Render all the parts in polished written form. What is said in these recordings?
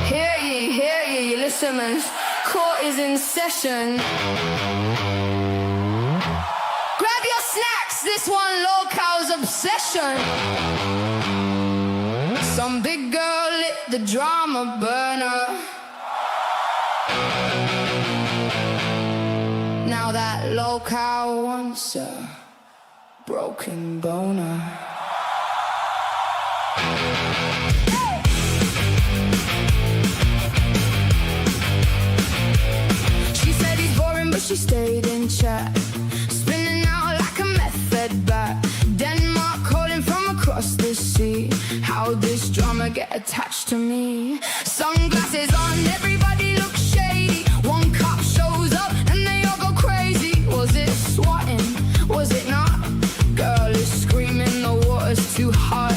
Hear ye, listeners. Court is in session. Grab your snacks, this one local's obsession. Some big girl lit the drama burner. Now that locale wants a broken boner. She said he's boring, but she stayed in chat, spinning out like a method bat. Denmark calling from across the sea. How'd this drama get attached to me? Sunglasses on, everybody looks shady. One cop shows up and they all go crazy. Was it swatting? Was it not? Girl is screaming, the water's too hot.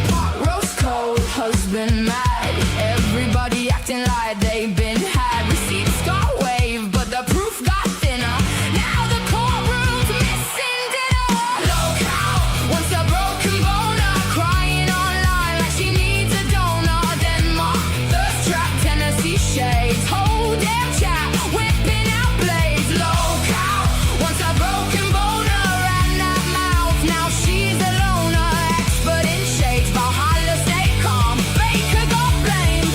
Pot roast cold, husband mad. Everybody acting like they've been had. Receipts got waived, but the proof got thinner. Now the courtroom's missing dinner. Locale wants a broken boner, crying online like she needs a donor. Denmark, thirst trap, Tennessee shades. Whole damn chat, whipping out blades. Locale wants a broken boner and that mouth. Now she's a loner, expert in shades. Valhalla stay calm. Baker got blamed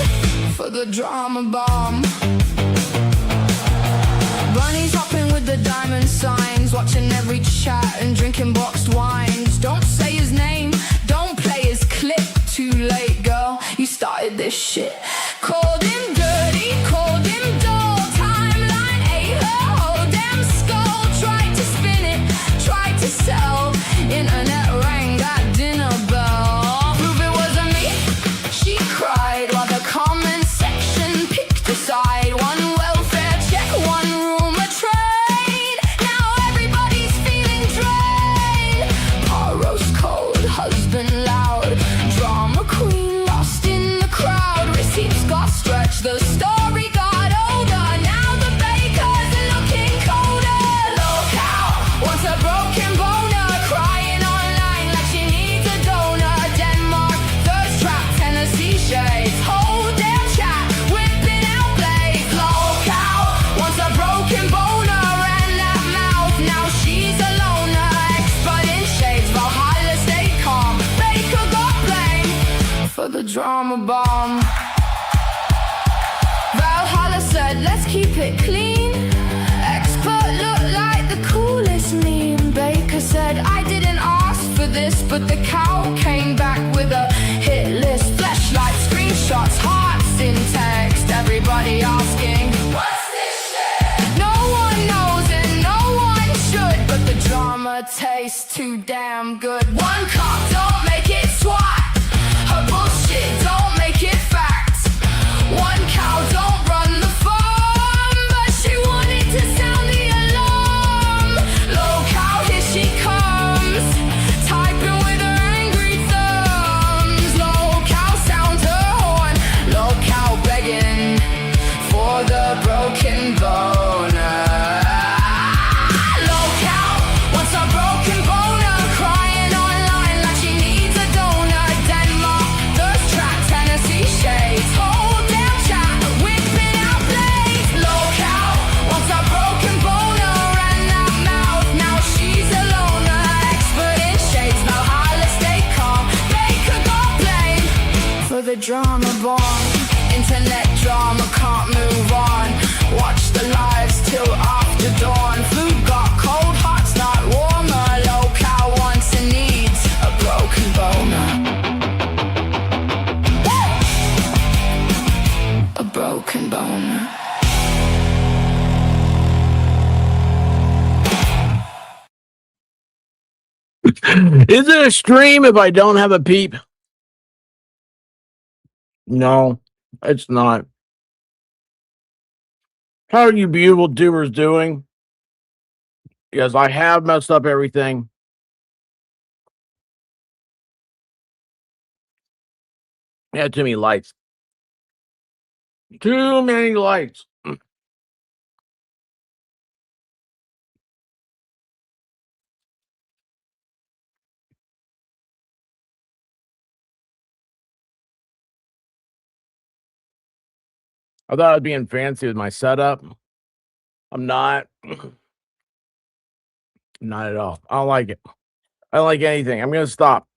for the drama bomb. Bunny's hopping with the diamond signs, watching every chat and drinking boxed wines. Don't say his name, don't play his clip. Too late, girl, you started this shit. Called him dirty, called him dull. Timeline ate her whole damn skull. Tried to spin it, tried to sell. Internet rang that dinner bell. Prove it wasn't me, she cried, while the comment section picked a side. One welfare check, one room a trade. Now everybody's feeling drained. Pot roast cold, husband loud. Drama queen lost in the crowd. Receipts got stretched, the story got older. Now the baker's looking colder. Locale wants a broken boner, crying online like she needs a donor. Denmark, thirst trap, Tennessee shades. Whole damn chat, whipping out blades. Locale wants a broken boner and that mouth. Now she's a loner, expert in shades. Valhalla stay calm. Baker got blamed for the drama bomb. Valhalla said, let's keep it clean. Expert looked like the coolest meme. Baker said, I didn't ask for this, but the cow came back with a hit list. Flashlight screenshots, hearts in text. Everybody asking, what's this shit? No one knows and no one should, but the drama tastes too damn good. One cop don't make it SWAT. Her bullshit don't make it facts. One cow don't run the farm, but she wanted to sound the alarm. Locale, here she comes, typing with her angry thumbs. Locale sounds her horn. Locale begging for the broken boner. Locale wants a broken boner, crying online like she needs a donor. Denmark, thirst trap, Tennessee shades. Whole damn chat, whipping out blades. Locale wants a broken boner and that mouth. Now she's a loner, expert in shades. Valhalla stay calm. Baker got blamed for the drama bomb. Internet drama can't move on. Watch the lives till after dawn. Food got cold, heart's not warmer. Locale wants and needs a broken boner. A broken boner. Is it a stream if I don't have a peep? No, it's not. How are you beautiful doers doing? Yes, I have messed up everything. Yeah, too many lights. Too many lights. I thought I was being fancy with my setup. I'm not. Not at all. I don't like it. I don't like anything. I'm gonna stop.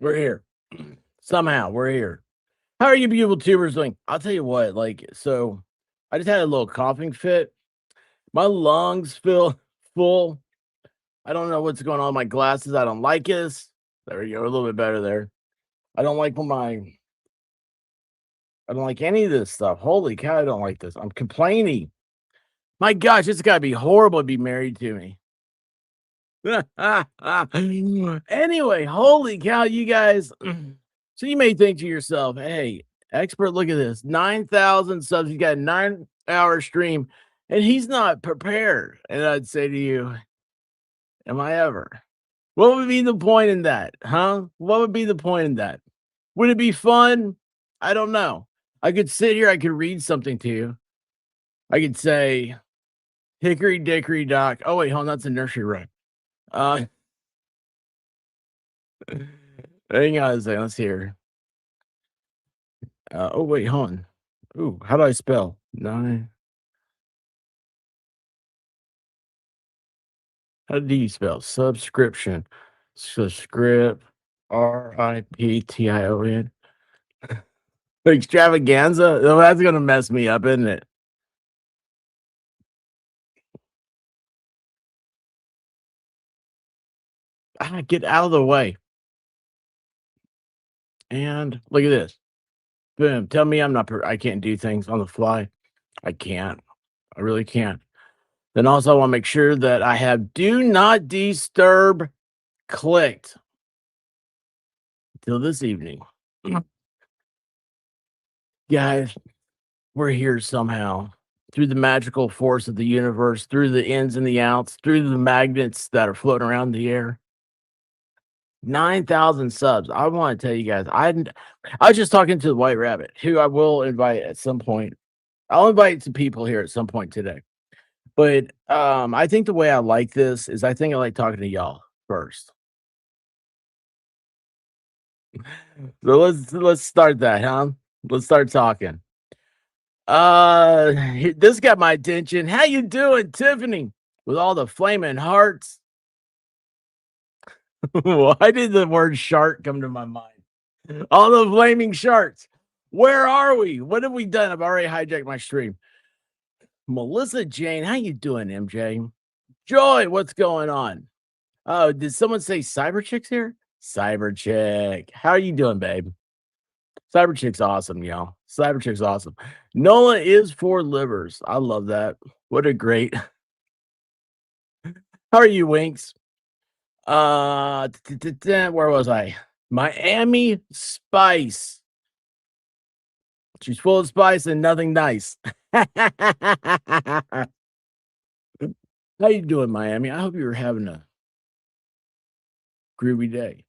We're here. Somehow we're here. How are you beautiful tubers doing? I'll tell you what, like, so I just had a little coughing fit. My lungs feel full. I don't know what's going on with my glasses. I don't like this. There you go, a little bit better there. I don't like I don't like any of this stuff. Holy cow, I don't like this. I'm complaining. My gosh, it's gotta be horrible to be married to me. Anyway, holy cow, you guys. So you may think to yourself, hey, expert, look at this. 9,000 subs. You got a 9-hour stream, and he's not prepared. And I'd say to you, am I ever? What would be the point in that? Huh? What would be the point in that? Would it be fun? I don't know. I could sit here, I could read something to you. I could say, Hickory Dickory Dock. Oh, wait, hold on, that's a nursery rhyme. Uh, hang on a second, let's hear. Oh, wait, hold on. Ooh, how do I spell? Nine. How do you spell subscription? Subscript, RIPTION. Extravaganza? Oh, that's gonna mess me up, isn't it? Get out of the way. And look at this. Boom. Tell me I'm not. I can't do things on the fly. I can't. I really can't. Then also, I want to make sure that I have do not disturb clicked till this evening. Guys, we're here somehow through the magical force of the universe, through the ins and the outs, through the magnets that are floating around the air. 9,000 subs. I want to tell you guys, I was just talking to the White Rabbit, who I will invite at some point. I'll invite some people here at some point today. But I think the way I like this is I think I like talking to y'all first. So let's start that, huh? Let's start talking. This got my attention. How you doing, Tiffany? With all the flaming hearts. Why did the word shark come to my mind? All the flaming sharks. Where are we? What have we done? I've already hijacked my stream. Melissa Jane, how you doing, MJ? Joy, what's going on? Oh, did someone say Cyber Chick's here? Cyber Chick. How are you doing, babe? Cyber Chick's awesome, y'all. Cyber Chick's awesome. Nola is for livers. I love that. What a great. How are you, Winks? Where was I? Miami Spice. She's full of spice and nothing nice. How you doing, Miami? I hope you're having a groovy day.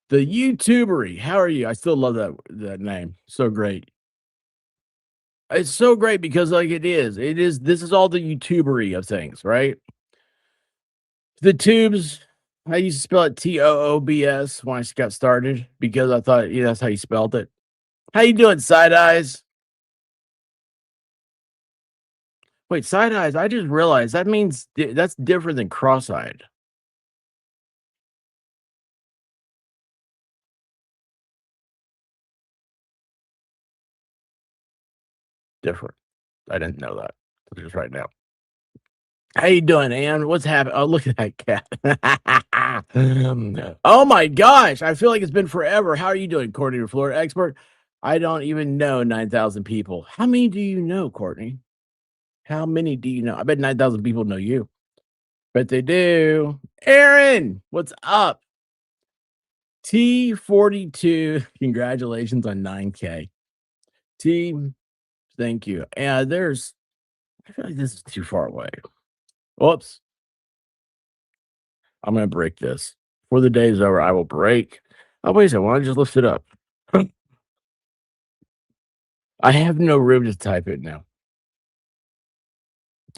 The YouTubery. How are you? I still love that name. So great. It's so great because like it is. This is all the YouTubery of things, right? The tubes. I used to spell it TOOBS when I got started because I thought, yeah, that's how you spelled it. How you doing, side eyes? Wait, side eyes. I just realized that means that's different than cross-eyed. different. I didn't know that just right now. How you doing, Ann? What's happening? Oh, look at that cat. Oh my gosh, I feel like it's been forever. How are you doing, Courtney, your Florida expert? I don't even know 9,000 people. How many do you know, Courtney? How many do you know? I bet 9,000 people know you. Bet they do. Aaron, what's up? T42, congratulations on 9K. T, thank you. And I feel like this is too far away. Whoops. I'm gonna break this. Before the day is over, I will break. Oh, wait a second. Why don't I just lift it up? I have no room to type it now.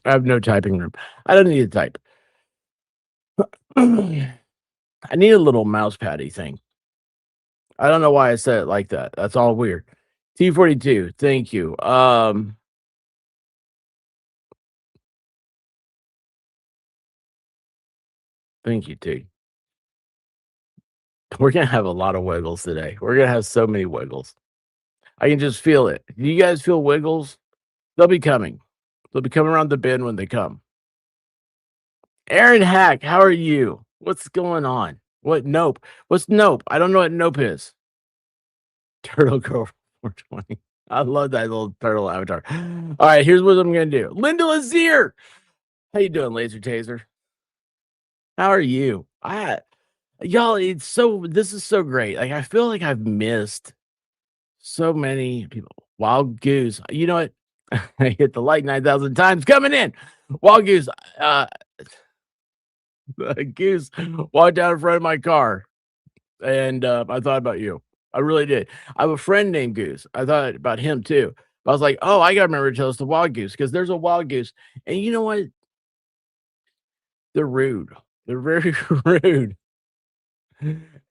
I have no typing room. I don't need to type. I need a little mouse paddy thing. I don't know why I said it like that. That's all weird. T42, thank you. Thank you, T. We're gonna have a lot of wiggles today. We're gonna have so many wiggles. I can just feel it. Do you guys feel wiggles? They'll be coming. They'll be coming around the bend when they come. Aaron Hack, how are you? What's going on? What nope? What's nope? I don't know what nope is. Turtle Girl 420. I love that little turtle avatar. All right, here's what I'm gonna do. Linda Lazier, how you doing, Laser Taser? How are you? Y'all, this is so great. Like I feel like I've missed so many people. Wild Goose. You know what? I hit the like 9,000 times coming in. Wild Goose. Goose walked down in front of my car, and I thought about you. I really did. I have a friend named Goose. I thought about him too. I was like, oh, I gotta remember to tell us the wild goose because there's a wild goose, and you know what? They're rude. They're very rude.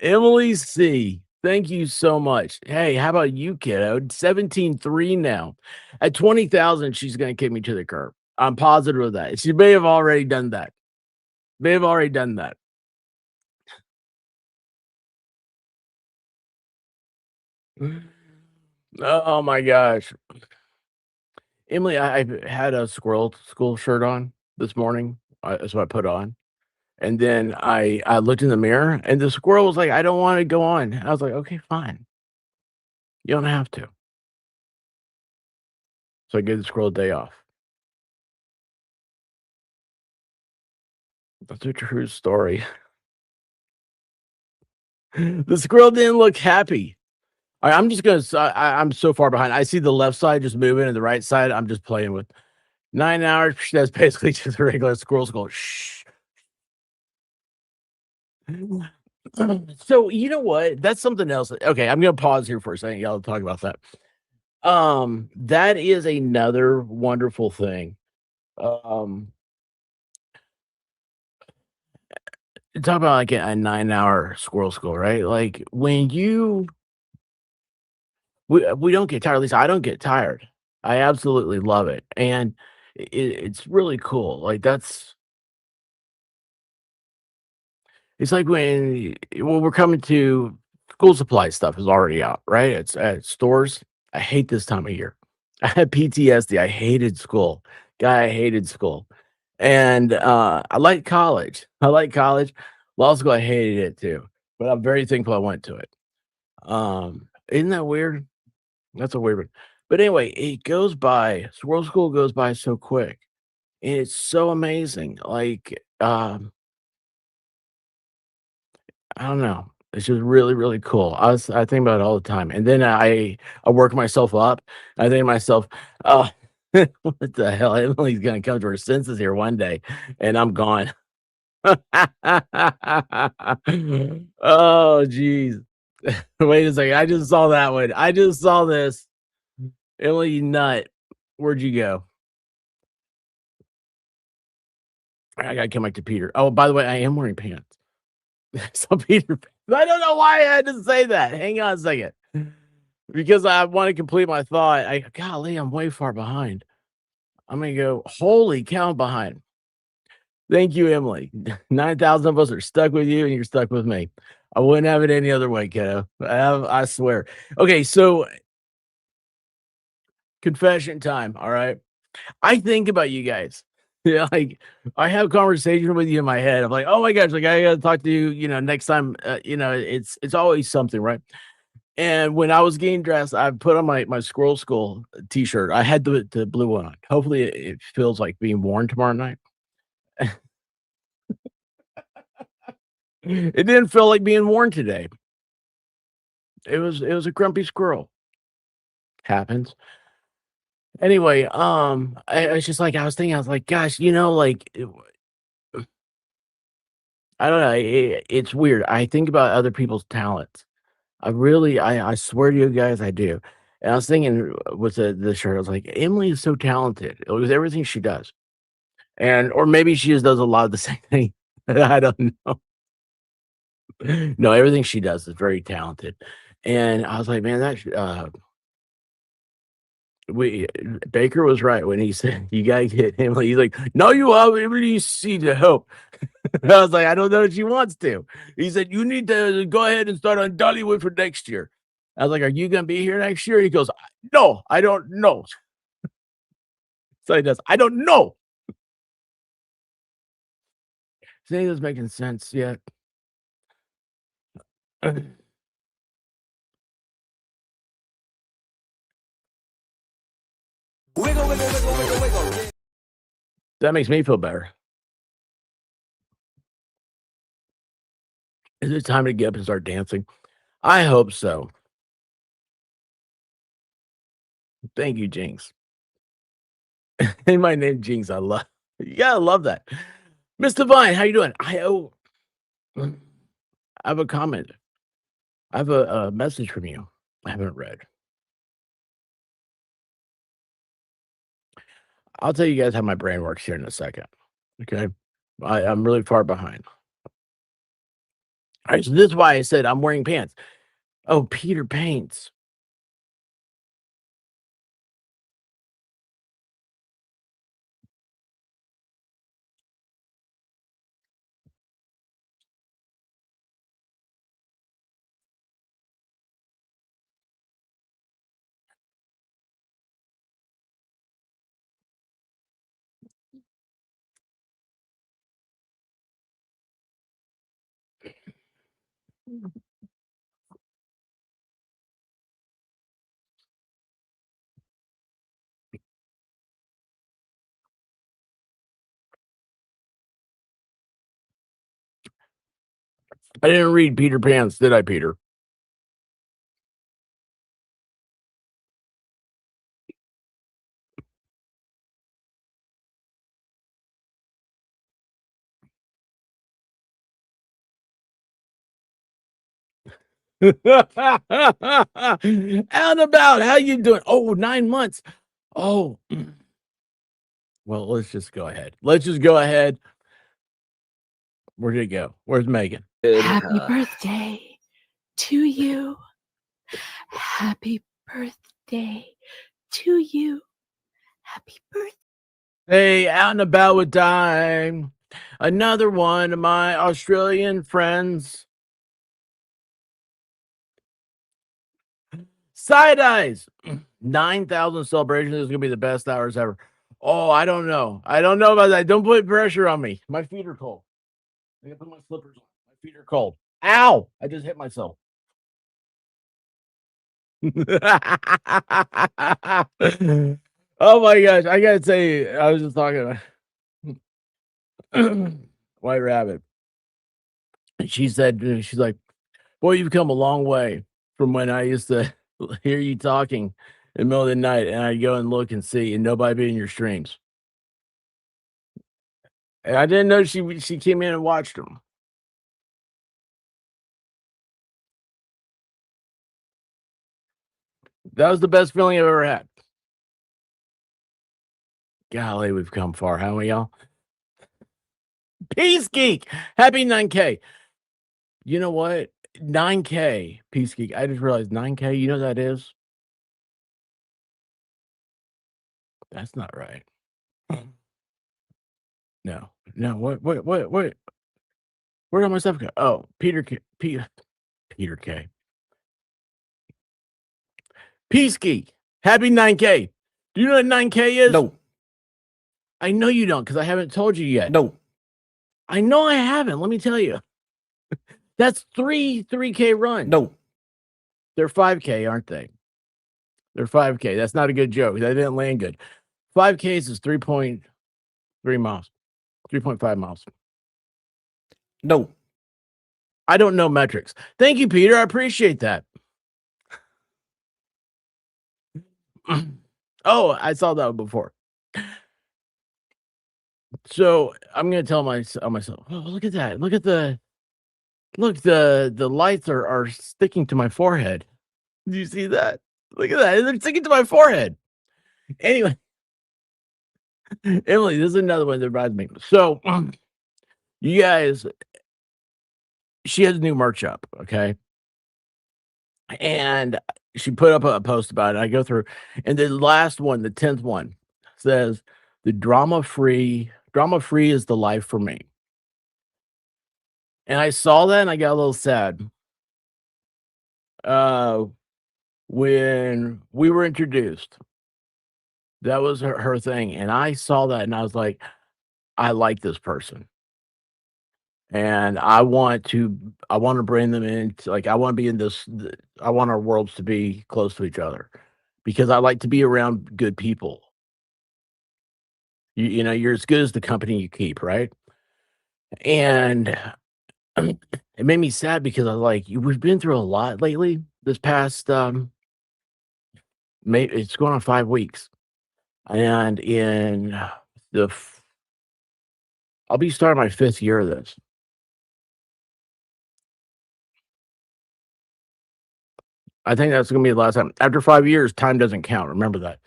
Emily C. Thank you so much. Hey, how about you, kiddo? 17.3 now. At 20,000, she's gonna kick me to the curb. I'm positive of that. She may have already done that. May have already done that. Oh my gosh. Emily, I had a squirrel school shirt on this morning. That's what I put on. And then I looked in the mirror and the squirrel was like, I don't want to go on. I was like, okay, fine. You don't have to. So I gave the squirrel a day off. That's a true story. The squirrel didn't look happy. All right, I'm just gonna. I'm so far behind. I see the left side just moving, and the right side I'm just playing with. 9 hours. That's basically just a regular squirrel going. Shh. So you know what? That's something else. Okay, I'm gonna pause here for a second. Y'all talk about that. That is another wonderful thing. Um, talk about like a 9 hour squirrel school, right? Like when we don't get tired. At least I don't get tired. I absolutely love it, and it's really cool. Like it's like when we're coming to school supply stuff is already out, right? It's at stores. I hate this time of year. I had PTSD. I hated school. Guy, I hated school. And I like college. I like college. Law school, I hated it too. But I'm very thankful I went to it. Isn't that weird? That's a weird one. But anyway, it goes by, Swirl School goes by so quick. And it's so amazing. Like, I don't know. It's just really, really cool. I think about it all the time. And then I work myself up. I think to myself, oh, what the hell? Emily's gonna come to her senses here one day, and I'm gone. Oh, geez. Wait a second. I just saw that one. I just saw this. Emily, you nut. Where'd you go? I gotta come back to Peter. Oh, by the way, I am wearing pants. So Peter, I don't know why I had to say that. Hang on a second. Because I want to complete my thought. Golly, I'm way far behind. I'm gonna go, holy cow, I'm behind. Thank you, Emily. 9,000 of us are stuck with you, and you're stuck with me. I wouldn't have it any other way, kiddo. I swear. Okay, so confession time. All right. I think about you guys. Yeah, like I have conversation with you in my head. I'm like, oh my gosh, like I gotta talk to you, next time. It's always something, right? And when I was getting dressed, I put on my Squirrel School t-shirt. I had the blue one on. Hopefully it feels like being worn tomorrow night. It didn't feel like being worn today. It was a grumpy squirrel. Happens. Anyway, I was just like I was thinking, I was like, gosh, like I don't know. It's weird. I think about other people's talents. I swear to you guys, I do. And I was thinking with the shirt, I was like, Emily is so talented with everything she does, and or maybe she just does a lot of the same thing. I don't know. No, everything she does is very talented, and I was like, man, we Baker was right when he said you gotta get Emily. He's like, no, you have Emily needs to help. I was like, I don't know if she wants to. He said, you need to go ahead and start on Dollywood for next year. I was like, are you gonna be here next year? He goes, no, I don't know. So he does, I don't know. Saying this making sense yet. Wiggle, wiggle, wiggle, wiggle, wiggle. That makes me feel better. Is it time to get up and start dancing? I hope so. Thank you, Jinx. And my name Jinx. I love you gotta love that. Miss Divine, how you doing? I have a comment. I have a message from you. I haven't read. I'll tell you guys how my brain works here in a second. Okay. I'm really far behind. All right, so this is why I said I'm wearing pants. Oh, Peter paints. I didn't read Peter Pants, did I, Peter? Out and about. How you doing? Oh, 9 months. Oh, well, let's just go ahead. Let's just go ahead. Where did it go? Where's Megan? Happy birthday to you. Happy birthday to you. Happy birthday. Hey, out and about with time. Another one of my Australian friends. Side eyes. 9,000 celebrations is gonna be the best hours ever. Oh, I don't know. I don't know about that. Don't put pressure on me. My feet are cold. I gotta put my slippers on. My feet are cold. Ow! I just hit myself. Oh my gosh. I gotta say, I was just talking about White Rabbit. And she said, she's like, boy, you've come a long way from when I used to hear you talking in the middle of the night and I'd go and look and see and nobody be in your streams. And I didn't know she came in and watched them. That was the best feeling I've ever had. Golly, we've come far, haven't we, y'all? Peace Geek, happy 9K. You know what? 9K, Peace Geek. I just realized 9K. You know what that is? That's not right. No, no. What? Where did my stuff go? Oh, Peter Peter K. Peace Geek, happy 9K. Do you know what 9K is? No. I know you don't because I haven't told you yet. No. I know I haven't. Let me tell you. That's 3K runs. No. They're 5K, aren't they? They're 5K. That's not a good joke. That didn't land good. 5Ks is 3.3 miles, 3.5 miles. No. I don't know metrics. Thank you, Peter. I appreciate that. Oh, I saw that one before. So I'm gonna tell myself, oh, look at that. Look, the lights are sticking to my forehead. Do you see that? Look at that. They're sticking to my forehead. Anyway, Emily, this is another one that reminds me. So you guys, she has a new merch up, okay? And she put up a post about it. I go through, and the last one, the 10th one, says the drama free is the life for me. And I saw that and I got a little sad. When we were introduced, that was her thing. And I saw that and I was like, I like this person. And I want to bring them into, like, I want to be in this. I want our worlds to be close to each other because I like to be around good people. You know, you're as good as the company you keep, right? And it made me sad because I was like, we've been through a lot lately. This past, maybe it's going on 5 weeks, and in I'll be starting my 5th year of this. I think that's gonna be the last time. After 5 years, time doesn't count. Remember that.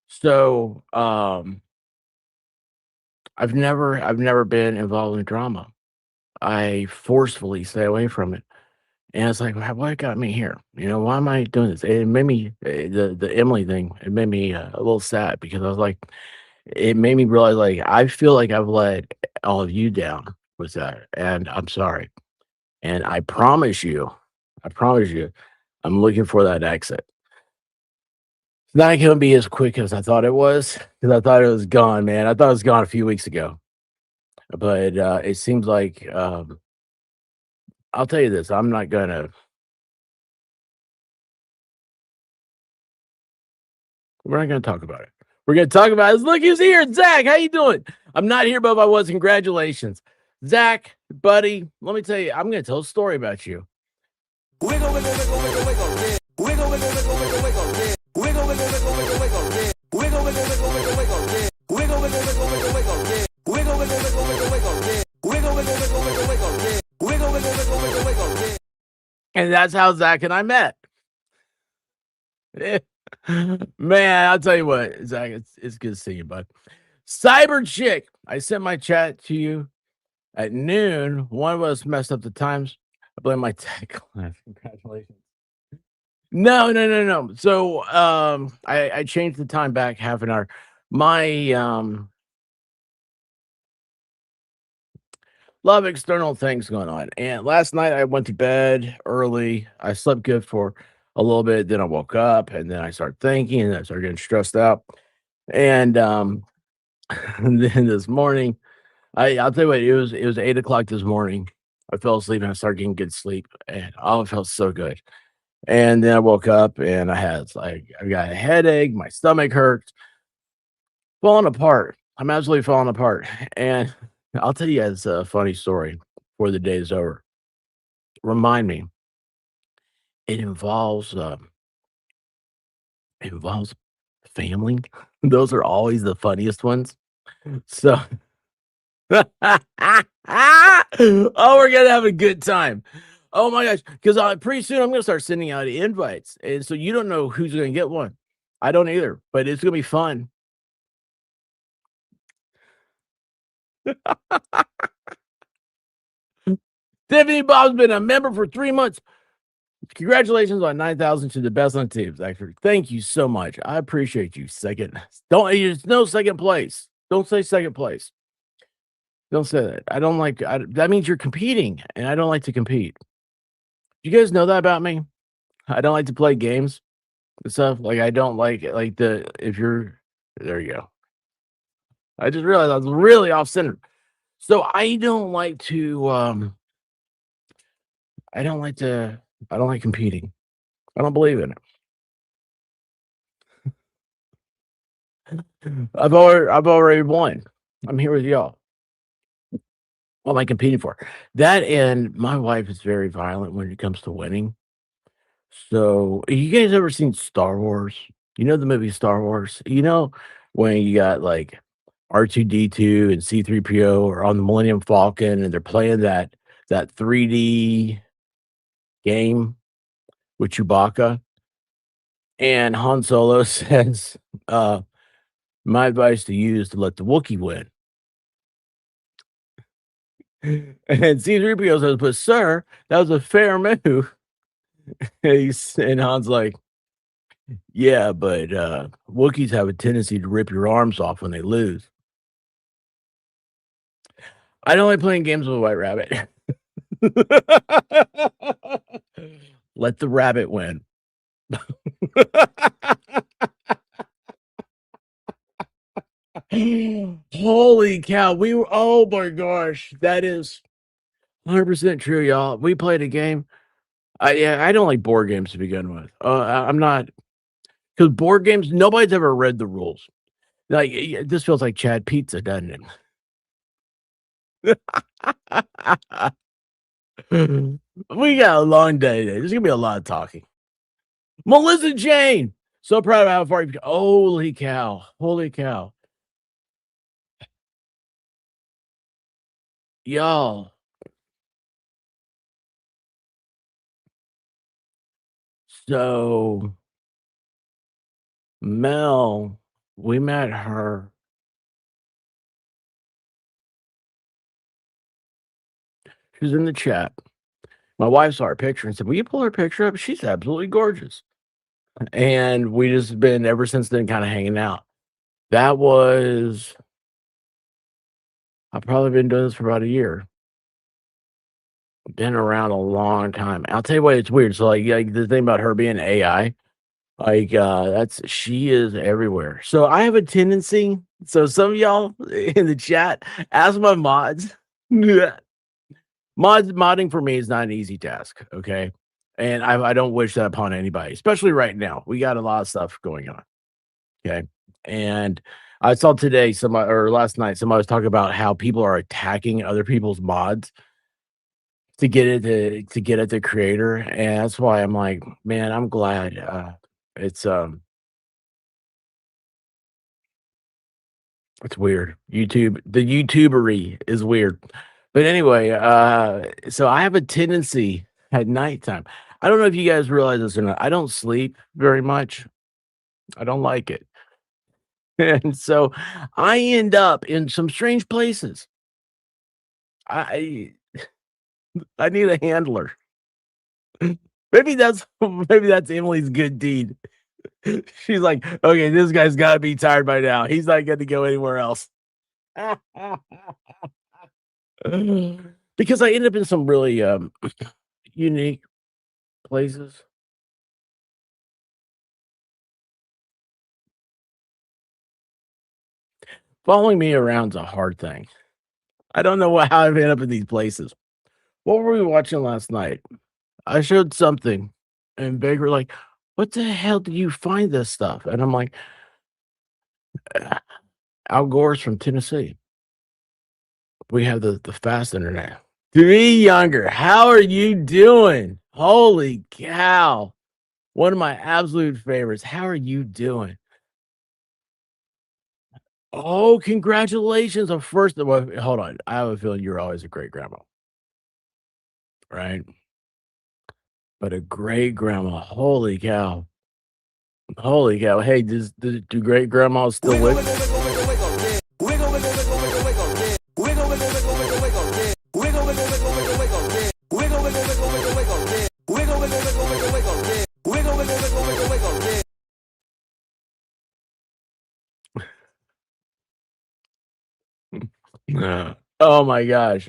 So, I've never been involved in drama. I forcefully stay away from it. And it's like, what got me here? You know, why am I doing this? It made me the Emily thing. It made me a little sad because I was like, it made me realize like I feel like I've let all of you down with that, and I'm sorry. And I promise you, I'm looking for that exit. It's not going to be as quick as I thought it was because I thought it was gone, man. I thought it was gone a few weeks ago, but it seems like I'll tell you this: I'm not gonna. We're not gonna talk about it. We're gonna talk about it. Look who's here, Zach. How you doing? I'm not here, but if I was, congratulations, Zach, buddy. Let me tell you, I'm gonna tell a story about you. Wiggle, wiggle, wiggle, wiggle, wiggle, yeah. Wiggle, wiggle, wiggle, wiggle, wiggle, yeah. Wiggle, wiggle, wiggle, wiggle, wiggle, yeah. Wiggle, wiggle, wiggle, wiggle, wiggle, yeah. Wiggle, wiggle, wiggle, wiggle, wiggle, yeah. Wiggle, wiggle, wiggle, wiggle, wiggle, yeah. Wiggle, wiggle, wiggle, wiggle, wiggle, yeah. Wiggle, wiggle, wiggle, wiggle, wiggle, yeah. And that's how Zach and I met. Man, I'll tell you what, Zach, it's good to see you, bud. Cyber Chick, I sent my chat to you at noon. One of us messed up the times. I blame my tech class. Congratulations. No. So I changed the time back half an hour. My lot of external things going on. And last night I went to bed early. I slept good for a little bit. Then I woke up and then I started thinking and I started getting stressed out. And then this morning, I'll tell you what, it was 8 o'clock this morning. I fell asleep and I started getting good sleep. And oh, it felt so good. And then I woke up and I got a headache, my stomach hurts, falling apart. I'm absolutely falling apart. And I'll tell you guys a funny story before the day is over. Remind me. It involves family. Those are always the funniest ones. So oh, we're gonna have a good time. Oh my gosh, because pretty soon I'm gonna start sending out invites, and so you don't know who's gonna get one. I don't either, but it's gonna be fun. Tiffany Bob's been a member for 3 months. Congratulations on 9,000 to the best on teams. Actually, thank you so much. I appreciate you. Second, there's no second place. Don't say second place. Don't say that. I don't like. That means you're competing, and I don't like to compete. You guys know that about me? I don't like to play games and stuff. Like I don't like the if you're There you go. I just realized I was really off center. So I don't like to I don't like competing. I don't believe in it. I've already won. I'm here with y'all. What am I competing for? That and my wife is very violent when it comes to winning. So, you guys ever seen Star Wars? You know the movie Star Wars? You know when you got like R2D2 and C3PO are on the Millennium Falcon and they're playing that 3D game with Chewbacca, and Han Solo says, uh, "My advice to you is to let the Wookiee win." And C3PO says, "But sir, that was a fair move." And Han's like, "Yeah, but Wookiees have a tendency to rip your arms off when they lose." I don't like playing games with a White Rabbit. Let the rabbit win. Holy cow! Oh my gosh, that is 100% true, y'all. We played a game. Yeah, I don't like board games to begin with. I'm not, because board games. Nobody's ever read the rules. Like this feels like Chad Pizza, doesn't it? We got a long day today. There's gonna be a lot of talking. Melissa Jane, so proud of how far you've. Holy cow! Holy cow! Y'all. So Mel, we met her. She was in the chat. My wife saw her picture and said, "Will you pull her picture up? She's absolutely gorgeous." And we just been ever since then kind of hanging out. That was I've probably been doing this for about a year. Been around a long time. I'll tell you what, it's weird. So like the thing about her being AI, like that's she is everywhere. So I have a tendency. So some of y'all in the chat ask my mods. Modding for me is not an easy task, okay? And I don't wish that upon anybody, especially right now. We got a lot of stuff going on, okay? And I saw today somebody or last night somebody was talking about how people are attacking other people's mods to get it to get at the creator, and that's why I'm like, man, I'm glad it's it's weird. The YouTubery is weird. But anyway, so I have a tendency at nighttime. I don't know if you guys realize this or not. I don't sleep very much. I don't like it. And so I end up in some strange places. I I need a handler. Maybe that's Emily's good deed. She's like, okay, this guy's got to be tired by now. He's not going to go anywhere else. Because I end up in some really unique places. Following me around's a hard thing. I don't know how I've ended up in these places. What were we watching last night? I showed something, and Baker like, "What the hell did you find this stuff?" And I'm like, "Al Gore's from Tennessee. We have the fast internet." To me, younger, how are you doing? Holy cow! One of my absolute favorites. How are you doing? Oh, congratulations! Well, hold on. I have a feeling you're always a great grandma, right? But a great grandma. Holy cow! Holy cow! Hey, do great grandmas still Wiggle, live? wiggle, wiggle, wiggle, wiggle, yeah. Wiggle, wiggle, wiggle, wiggle, wiggle, yeah. Wiggle, wiggle, wiggle, wiggle, wiggle, yeah. Wiggle, wiggle, wiggle, wiggle, wiggle, yeah. Wiggle, wiggle, wiggle, wiggle, wiggle, yeah. Wiggle, wiggle, wiggle, wiggle, wiggle, yeah. Wiggle, wiggle, wiggle, wiggle, wiggle, yeah. Oh my gosh!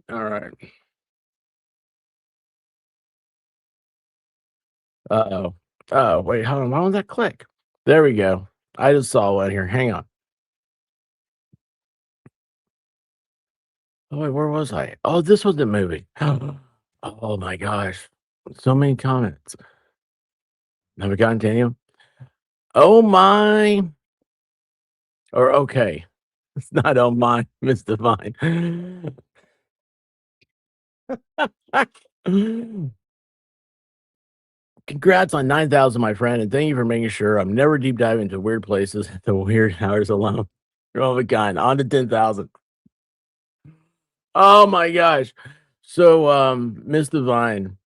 All right. Uh-oh. Oh, wait, hold on. Why won't that click? There we go. I just saw one here. Hang on. Oh, wait, where was I? Oh, this was the movie. Oh my gosh. So many comments. Have we gotten to any of 'em? Oh my. Or okay. It's not oh my, Miss Divine. Congrats on 9,000, my friend, and thank you for making sure I'm never deep diving into weird places at the weird hours alone. You're one of a kind. On to 10,000. Oh my gosh. So, Miss Divine,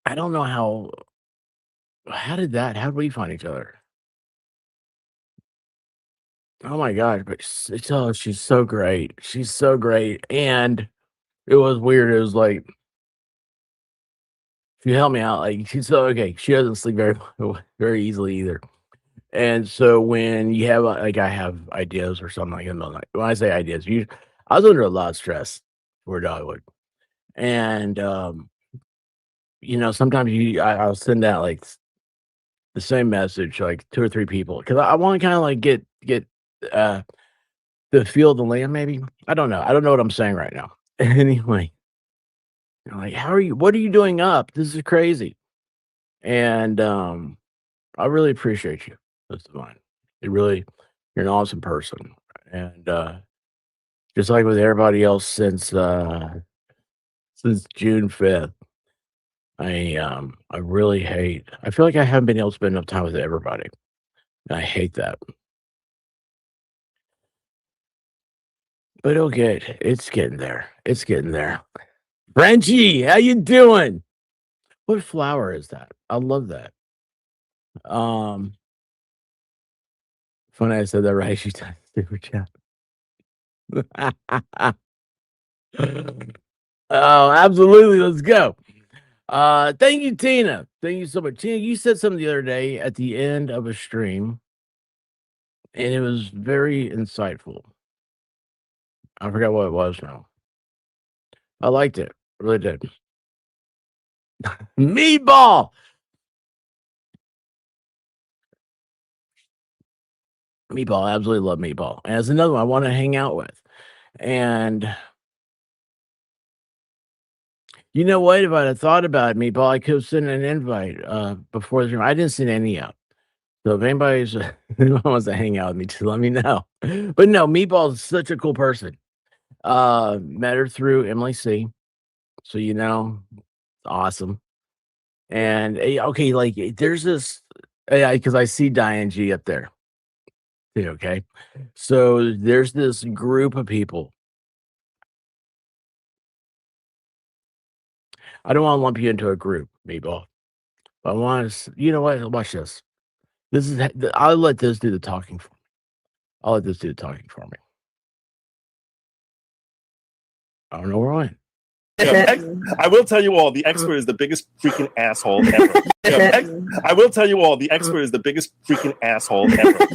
I don't know how did we find each other? Oh my gosh, but she's so great. She's so great. And it was weird. It was like she helped me out. Like she's so okay. She doesn't sleep very easily either. And so when you have like I have ideas or something like in the middle of the night. When I say ideas, I was under a lot of stress for Dogwood. And sometimes I'll send out like the same message like two or three people because I want to kind of like get uh the feel of the land maybe. I don't know. I don't know what I'm saying right now. Anyway, like how are you? What are you doing up? This is crazy. And I really appreciate you. That's fine. It really you're an awesome person. And just like with everybody else since June 5th, I really hate I feel like I haven't been able to spend enough time with everybody. And I hate that. But it'll get it's getting there. It's getting there. Frenchie, how you doing? What flower is that? I love that. Um, funny I said that right. She typed super chat. Oh, absolutely. Let's go. Thank you, Tina. Thank you so much. Tina, you said something the other day at the end of a stream, and it was very insightful. I forgot what it was now. I liked it. I really did. Meatball. Meatball. I absolutely love Meatball. And that's another one I want to hang out with. And you know what? If I'd have thought about it, Meatball, I could have sent an invite before the stream. I didn't send any out. So if anybody's anyone wants to hang out with me, just let me know. But no, Meatball is such a cool person. Met her through Emily C. So awesome. And okay, like there's this because I see Diane G up there too. Okay. So there's this group of people. I don't want to lump you into a group, Meatball. But I want to, you know what? Watch this. I'll let this do the talking for me. I'll let this do the talking for me. I don't know where I went. I will tell you all, the expert is the biggest freaking asshole ever. I will tell you all, the expert is the biggest freaking asshole ever.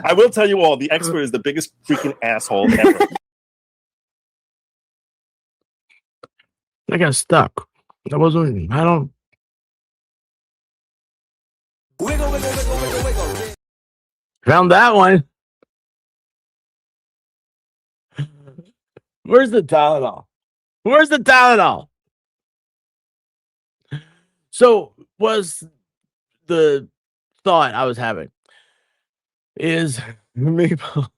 I will tell you all, the expert is the biggest freaking asshole ever. I got stuck. I don't. Wiggle, wiggle, wiggle, wiggle, wiggle. Found that one. Where's the Tylenol? Where's the Tylenol? So was the thought I was having is Meatball.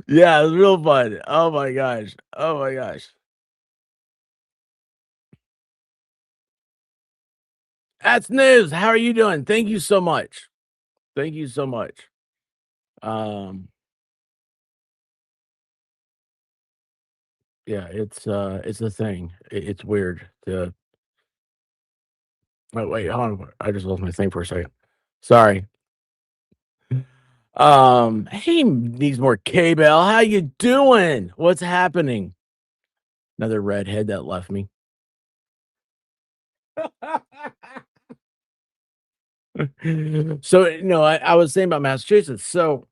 Yeah, it was real fun. Oh my gosh. Oh my gosh. That's news. How are you doing? Thank you so much. Thank you so much. Yeah, it's a thing. It's weird to oh wait, hold on. I just lost my thing for a second. Sorry. Hey, needs more K-Bell. How you doing? What's happening? Another redhead that left me. So I was saying about Massachusetts. So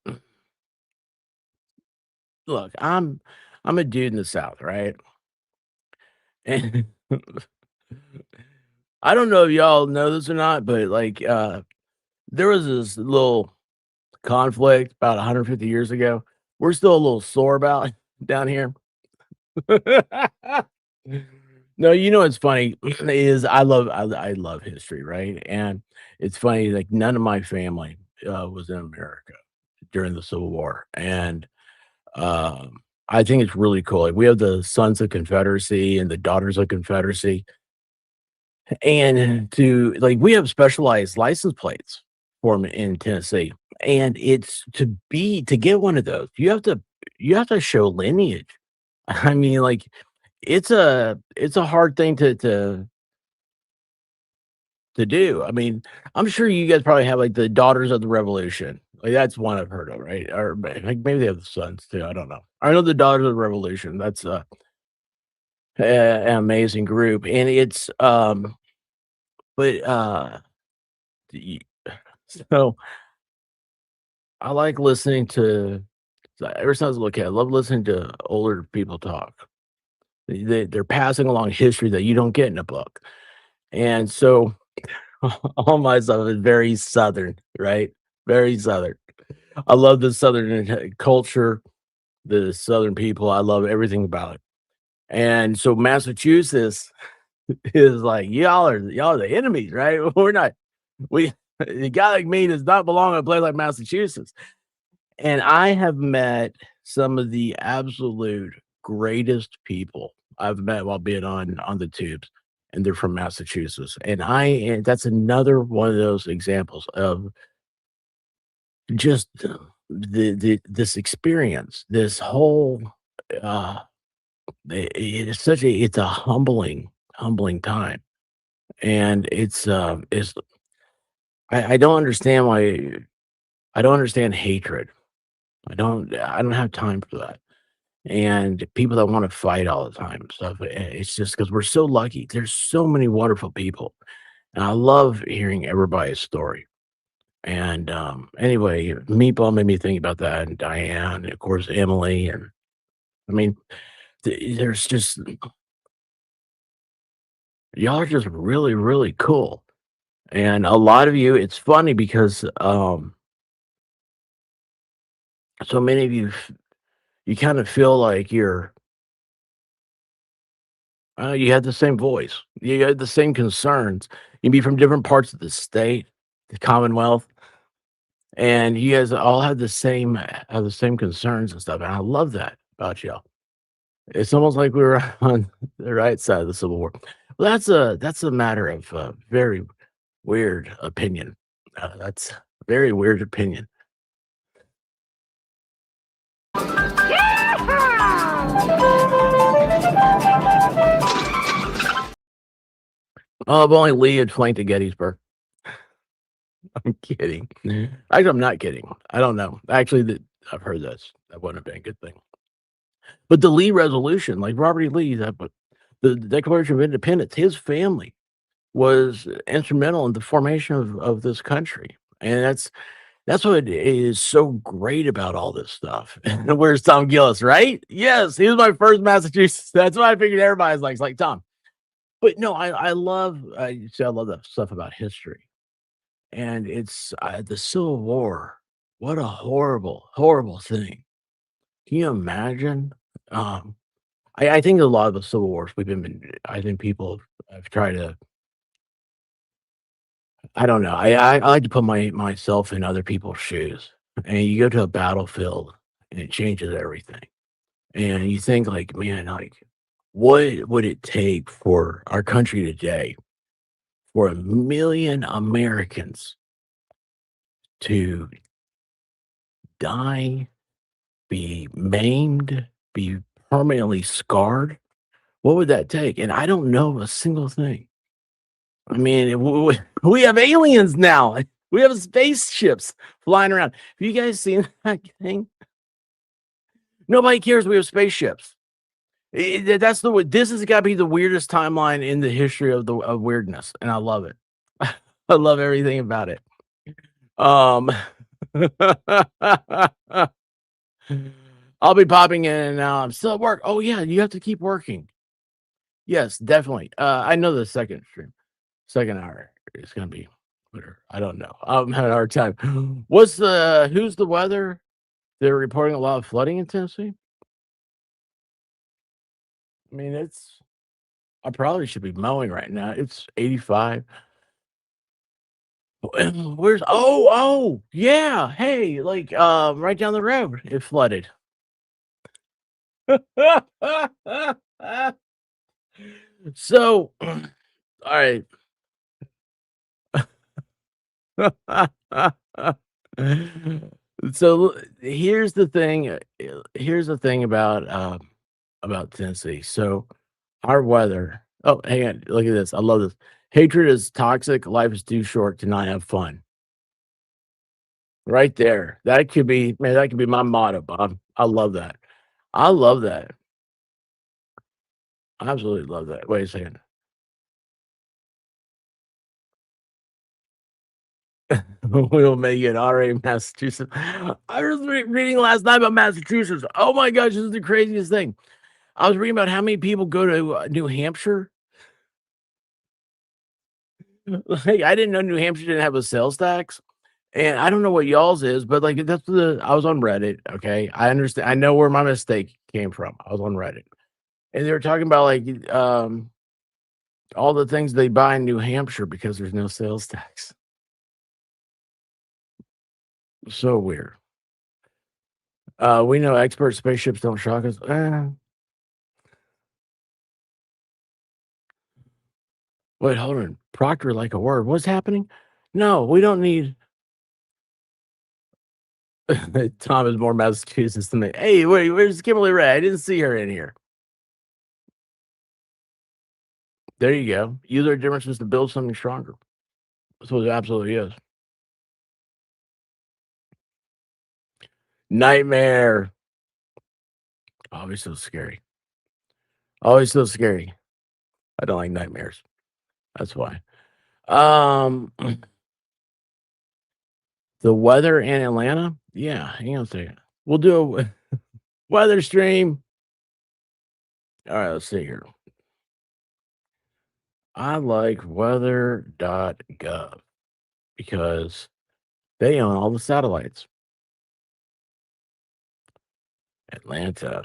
look, I'm a dude in the South, right? And I don't know if y'all know this or not, but like there was this little conflict about 150 years ago. We're still a little sore about down here. No, you know what's funny is I love history, right? And it's funny, like none of my family was in America during the Civil War, and I think it's really cool. Like we have the Sons of Confederacy and the Daughters of Confederacy, and to like we have specialized license plates for them in Tennessee, and it's to get one of those, you have to show lineage. I mean, like it's a hard thing to do. I mean, I'm sure you guys probably have like the Daughters of the Revolution. Like that's one I've heard of, right? Or like maybe they have the sons too. I don't know. I know the Daughters of the Revolution. That's an amazing group, and it's but y- so I like listening to. Ever since I was a little kid, I love listening to older people talk. They're passing along history that you don't get in a book, and so all my stuff is very Southern, right? Very Southern. I love the Southern culture, the Southern people. I love everything about it. And so Massachusetts is like y'all are the enemies, right? We're not. We a guy like me does not belong in a place like Massachusetts. And I have met some of the absolute greatest people I've met while being on the tubes, and they're from Massachusetts. And that's another one of those examples of just the this experience, this whole uh it's such a humbling time. And it's I don't understand why I don't understand hatred. I don't have time for that. And people that want to fight all the time and stuff. It's just because we're so lucky. There's so many wonderful people. And I love hearing everybody's story. And anyway, Meatball made me think about that, and Diane, and of course, Emily. And I mean, there's just, y'all are just really, really cool. And a lot of you, it's funny because so many of you, you kind of feel like you had the same voice. You had the same concerns. You'd be from different parts of the state, the Commonwealth, and you guys all have the same concerns and stuff. And I love that about y'all. It's almost like we were on the right side of the Civil War. Well, that's a matter of very weird opinion. That's a very weird opinion. Oh, I've only Lee had flanked at Gettysburg. I'm kidding. Actually, I'm not kidding. I don't know. Actually, I've heard this. That wouldn't have been a good thing. But the Lee resolution, like Robert E. Lee, the Declaration of Independence, his family was instrumental in the formation of this country. And that's what is so great about all this stuff. Where's Tom Gillis, right? Yes, he was my first Massachusetts. That's why I figured everybody's like Tom. But no, I love that stuff about history. And it's the Civil War. What a horrible, horrible thing. Can you imagine? Um, I think a lot of the Civil Wars I think people have tried to. I don't know. I like to put myself in other people's shoes. And you go to a battlefield and it changes everything. And you think like, man, like, what would it take for our country today for 1,000,000 Americans to die, be maimed, be permanently scarred? What would that take? And I don't know a single thing. I mean, we have aliens now. We have spaceships flying around. Have you guys seen that thing? Nobody cares. We have spaceships. That's the way. This has got to be the weirdest timeline in the history of weirdness, and I love it. I love everything about it. Um, I'll be popping in and out. I'm still at work. Oh yeah, you have to keep working. Yes, definitely. I know the second hour is gonna be better. I don't know. I'm having a hard time. Who's the weather? They're reporting a lot of flooding in Tennessee. I mean, I probably should be mowing right now. It's 85. Where's yeah. Hey, like right down the road, it flooded. So, all right. So here's the thing about Tennessee. So our weather. Oh, hang on. Look at this. I love this. Hatred is toxic. Life is too short to not have fun. Right there. That could be, man, that could be my motto, Bob. I love that. I love that. I absolutely love that. Wait a second. We'll make it all right, Massachusetts. I was reading last night about Massachusetts. Oh my gosh, this is the craziest thing. I was reading about how many people go to New Hampshire. Like, I didn't know New Hampshire didn't have a sales tax. And I don't know what y'all's is, but like I was on Reddit. Okay. I understand. I know where my mistake came from. I was on Reddit. And they were talking about like all the things they buy in New Hampshire because there's no sales tax. So weird. We know expert spaceships don't shock us. Wait, hold on. Proctor like a word. What's happening? No, we don't need Tom is more Massachusetts than me. Hey, wait, where's Kimberly Ray? I didn't see her in here. There you go. Use our differences to build something stronger. That's what it absolutely is. Nightmare. Always so scary. Always so scary. I don't like nightmares. That's why. The weather in Atlanta. Yeah, hang on a second. We'll do a weather stream. All right, let's see here. I like weather.gov because they own all the satellites. Atlanta.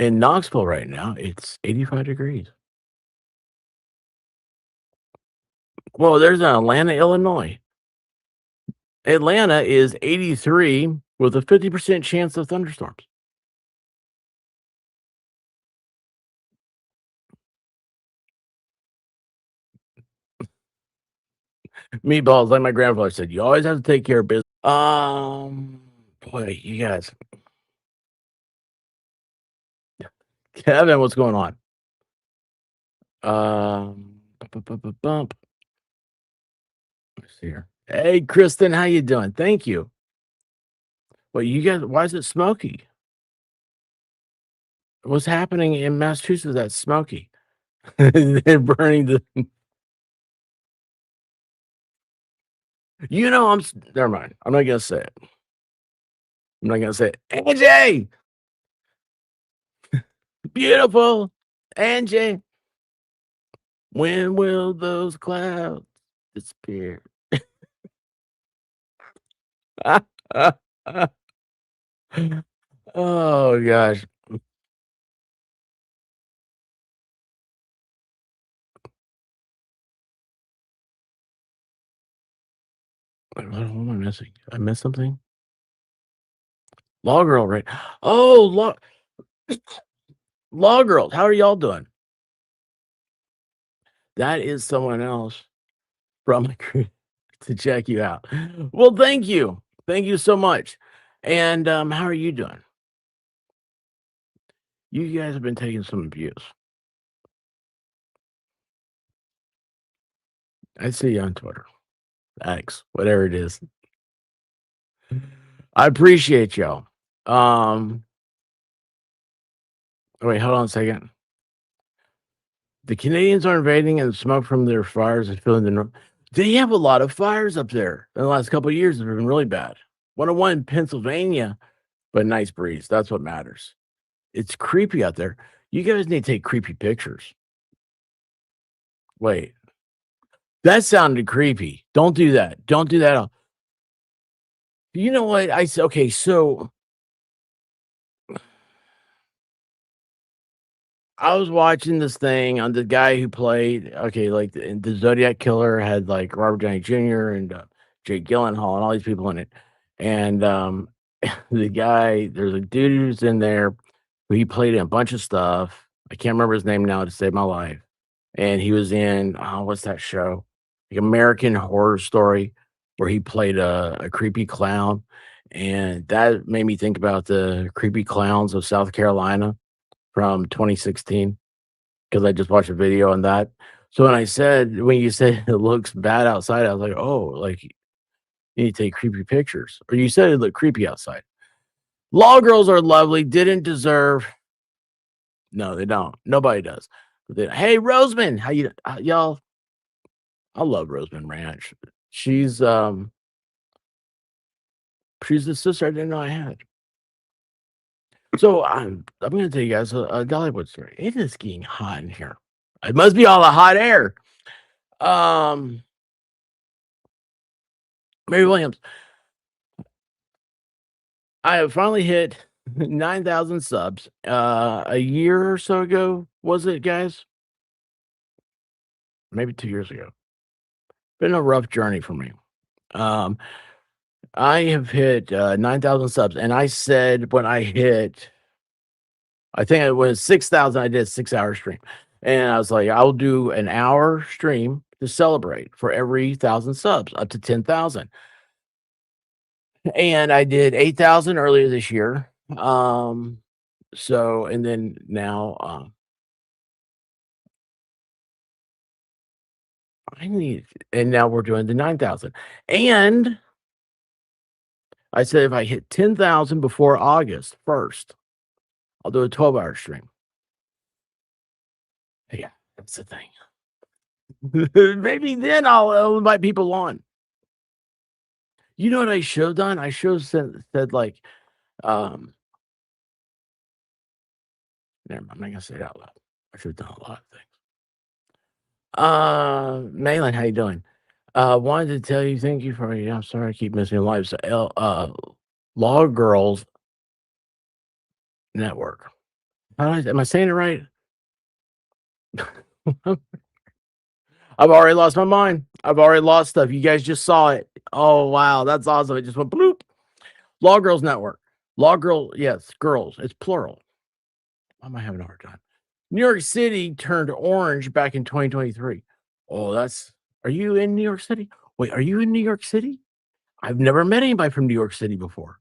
In Knoxville right now, it's 85 degrees. Well, there's an Atlanta, Illinois. Atlanta is 83 with a 50% chance of thunderstorms. Meatballs, like my grandfather said, you always have to take care of business. Boy, you guys. Kevin, what's going on? Bump. Let's see here. Hey, Kristen, how you doing? Thank you. Well, you guys, why is it smoky? What's happening in Massachusetts that's smoky? They're burning the. Never mind. I'm not gonna say it. I'm not gonna say it. Angie, beautiful, Angie. When will those clouds disappear? Oh gosh. What am I missing? Did I miss something? Law Girl, right? Oh, Law Girl. How are y'all doing? That is someone else from the crew to check you out. Well, thank you. Thank you so much. And how are you doing? You guys have been taking some abuse. I see you on Twitter, X, whatever it is. I appreciate y'all. Wait, hold on a second. The Canadians are invading, and the smoke from their fires is filling the north. They have a lot of fires up there in the last couple of years. Have been really bad. 101 in Pennsylvania, but nice breeze. That's what matters. It's creepy out there. You guys need to take creepy pictures. Wait, that sounded creepy. Don't do that. Don't do that. You know what? Okay, so I was watching this thing on the guy who played like the Zodiac Killer had like Robert Downey Jr. and Jake Gyllenhaal and all these people in it, and there's a dude who's in there who he played in a bunch of stuff. I can't remember his name now to save my life, and he was in what's that show? Like American Horror Story, where he played a creepy clown, and that made me think about the creepy clowns of South Carolina from 2016 because I just watched a video on that. So when you said it looks bad outside, I was like, oh, like you need to take creepy pictures. Or you said it looked creepy outside. Law girls are lovely, didn't deserve. No, they don't. Nobody does. Hey, Roseman, how you y'all? I love Roseman Ranch. She's she's the sister I didn't know I had. So I'm gonna tell you guys a Dollywood story. It is getting hot in here. It must be all the hot air. Mary Williams. I have finally hit 9,000 subs. A year or so ago, was it, guys? Maybe 2 years ago. Been a rough journey for me. I have hit 9,000 subs, and I said when I hit, I think it was 6,000, I did a 6-hour stream. And I was like, I'll do an hour stream to celebrate for every 1,000 subs, up to 10,000. And I did 8,000 earlier this year. So, and then now, and now we're doing the 9,000. And I said if I hit 10,000 before August 1st, I'll do a 12-hour stream. Yeah, that's the thing. Maybe then I'll invite people on. You know what I should have done? I should have said like, never mind, I'm not gonna say it out loud. I should have done a lot of things. Malin, how you doing? Wanted to tell you thank you for I'm sorry I keep missing lives. Law Girls Network. Am I saying it right? I've already lost my mind. I've already lost stuff. You guys just saw it. Oh wow, that's awesome. It just went bloop. Law Girls Network. Law Girl, yes, girls. It's plural. Why am I having a hard time? New York City turned orange back in 2023. Oh, are you in New York City? Wait, are you in New York City? I've never met anybody from New York City before.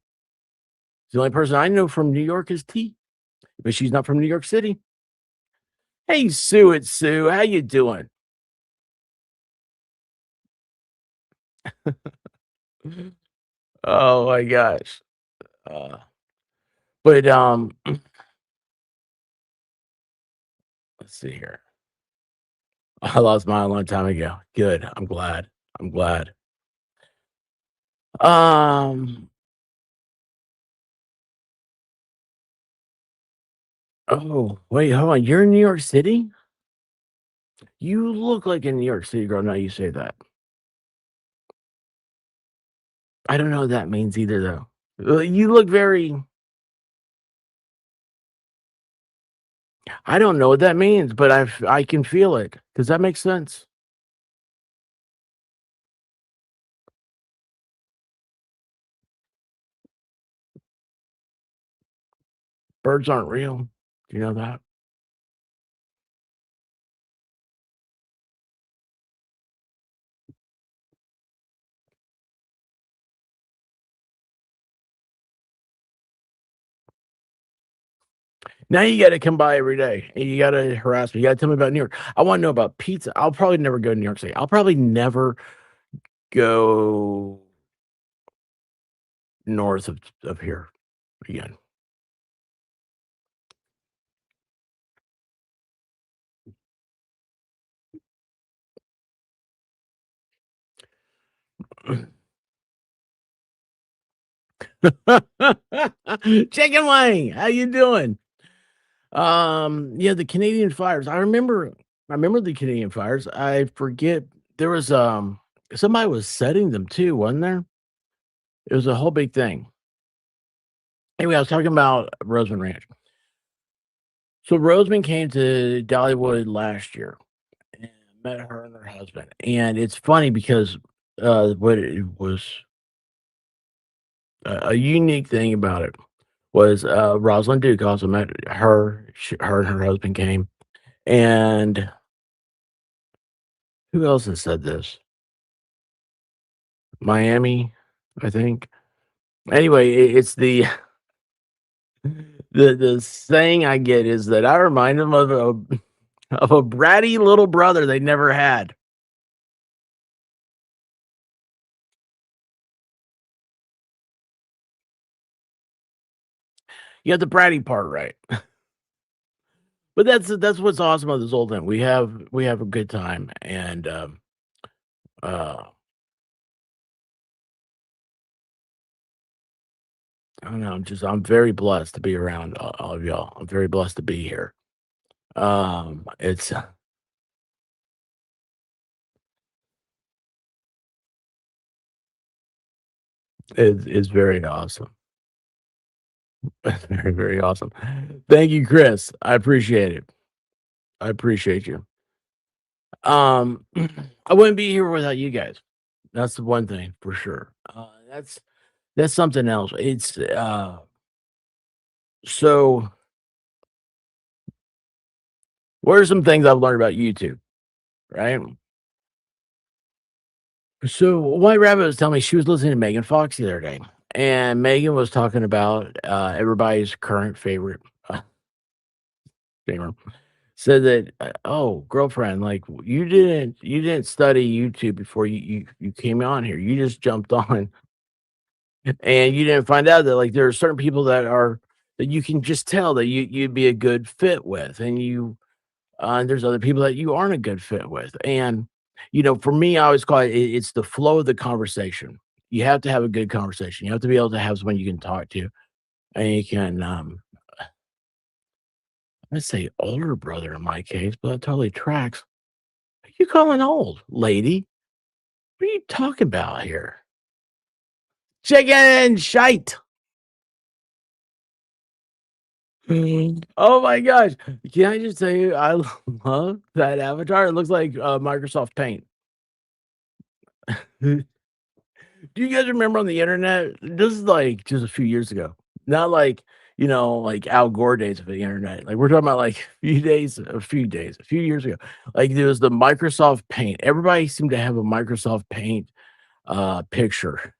The only person I know from New York is T, but she's not from New York City. Hey, Sue, it's Sue. How you doing? Oh my gosh. But let's see here. I lost mine a long time ago. Good. I'm glad. I'm glad. Oh, wait, hold on. You're in New York City? You look like a New York City girl. Now you say that. I don't know what that means either, though. You look very. I don't know what that means, but I can feel it. Does that make sense? Birds aren't real. Do you know that? Now you got to come by every day. And you got to harass me. You got to tell me about New York. I want to know about pizza. I'll probably never go to New York City. I'll probably never go north of here again. Chicken Wing, how you doing? Yeah, the Canadian fires. I remember the Canadian fires. I forget there was somebody was setting them too, wasn't there? It was a whole big thing. Anyway, I was talking about Roseman Ranch. So Roseman came to Dollywood last year and met her and her husband. And it's funny because what it was a unique thing about it was Rosalind Duke also met her. Her and her husband came, and who else has said this? Miami, I think. Anyway, it's the the saying I get is that I remind them of a bratty little brother they never had. You got the bratty part right. But that's what's awesome about this whole thing. We have a good time, and uh I don't know. I'm very blessed to be around all of y'all. I'm very blessed to be here. It's it's very awesome. It's very very awesome. Thank you, Chris. I appreciate it. I appreciate you. Um, I wouldn't be here without you guys. That's the one thing for sure. That's something else. It's so. What are some things I've learned about YouTube? Right. So White Rabbit was telling me she was listening to Megan Fox the other day, and Megan was talking about everybody's current favorite singer. Said that, oh, girlfriend, like you didn't study YouTube before you came on here. You just jumped on, and you didn't find out that like there are certain people that you can just tell that you'd be a good fit with, and there's other people that you aren't a good fit with. And for me, I always call it's the flow of the conversation. You have to have a good conversation. You have to be able to have someone you can talk to, and you can let's say older brother in my case, but that totally tracks. Who you calling old, lady? What are you talking about here? Chicken shite. Oh my gosh. Can I just tell you, I love that avatar. It looks like Microsoft Paint. Do you guys remember on the internet? This is like just a few years ago. Not like, like Al Gore days of the internet. Like we're talking about like a few years ago. Like there was the Microsoft Paint. Everybody seemed to have a Microsoft Paint picture.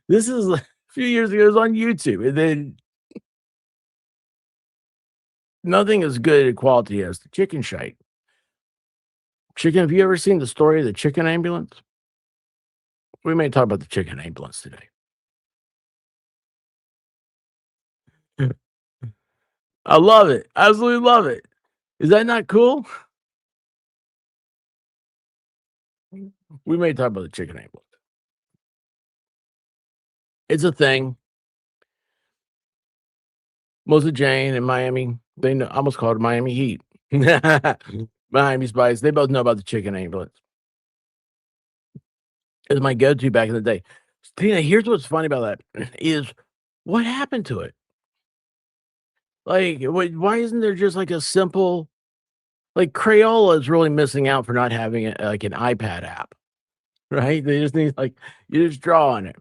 This is like, a few years ago. It was on YouTube. And then nothing as good at quality as the chicken shite. Chicken, have you ever seen the story of the chicken ambulance? We may talk about the chicken ambulance today. I love it. Absolutely love it. Is that not cool? We may talk about the chicken ambulance. It's a thing. Melissa Jane in Miami, they know. I almost called it Miami Heat. Miami Spice. They both know about the chicken ambulance. It's my go-to back in the day. Tina, here's what's funny about that is what happened to it? Like, why isn't there just like a simple like Crayola is really missing out for not having like an iPad app, right? They just need like you just draw on it.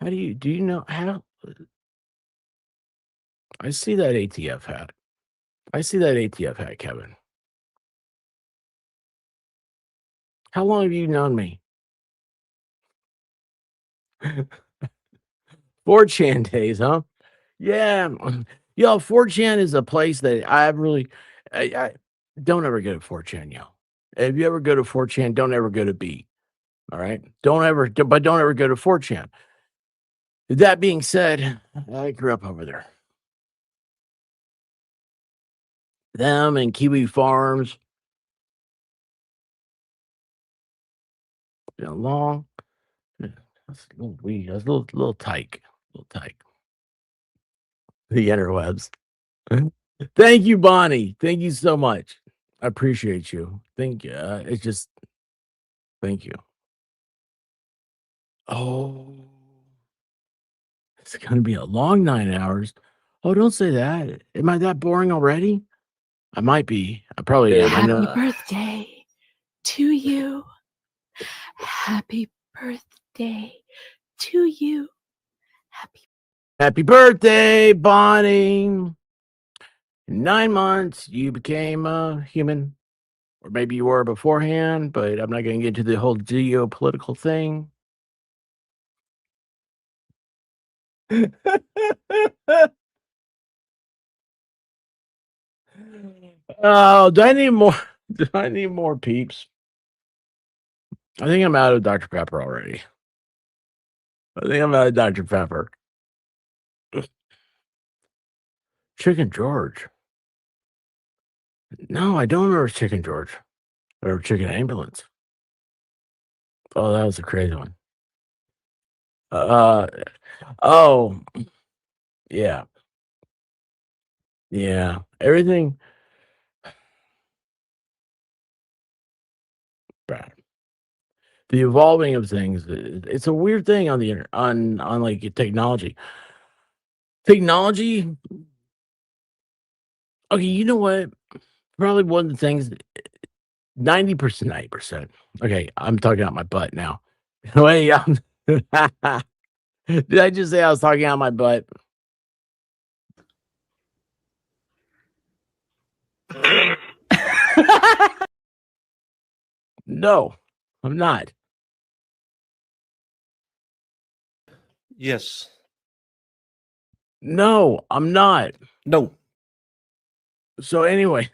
How do you know how? I see that ATF hat. I see that ATF hat, Kevin. How long have you known me? 4chan days, huh? Yeah. Yo, 4chan is a place that I really I don't ever go to 4chan, yo. If you ever go to 4chan, don't ever go to B. All right. Don't ever go to 4chan. That being said, I grew up over there. Them and Kiwi Farms. been long. That's a little weird. That's a little tight. Little tight. The interwebs. Thank you, Bonnie. Thank you so much. I appreciate you. Thank you. It's just thank you. Oh, it's gonna be a long 9 hours. Oh, don't say that. Am I that boring already? I might be. I probably am. I Happy know. birthday to you. Happy birthday to you. Happy birthday, Bonnie. In 9 months, you became a human. Or maybe you were beforehand, but I'm not going to get into the whole geopolitical thing. Oh, do I need more? Do I need more peeps? I think I'm out of Dr. Pepper already. I think I'm out of Dr. Pepper. Chicken George. No, I don't remember Chicken George or Chicken Ambulance. Oh, that was a crazy one. Uh, oh, yeah. Yeah. Everything. Bad. The evolving of things. It's a weird thing on the on like technology. Technology. Okay, you know what? Probably one of the things. 90%, 90%. Okay, I'm talking out my butt now. Wait, did I just say I was talking out my butt? No, I'm not. Yes. No, I'm not. No. So anyway,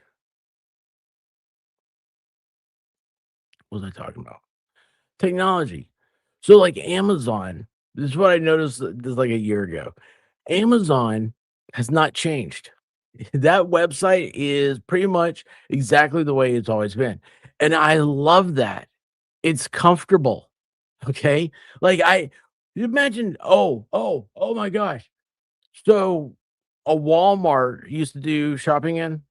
what was I talking about? Technology. So like Amazon, this is what I noticed this like a year ago. Amazon has not changed. That website is pretty much exactly the way it's always been. And I love that. It's comfortable. Okay. Like you imagine, oh my gosh. So a Walmart used to do shopping in,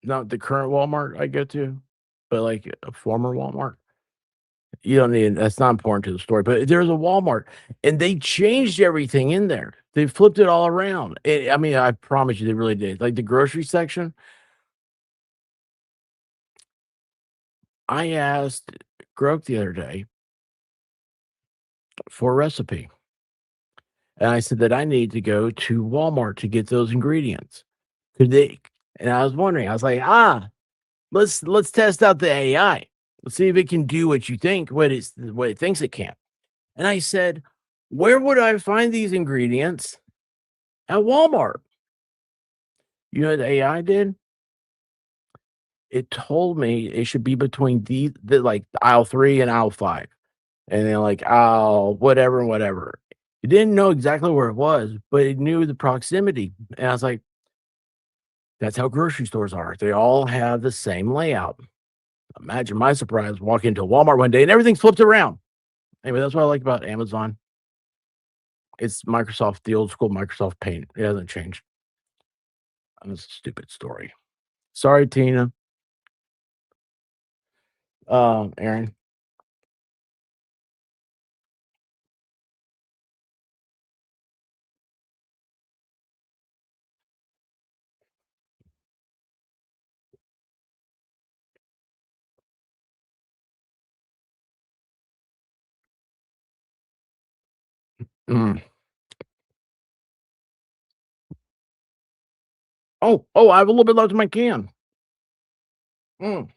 not the current Walmart I go to, but like a former Walmart. You don't need that's not important to the story, but there's a Walmart and they changed everything in there. They flipped it all around. I mean, I promise you they really did. Like the grocery section, I asked Grok the other day for a recipe. And I said that I need to go to Walmart to get those ingredients. Could they? And I was wondering, I was like, let's test out the AI. Let's see if it can do what you think, what it thinks it can. And I said, where would I find these ingredients? At Walmart. You know what the AI did? It told me it should be between the like aisle 3 and aisle 5. And then like aisle whatever and whatever. It didn't know exactly where it was, but it knew the proximity. And I was like, that's how grocery stores are. They all have the same layout. Imagine my surprise walking into Walmart one day and everything's flipped around. Anyway, that's what I like about Amazon. It's Microsoft, the old school Microsoft Paint. It hasn't changed. That's a stupid story. Sorry, Tina. Aaron. Mm. Oh, I have a little bit left in my can. Mm.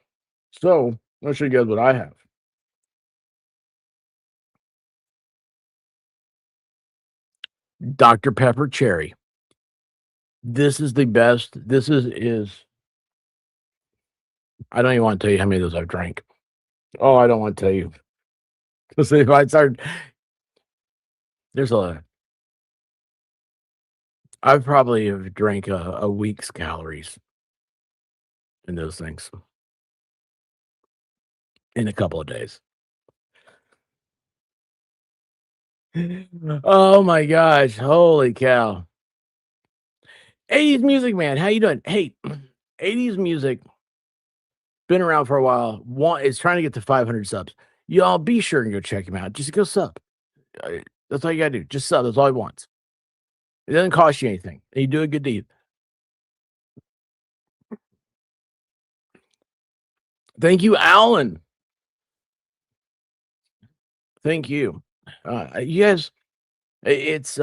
So let's show you guys what I have. Dr. Pepper Cherry. This is the best. This is I don't even want to tell you how many of those I've drank. Oh, I don't want to tell you. Because if I start, there's I probably have drank a week's calories in those things. in a couple of days. Oh my gosh. Holy cow. 80s music, man. How you doing? Hey, 80s music been around for a while. One is trying to get to 500 subs. Y'all be sure and go check him out. Just go sub. That's all you gotta do. Just sub. That's all he wants. It doesn't cost you anything. And you do a good deed. Thank you, Alan. Thank you. You guys, it's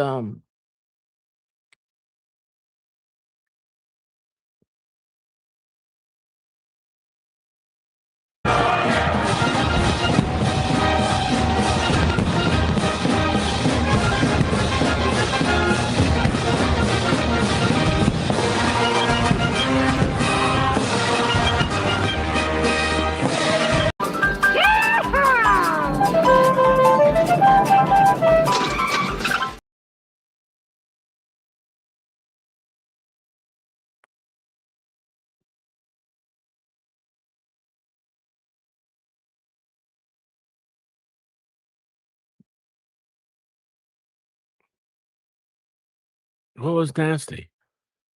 what was nasty?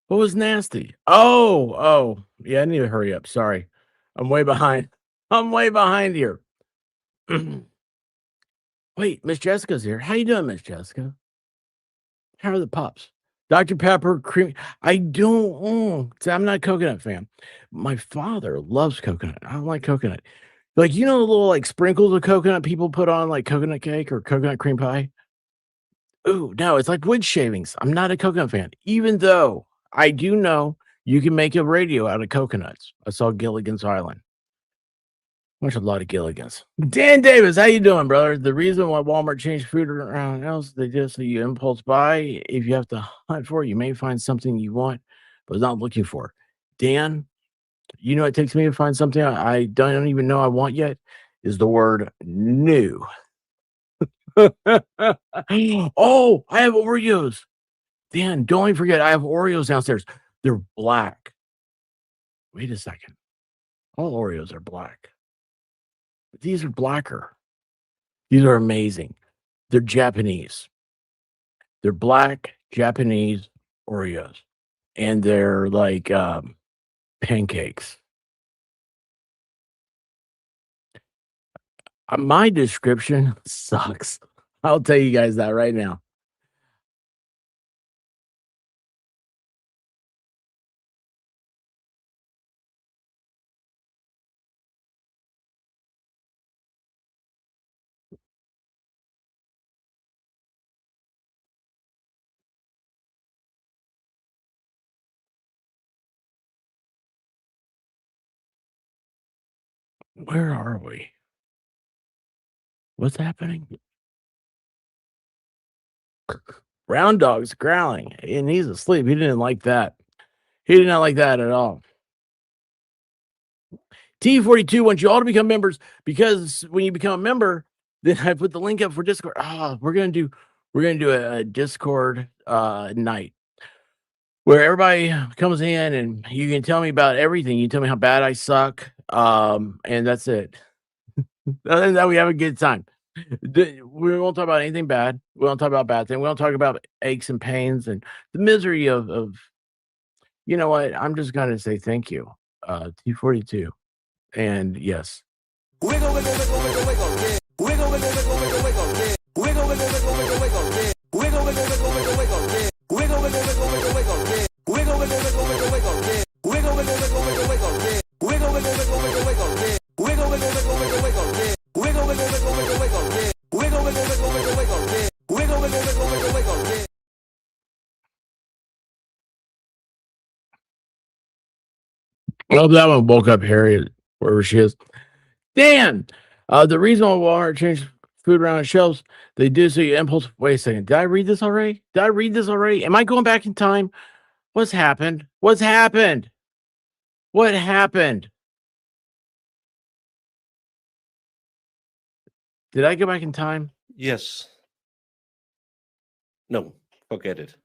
What was nasty? Oh, yeah, I need to hurry up. Sorry. I'm way behind. I'm way behind here. Wait, Miss Jessica's here. How you doing, Miss Jessica? How are the pups? Dr. Pepper, cream. I don't. See, I'm not a coconut fan. My father loves coconut. I don't like coconut. Like the little like sprinkles of coconut people put on like coconut cake or coconut cream pie. Ooh, no, it's like wood shavings. I'm not a coconut fan, even though I do know you can make a radio out of coconuts. I saw Gilligan's Island. Watch a lot of Gilligans. Dan Davis, how you doing, brother? The reason why Walmart changed food around the house, they just so you impulse buy. If you have to hunt for it, you may find something you want, but not looking for. Dan, you know what it takes me to find something I don't even know I want yet? Is the word new. Oh, I have Oreos. Dan, don't even forget, I have Oreos downstairs. They're black. Wait a second. All Oreos are black. But these are blacker. These are amazing. They're Japanese. They're black Japanese Oreos. And they're like pancakes. My description sucks. I'll tell you guys that right now. Where are we? What's happening? Brown dog's growling and he's asleep. He didn't like that. He did not like that at all. T42 wants you all to become members because when you become a member, then I put the link up for Discord. We're gonna do a Discord night where everybody comes in and you can tell me about everything. You tell me how bad I suck. And that's it. Other than that, we have a good time. We won't talk about anything bad. We won't talk about bad things. We won't talk about aches and pains and the misery of you know what? I'm just gonna say thank you. T42. And yes. Wiggle, wiggle, wiggle, wiggle, wiggle, yeah. Wiggle, wiggle, wiggle, wiggle, wiggle, yeah. Wiggle, wiggle, wiggle, wiggle, wiggle, yeah. Wiggle, wiggle, wiggle, wiggle, wiggle, yeah. Wiggle, wiggle, wiggle, wiggle, wiggle, yeah. Wiggle, wiggle, wiggle, wiggle, wiggle, yeah. Wiggle, wiggle, wiggle, wiggle, wiggle, yeah. Wiggle, wiggle, wiggle, wiggle, wiggle, yeah. Wiggle, wiggle, wiggle, wiggle, wiggle, yeah. Wiggle, wiggle, wiggle, wiggle, wiggle, yeah. Wiggle, wiggle, wiggle, wiggle, wiggle, yeah. Wiggle, wiggle, wiggle, wiggle, wiggle, yeah. Well, that one woke up Harriet, wherever she is. Dan, the reason why Walmart changed food around the shelves, they do so you impulse. Wait a second. Did I read this already? Am I going back in time? What's happened? What happened? Did I go back in time? Yes. No, forget it.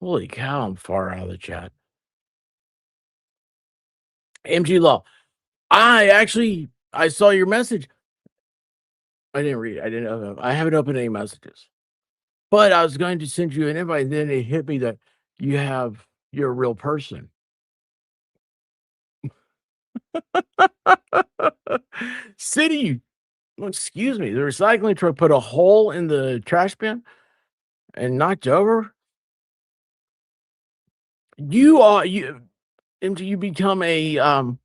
Holy cow, I'm far out of the chat. MG Law. I saw your message. I didn't read it. I haven't opened any messages. But I was going to send you an invite, and then it hit me that you're a real person. City, excuse me, the recycling truck put a hole in the trash bin and knocked over. You become a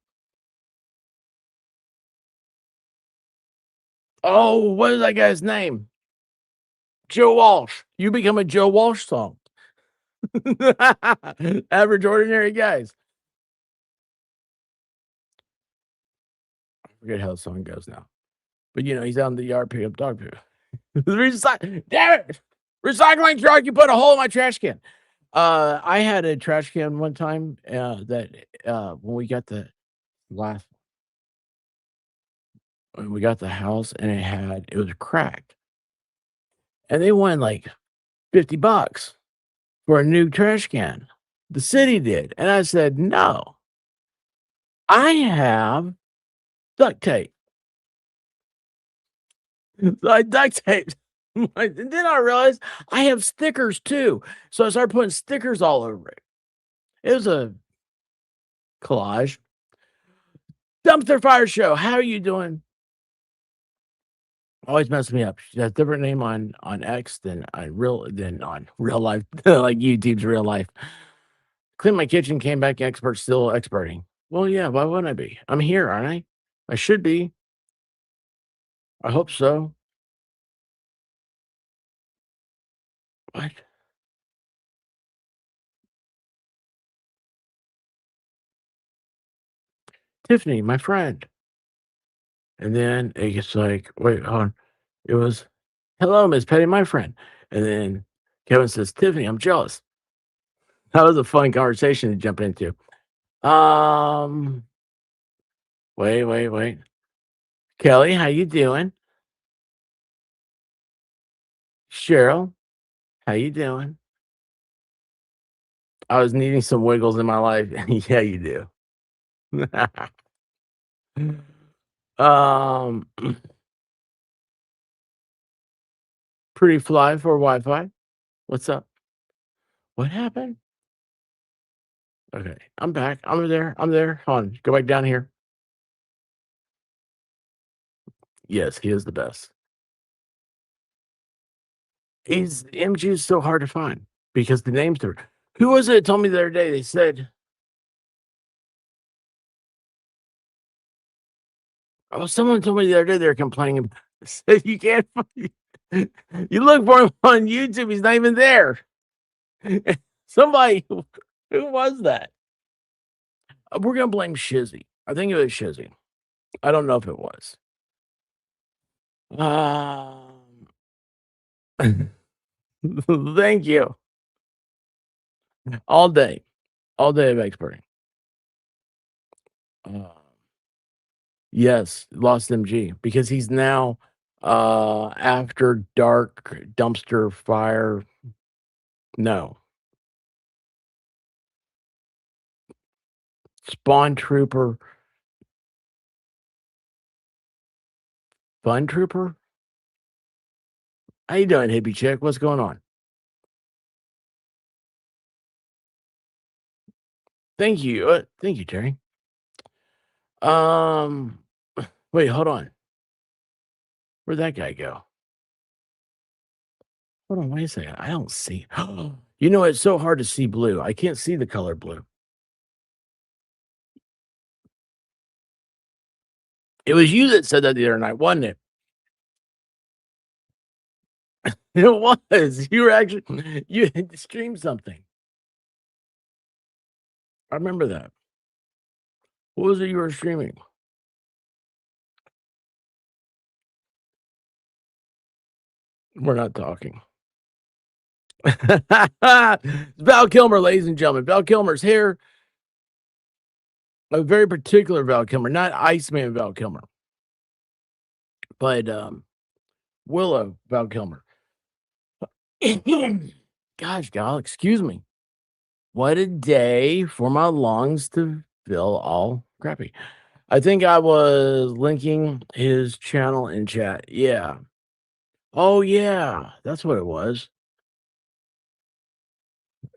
what is that guy's name? Joe Walsh. You become a Joe Walsh song. Average ordinary guys. I forget how the song goes now. But he's out in the yard picking up dog poop. Damn it! Recycling truck, you put a hole in my trash can. I had a trash can one time that when we got the house, and it was cracked. And they wanted like $50 for a new trash can. The city did. And I said, no. I have duct tape. So I duct taped. And then I realized I have stickers too. So I started putting stickers all over it. It was a collage. Dumpster Fire Show. How are you doing? Always mess me up. She has a different name on X than on real life, like YouTube's real life. Clean my kitchen, came back expert, still experting. Well, yeah, why wouldn't I be? I'm here, aren't I? I should be. I hope so. What? Tiffany, my friend. And then it gets like, wait, hold on. It was, hello, Miss Petty, my friend. And then Kevin says, Tiffany, I'm jealous. That was a fun conversation to jump into. Wait. Kelly, how you doing? Cheryl, how you doing? I was needing some wiggles in my life. Yeah, you do. um, pretty fly for Wi-Fi. What's up? What happened? Okay, I'm back. I'm there. Hold on. Go back down here. Yes, he is the best. MG is so hard to find because the names are. Who was it that told me the other day? They said, someone told me the other day they were complaining. Said you can't find. You look for him on YouTube, he's not even there. Somebody, who was that? We're gonna blame Shizzy. I think it was Shizzy. I don't know if it was. Thank you. All day of experting. Yes, lost MG because he's now after dark dumpster fire. No. Spawn Trooper. Fun Trooper? How you doing, hippie chick? What's going on? Thank you. Thank you, Terry. Wait, hold on. Where'd that guy go? Hold on, wait a second. I don't see. It's so hard to see blue. I can't see the color blue. It was you that said that the other night, wasn't it? It was. You were actually you had streamed something. I remember that. What was it you were streaming? We're not talking. Val Kilmer, ladies and gentlemen. Val Kilmer's here. A very particular Val Kilmer, not Iceman Val Kilmer, but Willow Val Kilmer. Gosh, gal, excuse me. What a day for my lungs to feel all crappy. I think I was linking his channel in chat. Yeah. Oh yeah, that's what it was.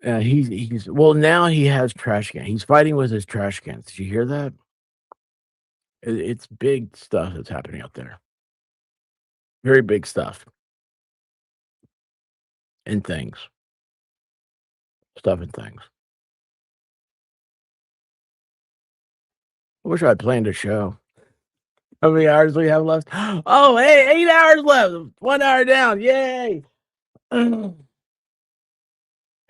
He's well now he has trash can. He's fighting with his trash cans. Did you hear that? It's big stuff that's happening out there. Very big stuff and things. Stuff and things. I wish I had planned a show. How many hours do we have left? Oh, hey, 8 hours left. 1 hour down. Yay. Hang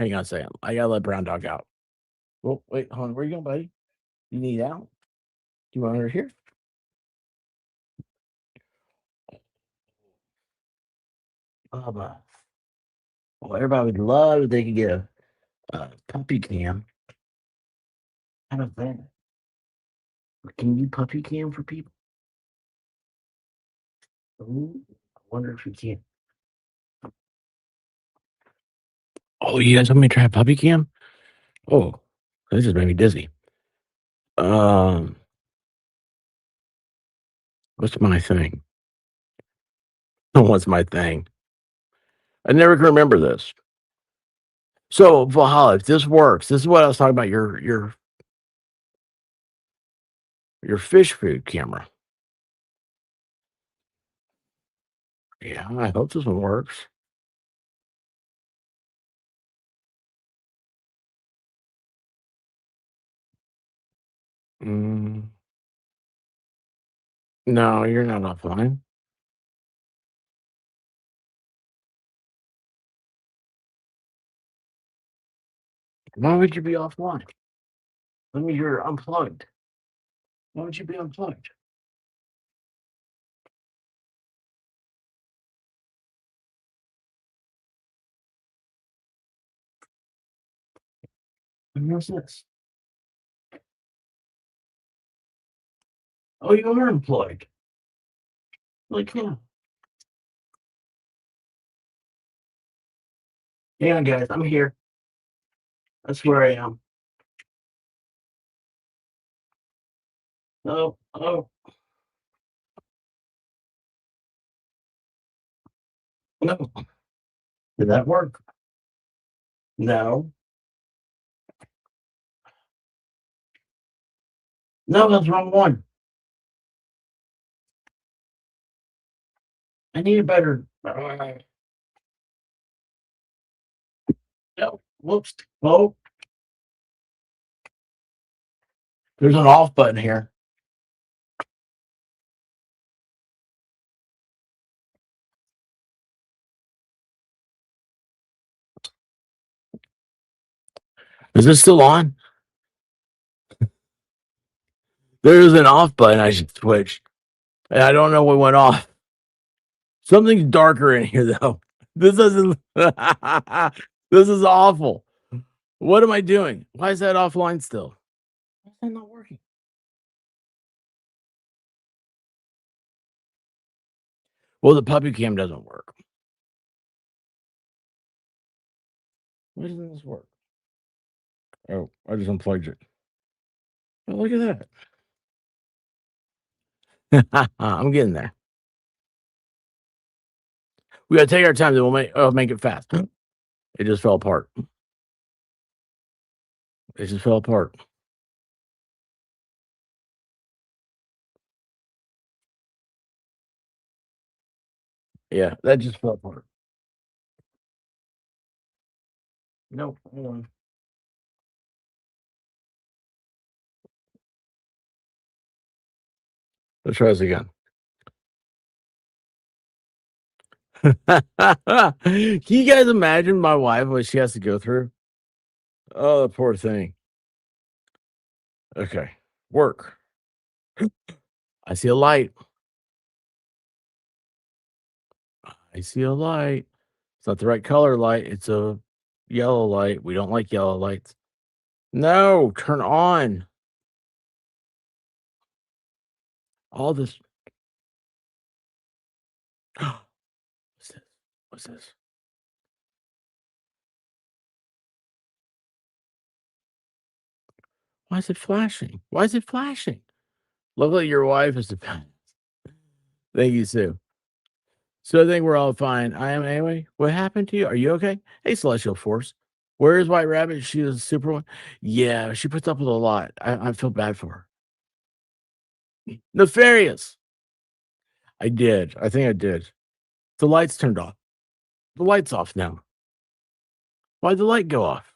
on a second. I gotta let Brown Dog out. Oh, wait, hold on. Where you going, buddy? You need out? Do you want her here? Well, everybody would love if they could get a puppy cam. How about that? Can you puppy cam for people? Ooh, I wonder if you can. Oh, you guys want me to try a puppy cam? Oh, this just made me dizzy. What's my thing? What's my thing? I never can remember this. So Valhalla, if this works, this is what I was talking about. Your fish food camera. Yeah, I hope this one works. Mm, no, you're not offline. Why would you be offline? That means you're unplugged. Why would you be unplugged? And what's this? Oh, you are unplugged. Like, yeah. Hang on, guys. I'm here. That's where I am. Oh, oh, no. Did that work? No. No, that's the wrong one. I need a better. No. Whoops. Oh, there's an off button here. Is this still on? There's an off button I should switch. And I don't know what went off. Something's darker in here though. This doesn't this is awful. What am I doing? Why is that offline still? Why is that not working? Well, the puppy cam doesn't work. Why doesn't this work? Oh, I just unplugged it. Oh, look at that. I'm getting there. We gotta take our time, then we'll make it fast. It just fell apart. It just fell apart. Yeah, that just fell apart. Nope. Hold on. Let's try this again. Can you guys imagine my wife what she has to go through? Oh, the poor thing. Okay. Work. I see a light. I see a light. It's not the right color light. It's a yellow light. We don't like yellow lights. No, turn on. All this. What's this? What's this? Why is it flashing? Why is it flashing? Luckily, your wife is the best. Thank you, Sue. So I think we're all fine. I am anyway. What happened to you? Are you okay? Hey, Celestial Force. Where is White Rabbit? She was a super one. Yeah, she puts up with a lot. I feel bad for her. Nefarious. I did. I think I did. The lights turned off. The light's off now. Why'd the light go off?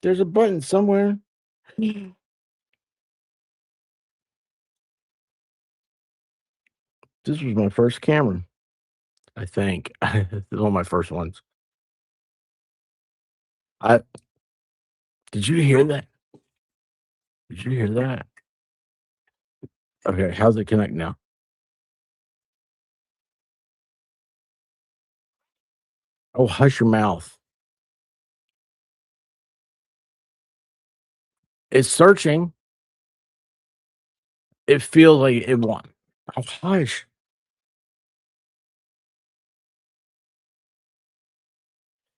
There's a button somewhere. This was my first camera, I think. This is one of my first ones. I did you hear that? Did you hear that? Okay, how's it connect now? Oh, hush your mouth. It's searching. It feels like it wants. Oh, hush.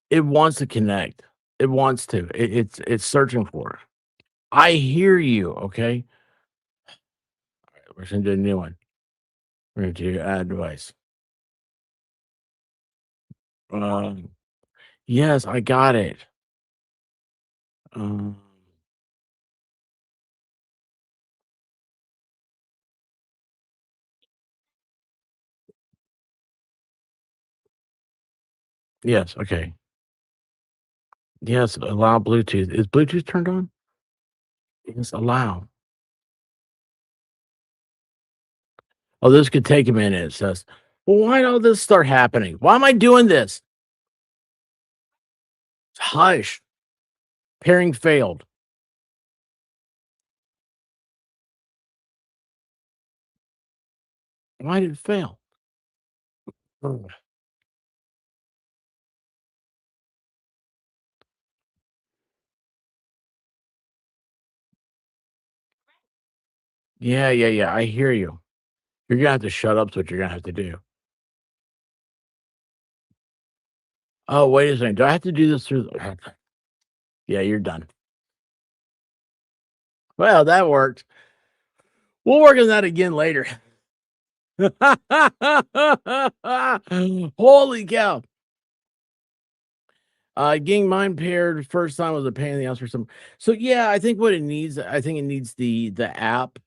It wants to connect. It wants to. It's searching for it. I hear you. Okay. All right, we're gonna do a new one. We're gonna do add device. Um, yes, I got it. Um, yes, okay. Yes, allow Bluetooth. Is Bluetooth turned on? Yes, allow. Oh, this could take a minute. It says, well, why did all this start happening? Why am I doing this? Hush. Pairing failed. Why did it fail? Oh. Yeah. I hear you. You're gonna have to shut up. Is what you're gonna have to do. Oh, wait a second. Do I have to do this through? Yeah, you're done. Well, that worked. We'll work on that again later. Holy cow. Getting mind paired first time was a pain in the ass for some. So yeah, I think what it needs, I think it needs the app,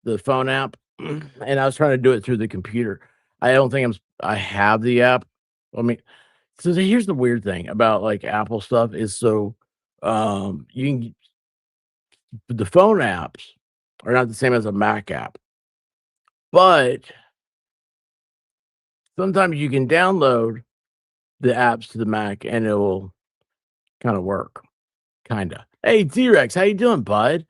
the phone app, and I was trying to do it through the computer. I don't think I have the app. I mean, so here's the weird thing about like Apple stuff is so you can the phone apps are not the same as a Mac app, but sometimes you can download the apps to the Mac and it will kind of work. Kinda. Hey, T-Rex, how you doing, bud?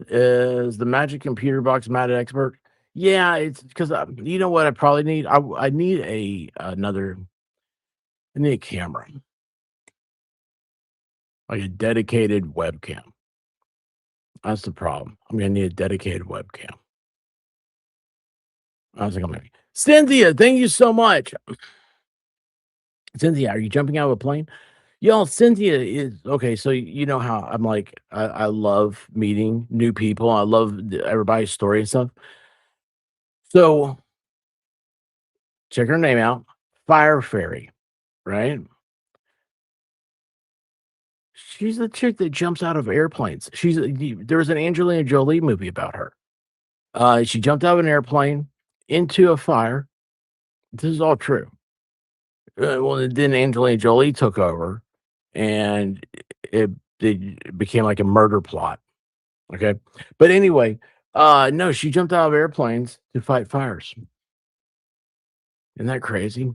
Is the magic computer box Mad Expert? Yeah, it's because you know what I probably need? I need I need a camera, like a dedicated webcam. That's the problem. I'm gonna need a dedicated webcam. I was like, maybe. Cynthia, thank you so much. Cynthia, are you jumping out of a plane? Y'all, Cynthia is okay. So you know how I'm like, I love meeting new people. I love everybody's story and stuff. So check her name out, Fire Fairy, right? She's the chick that jumps out of airplanes. There was an Angelina Jolie movie about her. She jumped out of an airplane into a fire. This is all true. Well, then Angelina Jolie took over, and it became like a murder plot. Okay, but anyway, no, she jumped out of airplanes to fight fires. Isn't that crazy?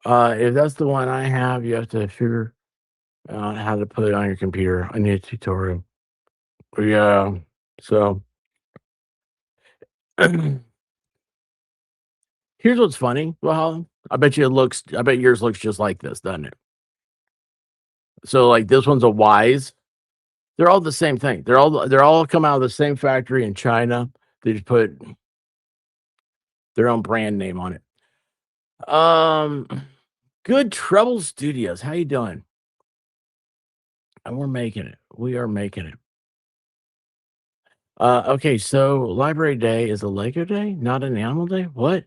If that's the one I have, you have to figure out how to put it on your computer. I need a tutorial. Yeah. So here's what's funny. Well, I bet yours looks just like this, doesn't it? So like this one's a Wise. They're all the same thing. They're all come out of the same factory in China. They just put their own brand name on it. Good Trouble Studios. How you doing? and we're making it. We are making it. Okay, so Library Day is a Lego day, not an animal day? What?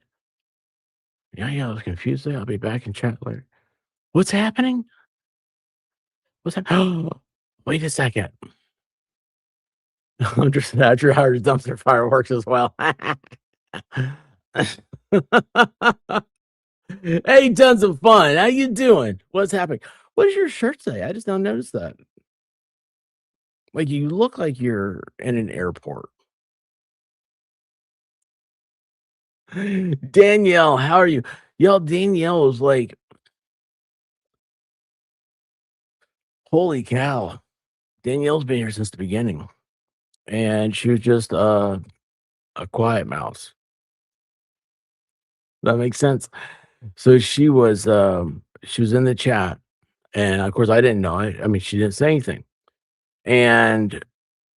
Yeah, I was confused there. I'll be back in chat later. What's happening? What's happening? Wait a second. Just after hours dumpster fireworks as well. Hey, tons of fun. How you doing? What's happening? What does your shirt say? I just don't notice that. Like you look like you're in an airport. Danielle, how are you? Y'all, Danielle was like, holy cow. Danielle's been here since the beginning. And she was just a quiet mouse. That makes sense. So she was in the chat, and of course I didn't know it. I mean, she didn't say anything. And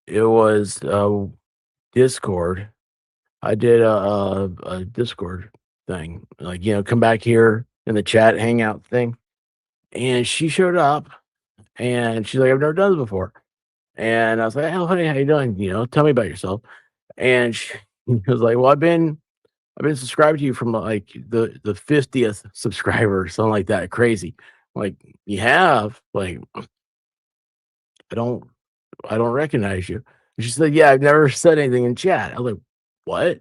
it was Discord. I did a Discord thing, like come back here in the chat hangout thing. And she showed up and she's like, I've never done this before. And I was like, oh, hey, how you doing? Tell me about yourself. And she was like, well, I've been subscribed to you from like the 50th subscriber or something like that. Crazy. Like, you have? Like, I don't I don't recognize you. And she said, yeah, I've never said anything in chat. I was like, what?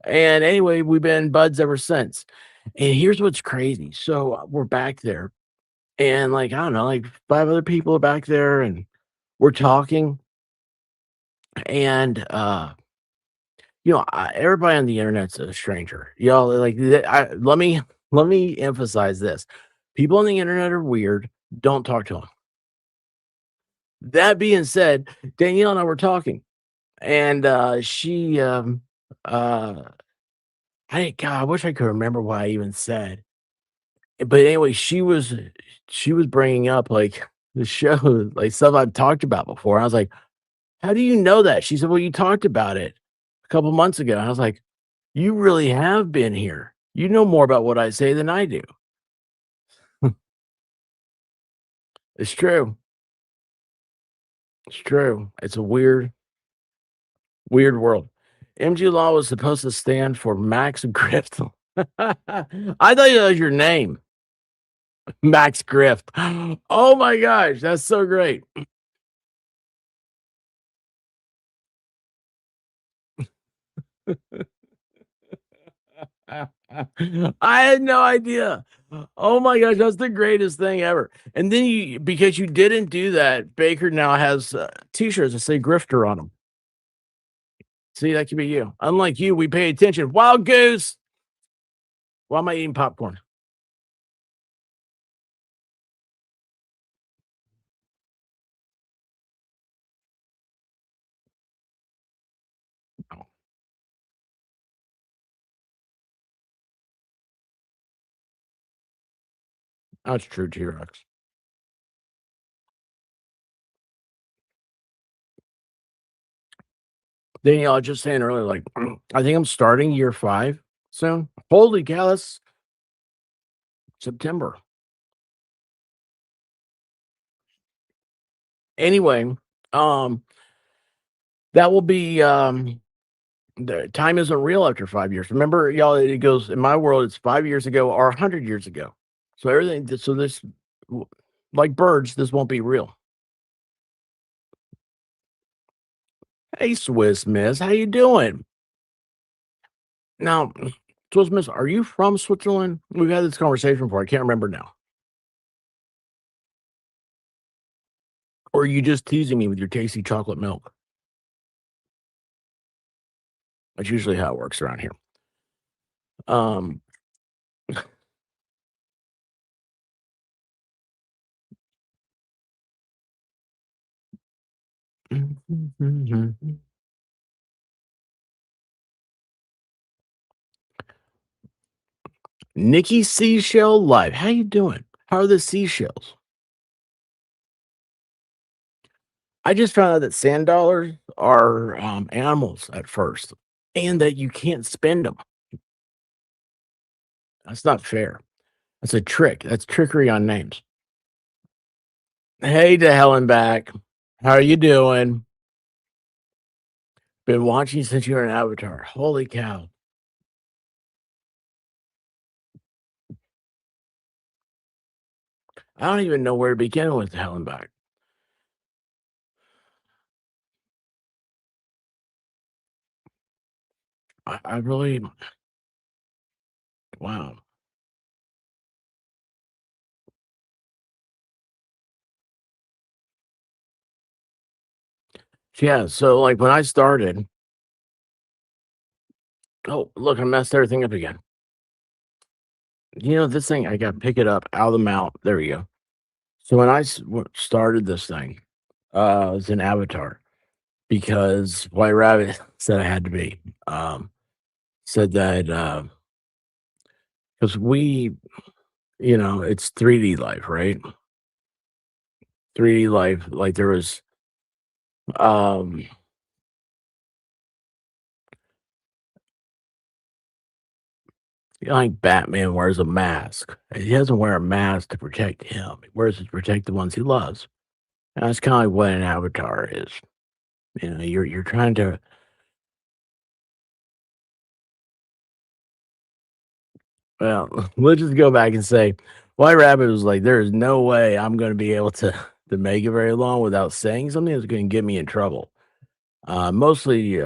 And anyway, we've been buds ever since. And here's what's crazy. So we're back there, and like, I don't know, like 5 other people are back there, and we're talking. And everybody on the internet's a stranger. Y'all like let me emphasize this. People on the internet are weird. Don't talk to them. That being said, Danielle and I were talking, and she I wish I could remember what I even said. But anyway, she was bringing up like the show, like stuff I've talked about before. I was like, "How do you know that?" She said, "Well, you talked about it a couple months ago." And I was like, "You really have been here. You know more about what I say than I do." It's true. It's true. It's a weird, weird world. MG Law was supposed to stand for Max Grift. I thought that was your name, Max Grift. Oh my gosh, that's so great. I had no idea. Oh my gosh, that's the greatest thing ever. And then because you didn't do that, Baker now has t-shirts that say grifter on them. See, that could be you. Unlike you, we pay attention. Wild goose. Why am I eating popcorn? Oh, that's true, T-Rex. Danielle, I was just saying earlier, like, I think I'm starting year 5 soon. Holy cow, that's September. Anyway, that will be the time isn't real after 5 years. Remember, y'all, it goes in my world, it's 5 years ago or 100 years ago. So this like birds, this won't be real. Hey, Swiss Miss, how you doing? Now, Swiss Miss, are you from Switzerland? We've had this conversation before. I can't remember now. Or are you just teasing me with your tasty chocolate milk? That's usually how it works around here. Um, Nikki Seashell Live. How you doing? How are the seashells? I just found out that sand dollars are animals at first, and that you can't spend them. That's not fair. That's a trick. That's trickery on names. Hey, to hell and back. How are you doing? Been watching since you were an avatar. Holy cow. I don't even know where to begin with hell and back. I really, wow. Yeah, so like when I started, oh, look, I messed everything up again. You know, this thing, I got to pick it up out of the mount. There we go. So when I started this thing, it was an avatar because White Rabbit said I had to be. Said that because we, it's 3D life, right? 3D life, like there was, um, like Batman wears a mask. He doesn't wear a mask to protect him. He wears it to protect the ones he loves. And that's kind of like what an avatar is. You're trying to. Well, let's just go back and say, White Rabbit was like, "There is no way I'm going to be able to make it very long without saying something that's going to get me in trouble." Mostly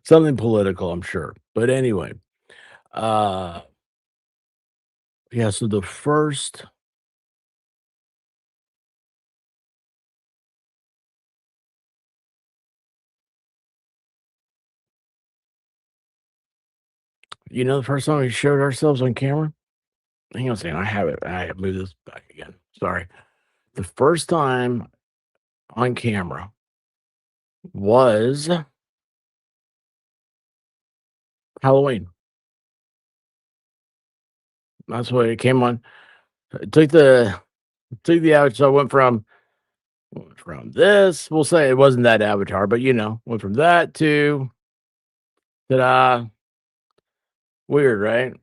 something political, I'm sure. But anyway, uh, yeah. So the first, the first time we showed ourselves on camera. Hang on a second. I have it. I have moved this back again. Sorry. The first time on camera was Halloween. That's what it came on. It took the average. So I went from this. We'll say it wasn't that avatar, but went from that to ta-da. Weird, right?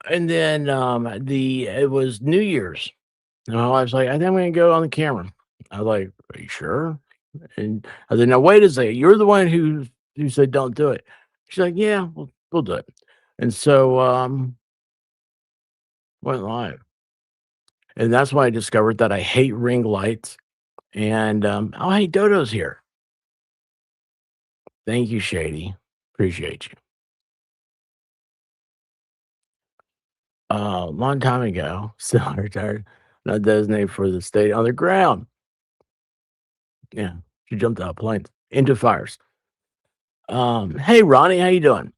And then it was New Year's. And my wife's like, I think I'm gonna go on the camera. I was like, are you sure? And I said, now wait a second, you're the one who said don't do it. She's like, yeah, we'll do it. And so went live. And that's when I discovered that I hate ring lights. And oh hey, Dodo's here. Thank you, Shady. Appreciate you. Long time ago, still retired, not designated for the state on the ground. Yeah, she jumped out of planes into fires. Hey Ronnie, how you doing?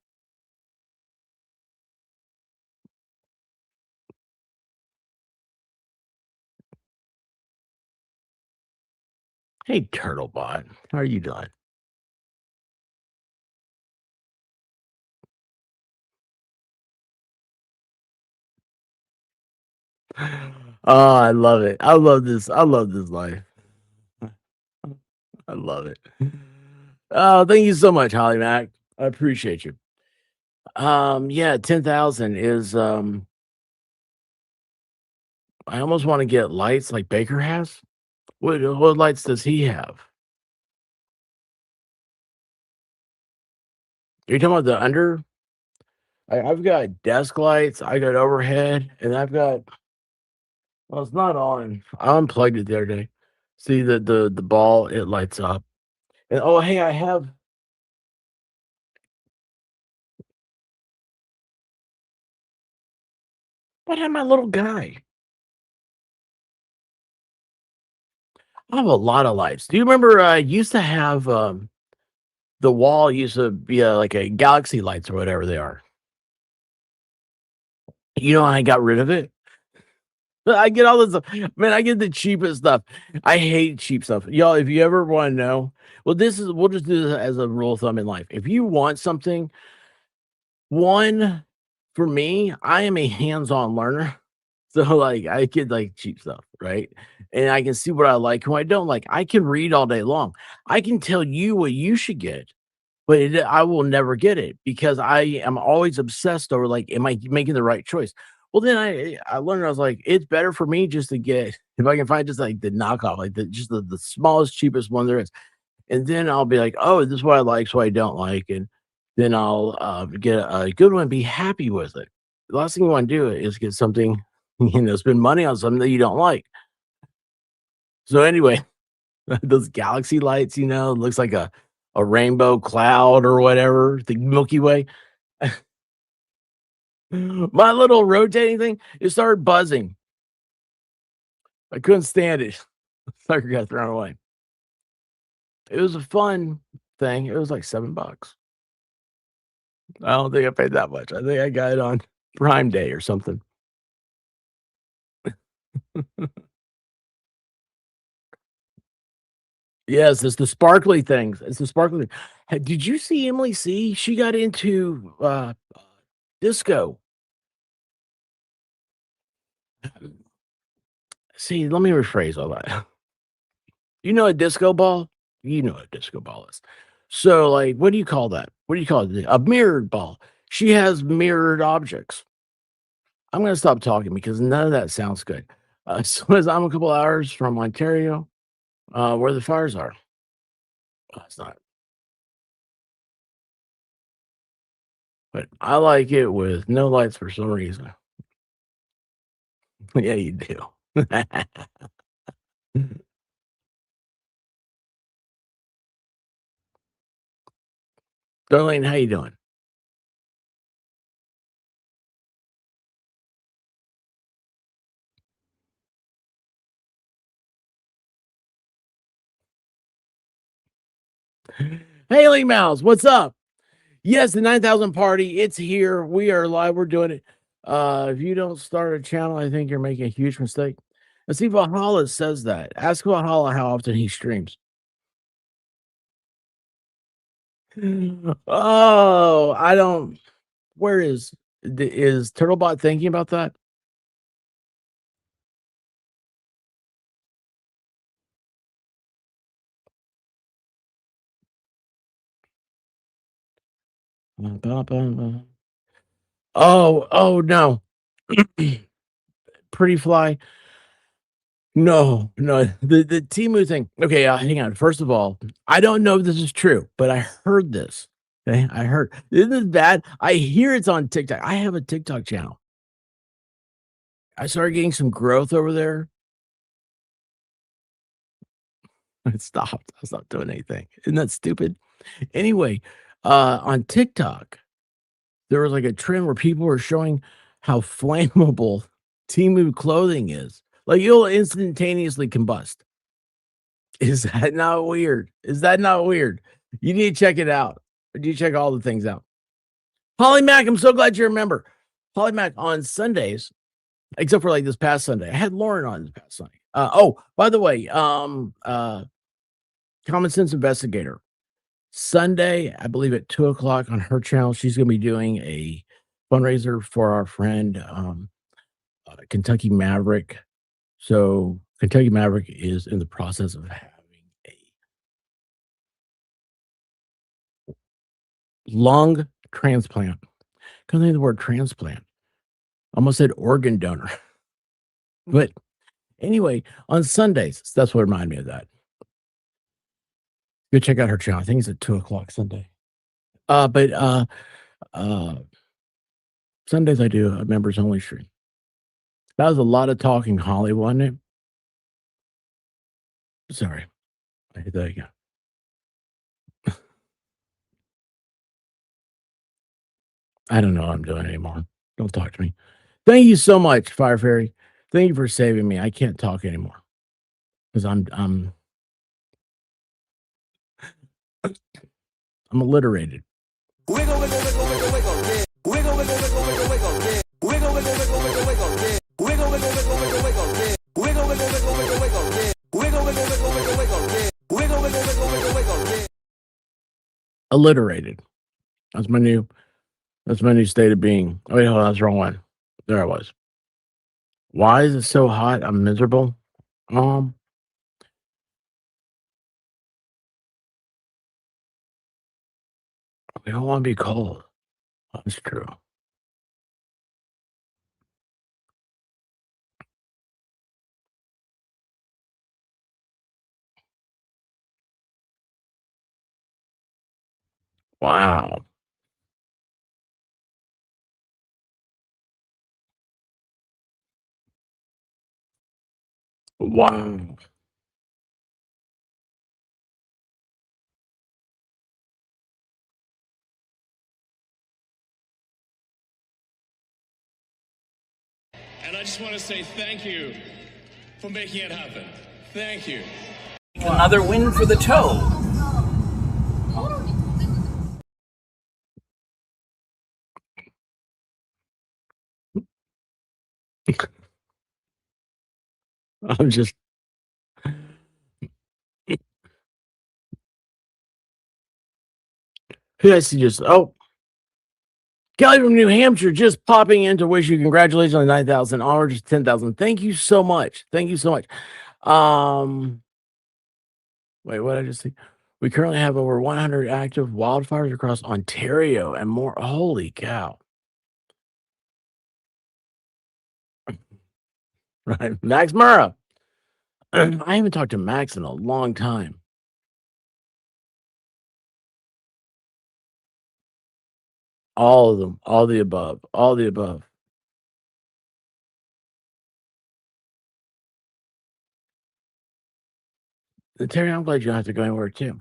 Hey Turtlebot, how are you doing? Oh, I love it. I love this. I love this life. I love it. Oh, thank you so much, Holly Mac. I appreciate you. Yeah, 10,000 is I almost want to get lights like Baker has. What lights does he have? Are you talking about the under? I've got desk lights, I got overhead, and I've got well, it's not on. I unplugged it the other day. See the ball, it lights up. And oh hey, I have my little guy. I have a lot of lights. Do you remember I used to have the wall used to be like a galaxy lights or whatever they are. I got rid of it. I get all this stuff. Man, I get the cheapest stuff. I hate cheap stuff. Y'all, if you ever want to know, we'll just do this as a rule of thumb in life. If you want something, one for me, I am a hands-on learner. So like I get like cheap stuff, right? And I can see what I like, who I don't like. I can read all day long. I can tell you what you should get, but I will never get it because I am always obsessed over like, am I making the right choice? Well, then I learned, I was like, it's better for me just to get, if I can find just like the knockoff, like the smallest, cheapest one there is. And then I'll be like, oh, this is what I like, so I don't like. And then I'll get a good one, be happy with it. The last thing you want to do is get something, spend money on something that you don't like. So anyway, those galaxy lights, looks like a rainbow cloud or whatever, the Milky Way. My little rotating thing, it started buzzing. I couldn't stand it. Sucker got thrown away. It was a fun thing. It was like $7. I don't think I paid that much. I think I got it on Prime Day or something. Yes, it's the sparkly things. It's the sparkly. Did you see Emily C? She got into disco. See, let me rephrase all that. You know a disco ball? You know what a disco ball is. So, like, what do you call that? What do you call it? A mirrored ball. She has mirrored objects. I'm gonna stop talking because none of that sounds good. So as I'm a couple hours from Ontario, where the fires are. It's not, but I like it with no lights for some reason. Yeah, you do. Darlene, how you doing? Haley Mouse, what's up? Yes, the 9,000 party, it's here. We are live. We're doing it. If you don't start a channel, I think you're making a huge mistake. Let's see, Valhalla says that. Ask Valhalla how often he streams. Oh, I don't. Where is Turtlebot thinking about that? Oh no. Pretty Fly. No, no, the Temu thing. Okay, hang on. First of all, I don't know if this is true, but I heard this. Okay, I heard. Isn't this bad? I hear it's on TikTok. I have a TikTok channel. I started getting some growth over there. It stopped. I stopped doing anything. Isn't that stupid? Anyway, on TikTok, there was like a trend where people were showing how flammable Temu clothing is. Like you'll instantaneously combust. Is that not weird? Is that not weird? You need to check it out. You need to check all the things out. Holly Mac, I'm so glad you remember. Holly Mac on Sundays, except for like this past Sunday. I had Lauren on this past Sunday. Oh, by the way, Common Sense Investigator. Sunday, I believe at 2 o'clock on her channel, she's gonna be doing a fundraiser for our friend Kentucky Maverick. So Kentucky Maverick is in the process of having a lung transplant. Couldn't think of the word transplant. Almost said organ donor. But anyway, on Sundays, that's what reminded me of that. Go check out her channel. I think it's at 2 o'clock Sunday. But Sundays I do a members only stream. That was a lot of talking, Holly, wasn't it? Sorry. I hit that again. I don't know what I'm doing anymore. Don't talk to me. Thank you so much, Fire Fairy. Thank you for saving me. I can't talk anymore because I'm illiterated. Wiggle, wiggle, wiggle, wiggle, wiggle, yeah. Wiggle, wiggle, wiggle, wiggle, wiggle, yeah. Wiggle, wiggle, wiggle, wiggle, wiggle, yeah. Wiggle, wiggle, wiggle, wiggle, wiggle, yeah. Wiggle, wiggle, wiggle, wiggle, wiggle, yeah. Wiggle, wiggle, wiggle, wiggle, wiggle, yeah. Wiggle, wiggle, wiggle, wiggle, wiggle, yeah. Alliterated. That's my new state of being. Oh, wait, hold on, that's the wrong one. There I was. Why is it so hot? I'm miserable. We don't want to be cold. That's true. Wow. Wow. And I just want to say thank you for making it happen. Thank you. Another win for the toe. I'm just. Who has to just. Oh. Kelly from New Hampshire just popping in to wish you congratulations on 9,000 hours, 10,000. Thank you so much. Thank you so much. Wait, what did I just say? We currently have over 100 active wildfires across Ontario and more. Holy cow. Right. Max Murrah. I haven't talked to Max in a long time. All of them, all the above, all the above. Terry, I'm glad you don't have to go anywhere too.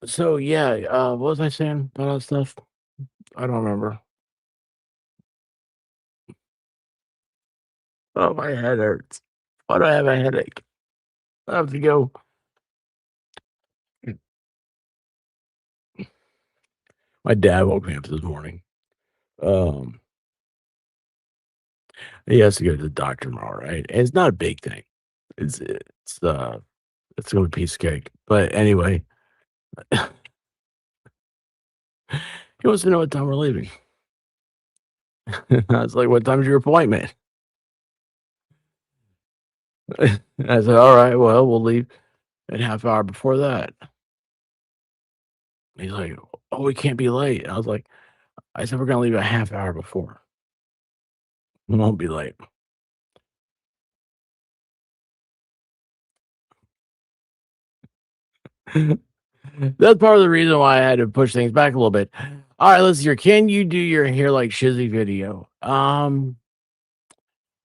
So yeah, what was I saying about all that stuff? I don't remember. Oh, my head hurts. Why do I have a headache? I have to go. My dad woke me up this morning. He has to go to the doctor tomorrow, right? And it's not a big thing. It's gonna be a piece of cake. But anyway, he wants to know what time we're leaving. I was like, "What time's your appointment?" I said, "All right, well, we'll leave a half hour before that." He's like, "Oh, we can't be late." I said, "We're gonna leave a half hour before. We won't be late." That's part of the reason why I had to push things back a little bit. All right, let's hear. Can you do your hair like Shizzy video? I'm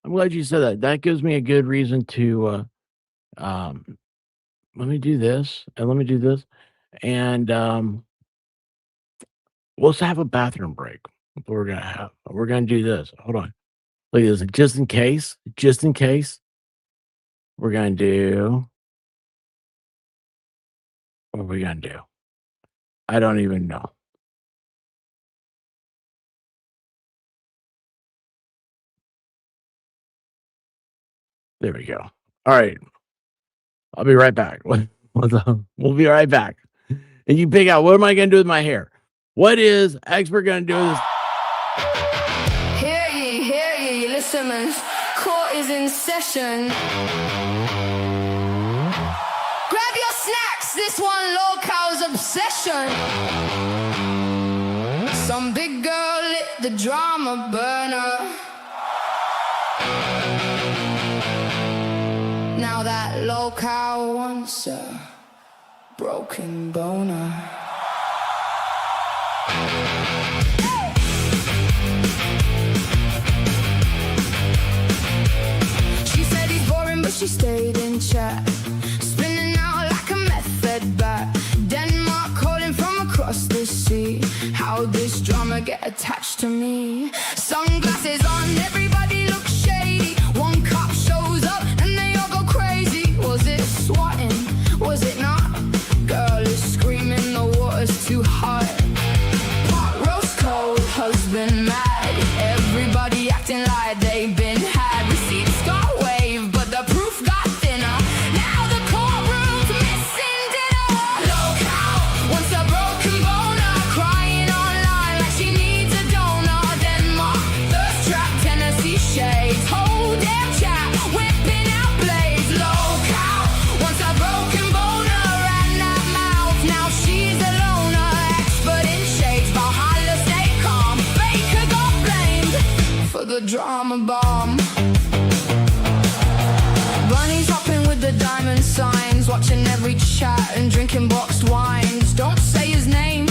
glad you said that. That gives me a good reason to let me do this and let me do this. And we'll just have a bathroom break. That's what we're gonna have. We're gonna do this. Hold on. Look at this. Just in case, we're gonna do what are we gonna do? I don't even know. There we go. All right. I'll be right back. We'll be right back. And you pick out, what am I going to do with my hair? What is expert going to do with this? Hear ye, listeners. Court is in session. Grab your snacks, this one local's obsession. Some big girl lit the drama burner. Now that locale wants a broken boner. She said he's boring, but she stayed in chat, spinning out like a method bat. Denmark calling from across the sea. How'd this drama get attached to me? Sunglasses on, everybody looks shady. One cop shows up and they all go crazy. Was it swatting? Was it not? Girl is screaming, the water's too hot. Pot roast cold, husband mad. Everybody acting like they've been had. Receipts got waived, but the proof got thinner. Now the courtroom's missing dinner. Locale wants a broken boner, crying online like she needs a donor. Denmark, thirst trap, Tennessee shades. Whole damn chat, whipping out blades. Locale wants a broken boner, ran that mouth, now she's a loner. Expert in shades, Valhalla stay calm. Baker got blamed for the drama bomb. Bunnies hopping with the diamond signs, watching every chat and drinking boxed wines. Don't say his name,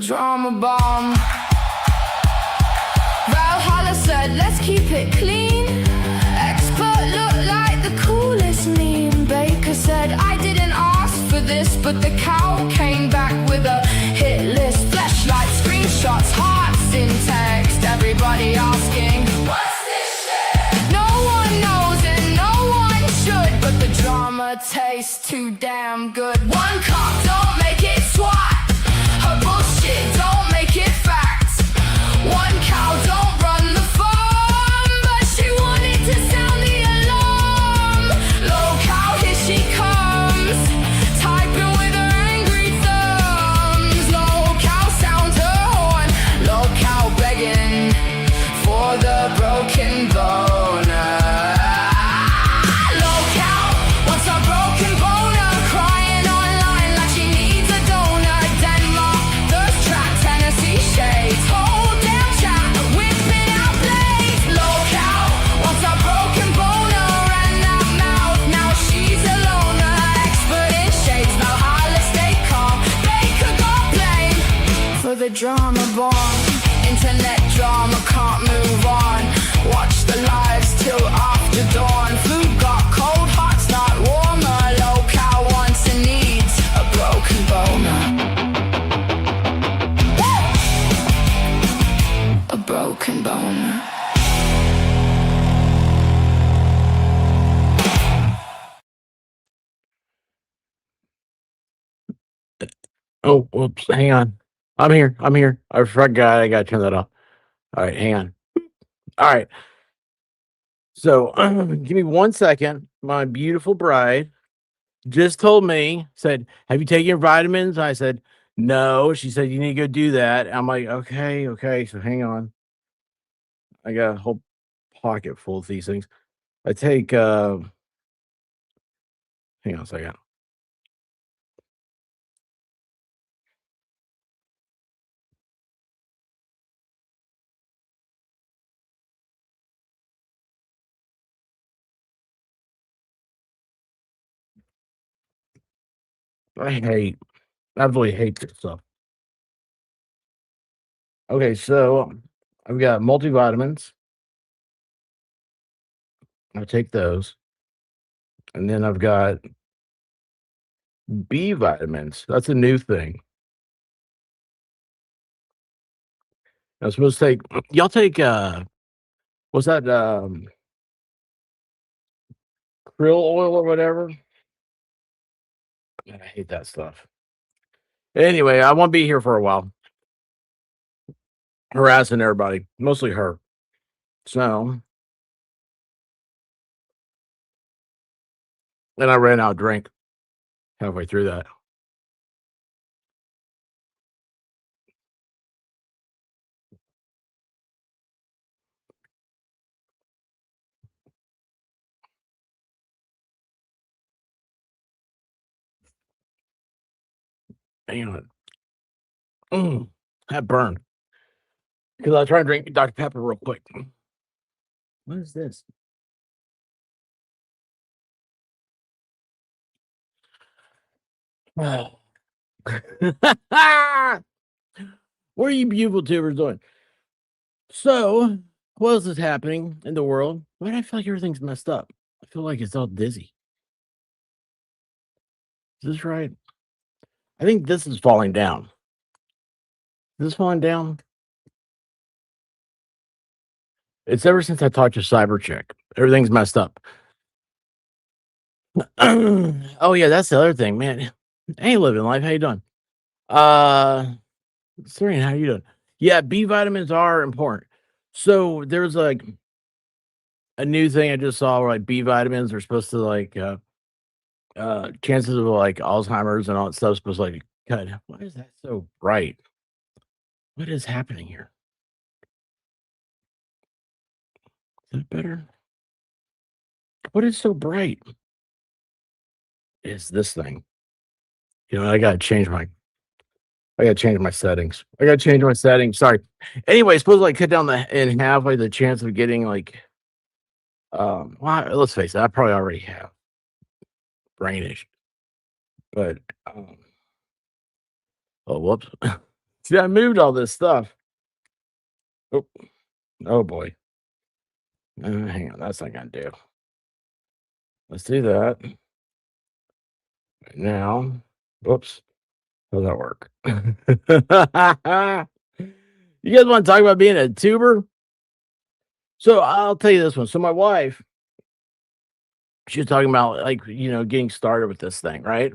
drama bomb. Valhalla said, let's keep it clean. Expert looked like the coolest meme. Baker said, I didn't ask for this, but the cow came back with a hit list. Flashlight screenshots, hearts in text. Everybody asking, what's this shit? No one knows and no one should, but the drama tastes too damn good. One cop don't make it SWAT. Her bullshit don't make it facts. One cow don't run the farm, but she wanted to sound the alarm. Low cow, here she comes, typing with her angry thumbs. Low cow sounds her horn. Low cow begging for the broken boner. Low cow wants a broken boner, crying online like she needs a donor. Denmark, thirst trap, Tennessee shades. Hold down chat, whipping out blades. Low cow wants a broken boner and that mouth. Now she's a loner, expert in shades. Valhalla stay calm. Baker got blamed for the drama bomb. Internet drama can't move on. Watch the lives till after dawn. Food got cold, heart's not warmer. Low cow wants and needs a broken boner. A broken boner. Oh, whoops. Hang on. I'm here. I forgot. I got to turn that off. All right. Hang on. All right. So give me 1 second. My beautiful bride just told me, said, have you taken your vitamins? I said, no. She said, you need to go do that. I'm like, okay. So hang on. I got a whole pocket full of these things. I take, hang on a second. I absolutely hate this stuff. Okay, so I've got multivitamins. I take those. And then I've got B vitamins. That's a new thing. I'm supposed to take, y'all take, what's that, krill oil or whatever? Man, I hate that stuff. Anyway, I won't be here for a while. Harassing everybody, mostly her. So, and I ran out of drink halfway through that. Hang on. That burned. Because I was trying to drink Dr. Pepper real quick. What is this? What are you beautiful tubers doing? So, what else is happening in the world? Why do I feel like everything's messed up? I feel like it's all dizzy. Is this right? I think this is falling down. Is this falling down? It's ever since I talked to Cyberchick. Everything's messed up. Oh yeah, that's the other thing, man. Hey, living life. How you doing? Serena, how you doing? Yeah, B vitamins are important. So there's like a new thing I just saw where like B vitamins are supposed to like chances of like Alzheimer's and all that stuff supposed to like cut. Why is that so bright? What is happening here? Is that better? What is so bright? Is this thing? You know, I gotta change my settings. Sorry. Anyway, suppose like cut down in half like the chance of getting like well, let's face it, I probably already have brain issue. But oh whoops. See, I moved all this stuff. Oh, oh boy. Hang on, that's not gonna do. Let's do that. Now, whoops. How does that work? You guys want to talk about being a tuber? So I'll tell you this one. So my wife, she was talking about like, getting started with this thing, right?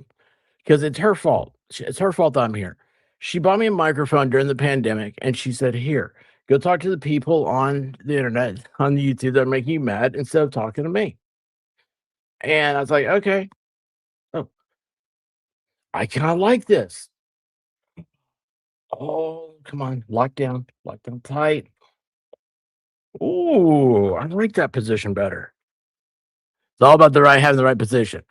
Because it's her fault. It's her fault that I'm here. She bought me a microphone during the pandemic and she said, Here, go talk to the people on the internet, on the YouTube that are making you mad instead of talking to me. And I was like, Okay, oh, I kind of like this. Oh, come on, lock down tight. Ooh, I like that position better. It's all about having the right position.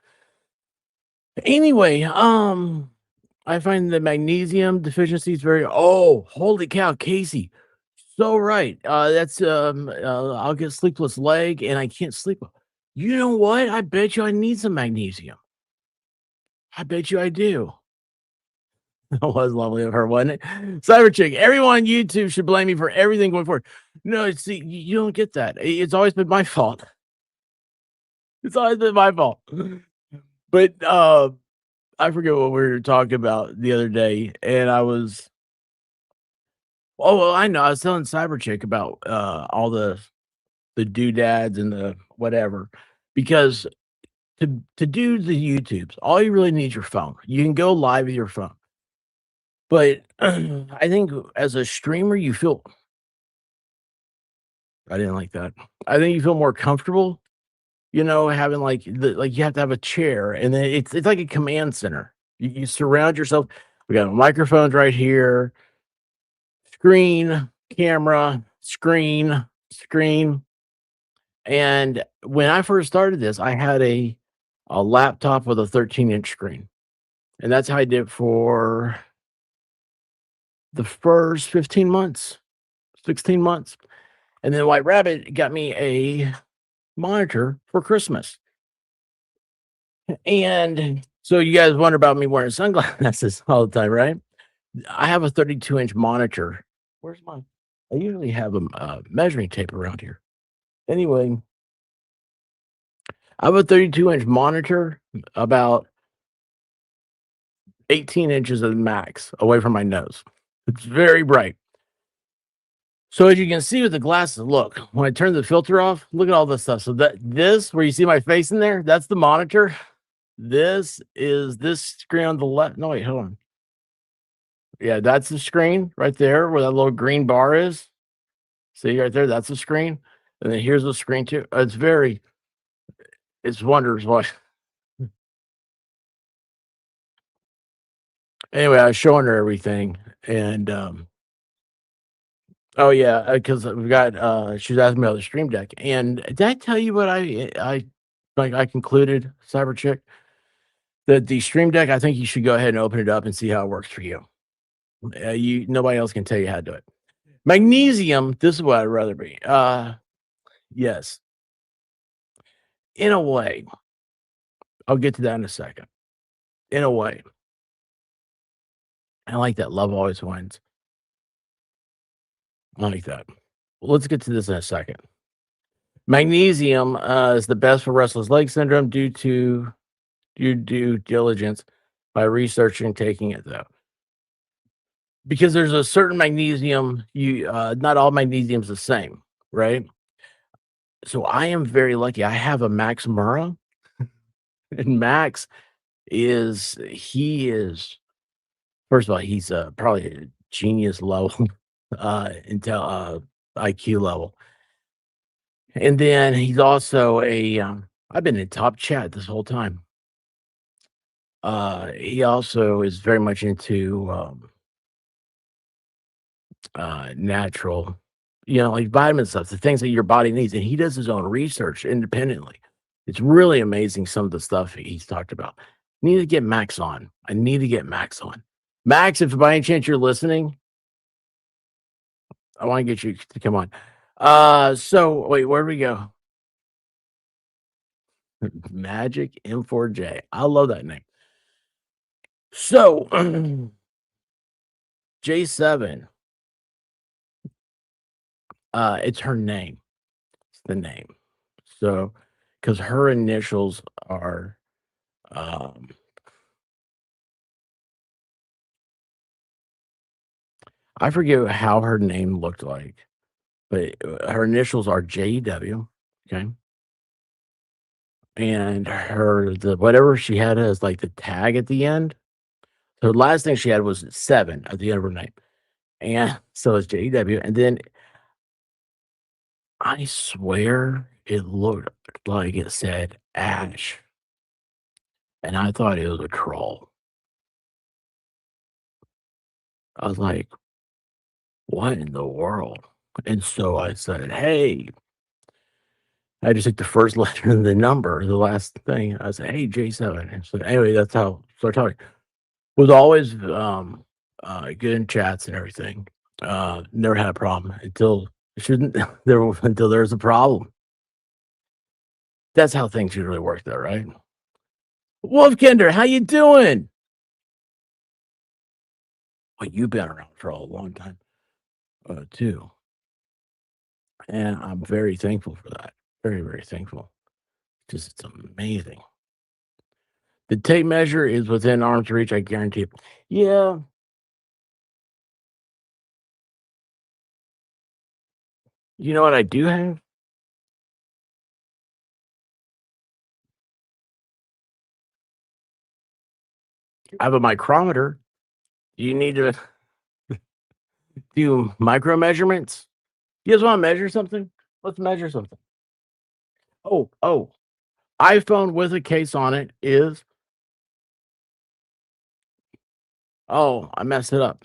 Anyway, I find the magnesium deficiency is very. Oh, holy cow, Casey, so right. That's I'll get sleepless leg and I can't sleep. You know what? I bet you I need some magnesium. I bet you I do. That was lovely of her, wasn't it? Cyber Chick, everyone on YouTube should blame me for everything going forward. No, see, you don't get that. It's always been my fault. It's always been my fault. But I forget what we were talking about the other day, and I was well, I know. I was telling Cyber Chick about all the doodads and the whatever, because to do the YouTubes, all you really need is your phone. You can go live with your phone. But I think as a streamer, you feel I didn't like that. I think you feel more comfortable, having like you have to have a chair and then it's like a command center. You surround yourself. We got microphones right here, screen, camera, screen. And when I first started this, I had a laptop with a 13-inch screen. And that's how I did it for the first 15 months, 16 months. And then White Rabbit got me a monitor for Christmas. And so you guys wonder about me wearing sunglasses all the time, right? I have a 32-inch monitor. Where's mine? I usually have a measuring tape around here. Anyway, I have a 32-inch monitor, about 18 inches at the max away from my nose. It's very bright. So as you can see with the glasses, look, when I turn the filter off, look at all this stuff. So this, where you see my face in there, that's the monitor. This is this screen on the left. No, wait, hold on. Yeah, that's the screen right there where that little green bar is. See right there, that's the screen. And then here's the screen too. It's wonders what. Anyway, I was showing her everything. And oh yeah, because we've got she was asking me about the stream deck. And did I tell you what I concluded, Cyber Chick? That the stream deck, I think you should go ahead and open it up and see how it works for you. Nobody else can tell you how to do it. Magnesium, this is what I'd rather be. Yes. In a way. I'll get to that in a second. In a way. I like that. Love always wins. I like that. Let's get to this in a second. Magnesium is the best for restless leg syndrome due to your due diligence by researching and taking it though. Because there's a certain magnesium, not all magnesium is the same, right? So I am very lucky. I have a Max Murrah, and Max he is first of all, he's probably a genius level, intel IQ level, and then he's also I've been in top chat this whole time. He also is very much into natural, like vitamin stuff, the things that your body needs. And he does his own research independently. It's really amazing some of the stuff he's talked about. Need to get Max on. I need to get Max on. Max, if by any chance you're listening, I want to get you to come on. So wait, where do we go? Magic M4J. I love that name. So J7. It's her name. It's the name. So, because her initials are, um, I forget how her name looked like, but her initials are JW. Okay. And the whatever she had as like the tag at the end. So the last thing she had was 7 at the end of her name. And so it's JW. And then I swear it looked like it said Ash. And I thought it was a troll. I was like, what in the world? And so I said, hey, I just took the first letter of the number, the last thing. I said, hey, J7. And so anyway, that's how I started talking. Was always good in chats and everything. Never had a problem until shouldn't until there's a problem. That's how things usually work though, right? Wolfkinder, how you doing? Well, you've been around for a long time, too. And I'm very thankful for that. Very, very thankful. Just it's amazing. The tape measure is within arm's reach, I guarantee it. Yeah. You know what I do have? I have a micrometer. You need to do micro measurements. You guys want to measure something? Let's measure something. Oh, iPhone with a case on it is. Oh, I messed it up.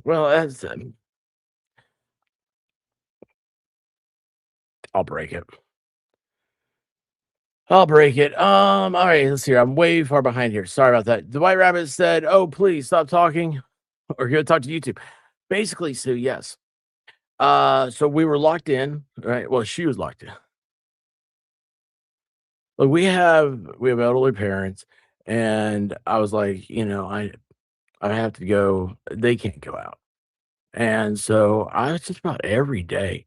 Well, that's. I'll break it. All right, let's see. I'm way far behind here. Sorry about that. The White Rabbit said, "Oh, please stop talking, or go talk to YouTube." Basically, so yes. So we were locked in, right? Well, she was locked in. Look, we have elderly parents, and I was like, I have to go. They can't go out, and so I was just about every day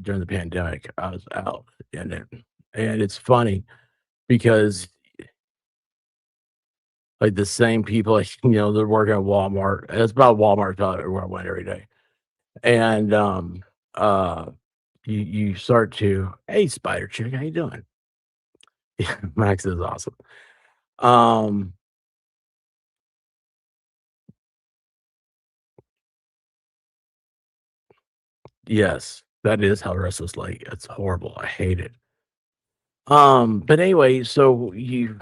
during the pandemic. I was out, and it's funny because like the same people, like, they're working at Walmart. And it's about Walmart about where I went every day, and uh, you start to, hey, Spider Chick, how you doing? Yeah, Max is awesome. Um, yes, that is how Restless like. It's horrible. I hate it. But anyway, so you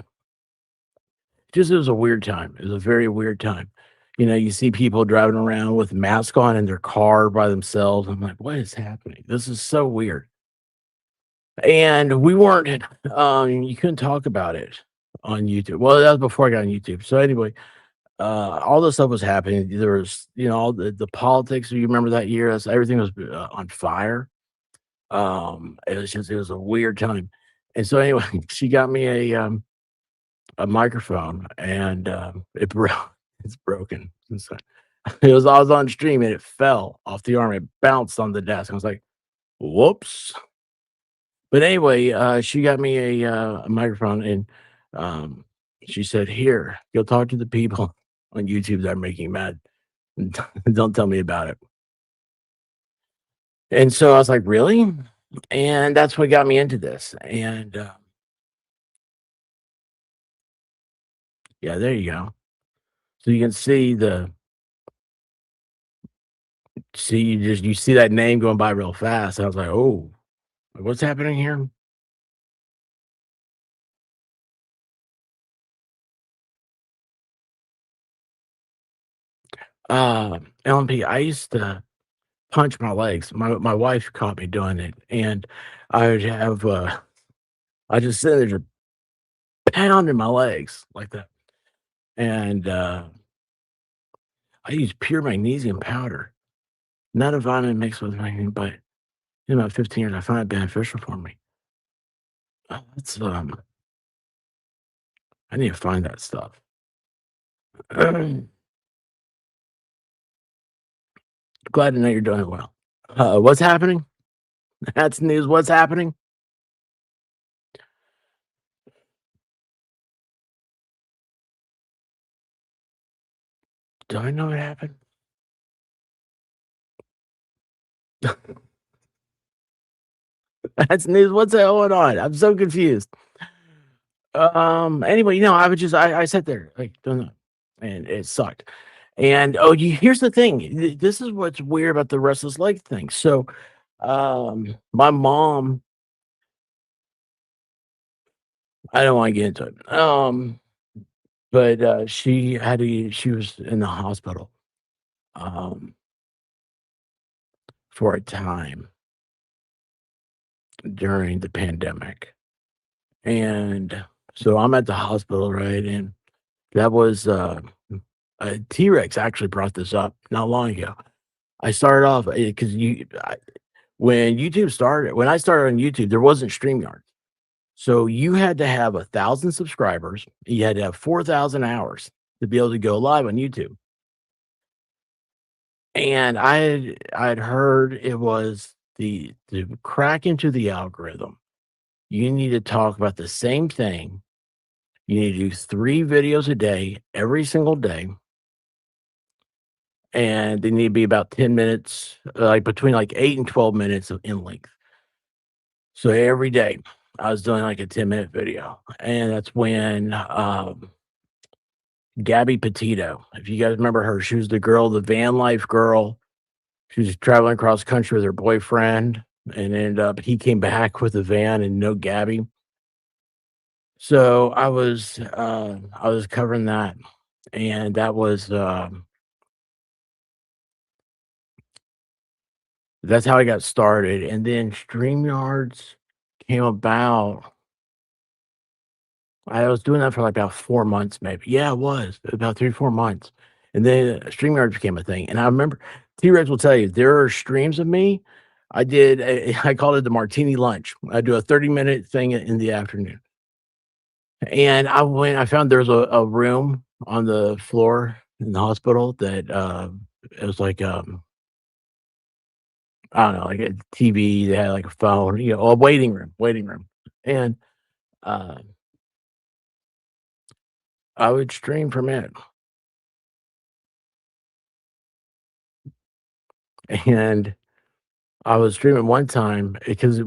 just it was a weird time. It was a very weird time. You see people driving around with masks on in their car by themselves. I'm like, what is happening? This is so weird. And we weren't you couldn't talk about it on YouTube. Well, that was before I got on YouTube. So anyway, all this stuff was happening. There was, all the politics. You remember that year? Everything was on fire. It was a weird time. And so anyway, she got me a microphone, and it broke. It's broken. So I was on stream and it fell off the arm. It bounced on the desk. I was like, whoops. But anyway, she got me a microphone, and she said, "Here, go talk to the people on YouTube that are making you mad. Don't tell me about it." And so I was like, "Really?" And that's what got me into this. And yeah, there you go. So you can you see that name going by real fast. I was like, "Oh, what's happening here?" LMP, I used to punch my legs. My wife caught me doing it, and I would have I just sit there just pounding my legs like that. And I use pure magnesium powder, not a vitamin mixed with anything, but in about 15 years, I find it beneficial for me. That's I need to find that stuff. Glad to know you're doing well. What's happening? That's news. What's happening? Do I know what happened? That's news. What's going on? I'm so confused. Anyway, I sat there like don't know, and it sucked. And here's the thing. This is what's weird about the restless leg thing. So, my mom, I don't want to get into it. But she was in the hospital um for a time during the pandemic. And so I'm at the hospital, right? And that was T Rex actually brought this up not long ago. I started off because when I started on YouTube, there wasn't StreamYard. So you had to have 1,000 subscribers. You had to have 4,000 hours to be able to go live on YouTube. And I'd heard it was the to crack into the algorithm. You need to talk about the same thing. You need to do 3 videos a day, every single day, and they need to be about 10 minutes, like between like 8 and 12 minutes in length. So every day I was doing like a 10-minute video. And that's when Gabby Petito, if you guys remember her, she was the girl, the van life girl. She was traveling across country with her boyfriend and ended up he came back with a van and no Gabby. So I was covering that, and that's how I got started. And then StreamYards came about. I was doing that for like about 4 months, maybe. Yeah, it was about 3, 4 months. And then StreamYards became a thing. And I remember T Rex will tell you there are streams of me. I called it the martini lunch. I do a 30-minute thing in the afternoon. And I found there was a room on the floor in the hospital that it was like I don't know, like a TV, they had like a phone, a waiting room. And uh I would stream from it. And I was streaming one time because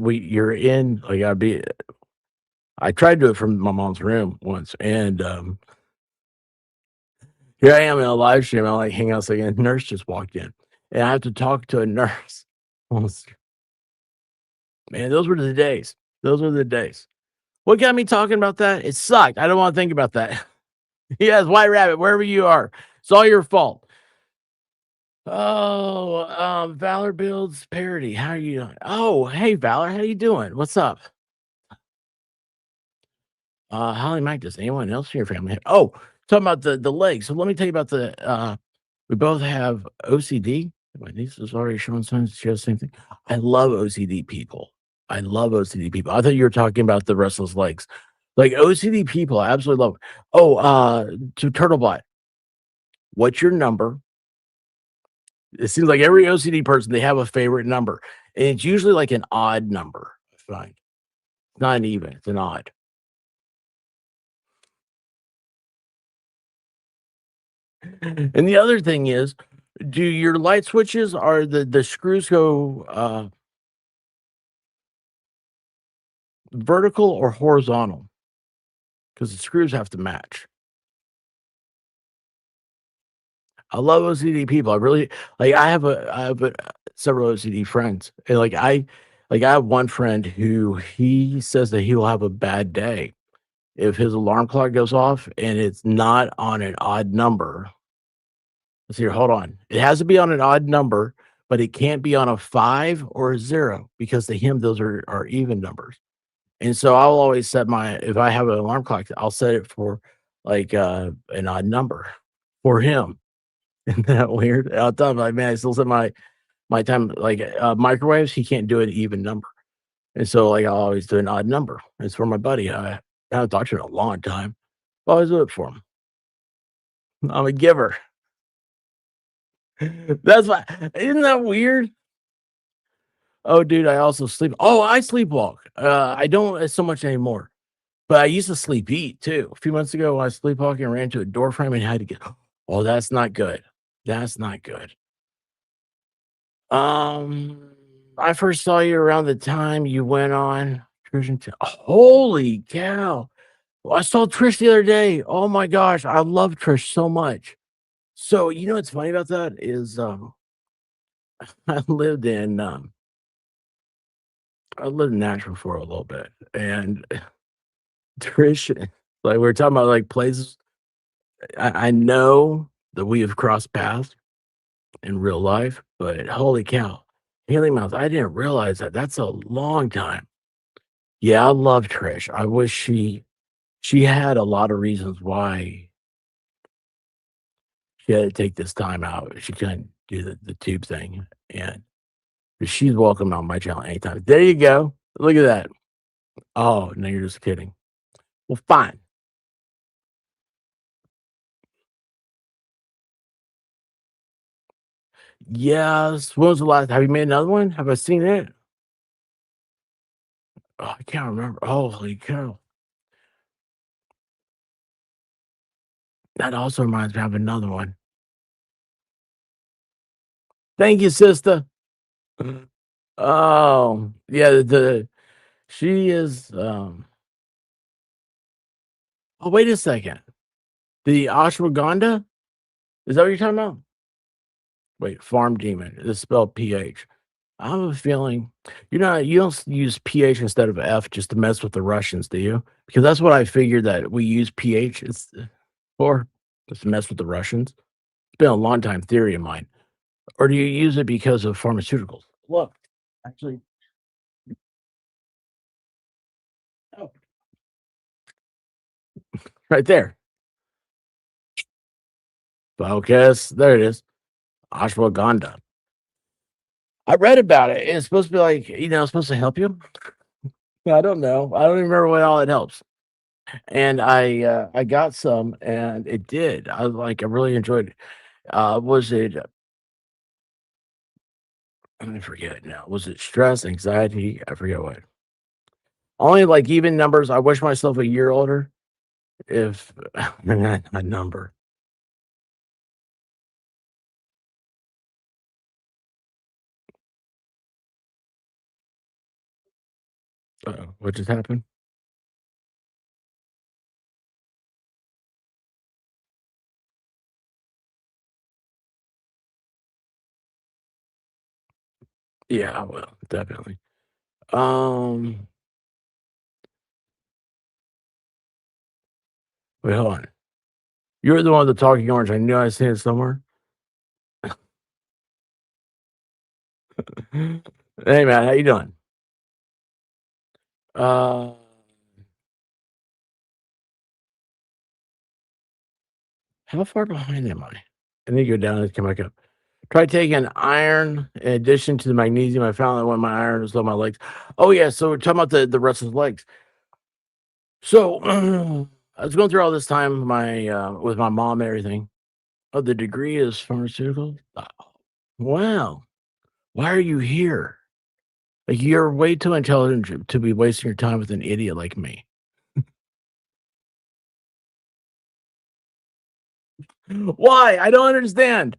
I tried to do it from my mom's room once, and here I am in a live stream. I'm like, hang on a second, a nurse just walked in, and I have to talk to a nurse. Almost- Man, those were the days. Those were the days. What got me talking about that? It sucked. I don't want to think about that. Yes, White Rabbit, wherever you are, it's all your fault. Oh, Valor builds parody. How are you doing? Oh, hey Valor, how you doing? What's up? Holly Mac, does anyone else in your family oh, talking about the legs. So let me tell you about we both have OCD. My niece is already showing signs she has the same thing. I love OCD people. I love OCD people. I thought you were talking about the restless legs. Like OCD people, I absolutely love. Oh, to Turtlebot, what's your number? It seems like every OCD person, they have a favorite number. And it's usually like an odd number. I find. It's not an even, it's an odd. And the other thing is, do your light switches are the screws go vertical or horizontal? Because the screws have to match. I love OCD people. I really like. Several OCD friends, and I have one friend who he says that he will have a bad day if his alarm clock goes off and it's not on an odd number. Let's see here, hold on. It has to be on an odd number, but it can't be on a 5 or a 0 because to him those are even numbers. And so I'll always set if I have an alarm clock, I'll set it for like an odd number for him. Isn't that weird? I'll tell him like, man, I still set my time like microwaves. He can't do an even number, and so like I'll always do an odd number. It's for my buddy. I haven't talked to him in a long time. I'll always do it for him. I'm a giver. That's why. Isn't that weird? Oh, dude, I also sleep. Oh, I sleepwalk. I don't so much anymore, but I used to sleep eat too. A few months ago, I was sleepwalking and ran into a door frame and had to get. Oh, that's not good. That's not good. Um, I first saw you around the time you went on Holy cow! Well, I saw Trish the other day. Oh my gosh, I love Trish so much. So you know what's funny about that is I lived in I lived in Nashville for a little bit, and Trish, like we were talking about like places. I know that we have crossed paths in real life, but holy cow, Haley Mouth, I didn't realize that. That's a long time. Yeah, I love Trish. I wish she had a lot of reasons why she had to take this time out. She couldn't do the tube thing, and she's welcome on my channel anytime. There you go. Look at that. Oh, no, you're just kidding. Well, fine. Yes. When was the last? Have you made another one? Have I seen it? Oh, I can't remember. Holy cow! That also reminds me of another one. Thank you, sister. Oh, yeah. She is. Oh, wait a second. The ashwagandha? Is that what you're talking about? Wait, farm demon. It's spelled PH. I have a feeling you don't use PH instead of F just to mess with the Russians, do you? Because that's what I figured that we use PH for, just to mess with the Russians. It's been a long time theory of mine. Or do you use it because of pharmaceuticals? Look, actually, oh, right there. Focus. There it is. Ashwagandha. I read about it. It's supposed to be like, it's supposed to help you. I don't know. I don't even remember what all it helps. And I got some and it did. I really enjoyed it. Was it I forget now. Was it stress, anxiety? I forget what. Only like even numbers. I wish myself a year older if a number. What just happened? Yeah, I will, definitely. Um Wait, hold on. You're the one with the talking orange. I knew I seen it somewhere. Hey man, how you doing? Uh how far behind am I? I need to go down and come back up. Try taking iron in addition to the magnesium. I found that when my iron was low, my legs. Oh yeah, so we're talking about the rest of the legs. So I was going through all this time my with my mom and everything. Oh, the degree is pharmaceutical. Wow, why are you here? Like you're way too intelligent to be wasting your time with an idiot like me. Why? I don't understand.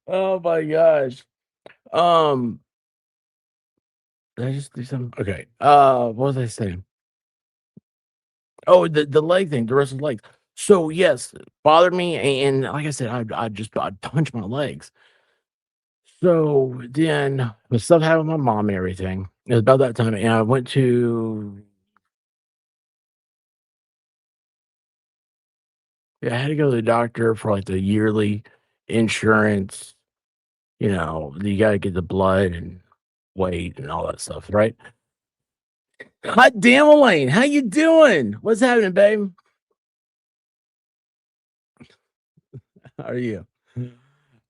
Oh my gosh. Um, did I just do something? Okay. What was I saying? Oh, the leg thing, the rest of the legs. So yes, it bothered me, and like I said, I'd punch my legs. So then with stuff happened with my mom and everything. It was about that time, and I went to yeah, I had to go to the doctor for like the yearly insurance. You got to get the blood and weight and all that stuff, right? Hot damn, Elaine, how you doing? What's happening, babe? How are you?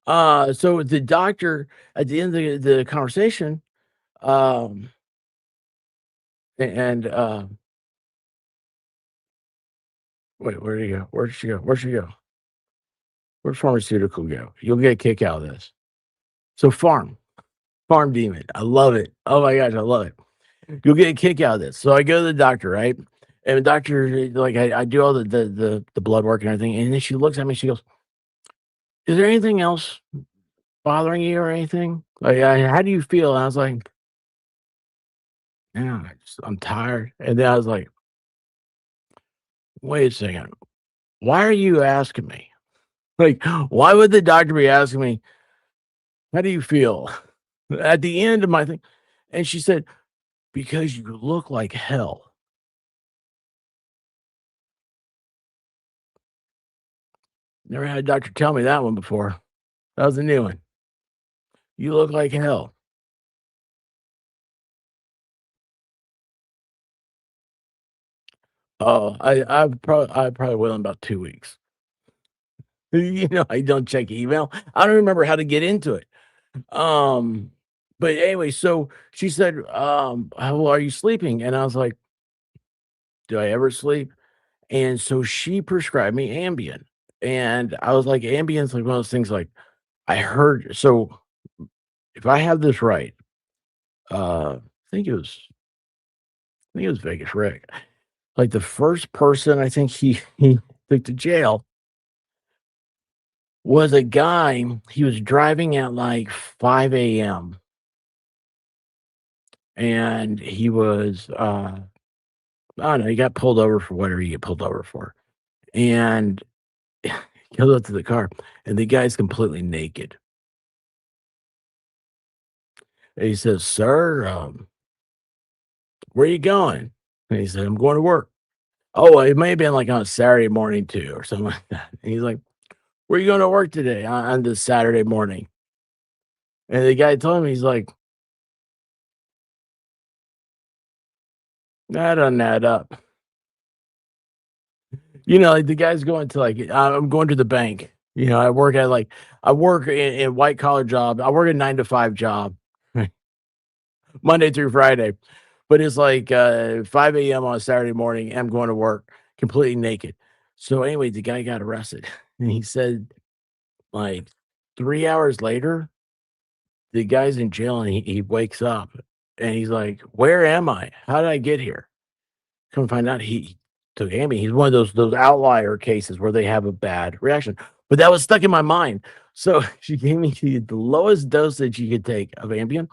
So the doctor at the end of the conversation, um, and Wait, where'd he go? Where'd she go? Where'd she go? Where'd pharmaceutical go? You'll get a kick out of this. So farm demon. I love it. Oh my gosh, I love it. You'll get a kick out of this. So I go to the doctor, right? And the doctor, like, I do all the blood work and everything, and then she looks at me. She goes, "Is there anything else bothering you or anything? Like, how do you feel?" And I was like, "Yeah, I'm tired." And then I was like, "Wait a second. Why are you asking me? Like, why would the doctor be asking me, how do you feel?" At the end of my thing. And she said, "Because you look like hell." Never had a doctor tell me that one before. That was a new one. You look like hell. Oh, I probably will in about 2 weeks. I don't check email. I don't remember how to get into it. Um, but anyway, so she said, "How well are you sleeping?" And I was like, "Do I ever sleep?" And so she prescribed me Ambien. And I was like, Ambien's like one of those things like I heard. So if I have this right, I think it was Vegas Rick. Like the first person I think he took to jail was a guy. He was driving at like 5 a.m. and he was I don't know, he got pulled over for whatever you get pulled over for. And he goes up to the car and the guy's completely naked. And he says, "Sir, where you going?" And he said, "I'm going to work." Oh, it may have been like on a Saturday morning too, or something like that. And he's like, "Where you going to work today on this Saturday morning?" And the guy told him, he's like, "That doesn't add up." Like the guy's going to like, I'm going to the bank. I work in white collar job. I work a 9 to 5 job, Monday through Friday. But it's like 5 a.m. on a Saturday morning. And I'm going to work completely naked. So anyway, the guy got arrested. And he said, like 3 hours later, the guy's in jail and he wakes up and he's like, "Where am I? How did I get here?" Come find out he took Ambien. He's one of those outlier cases where they have a bad reaction. But that was stuck in my mind. So she gave me the lowest dosage you could take of Ambien.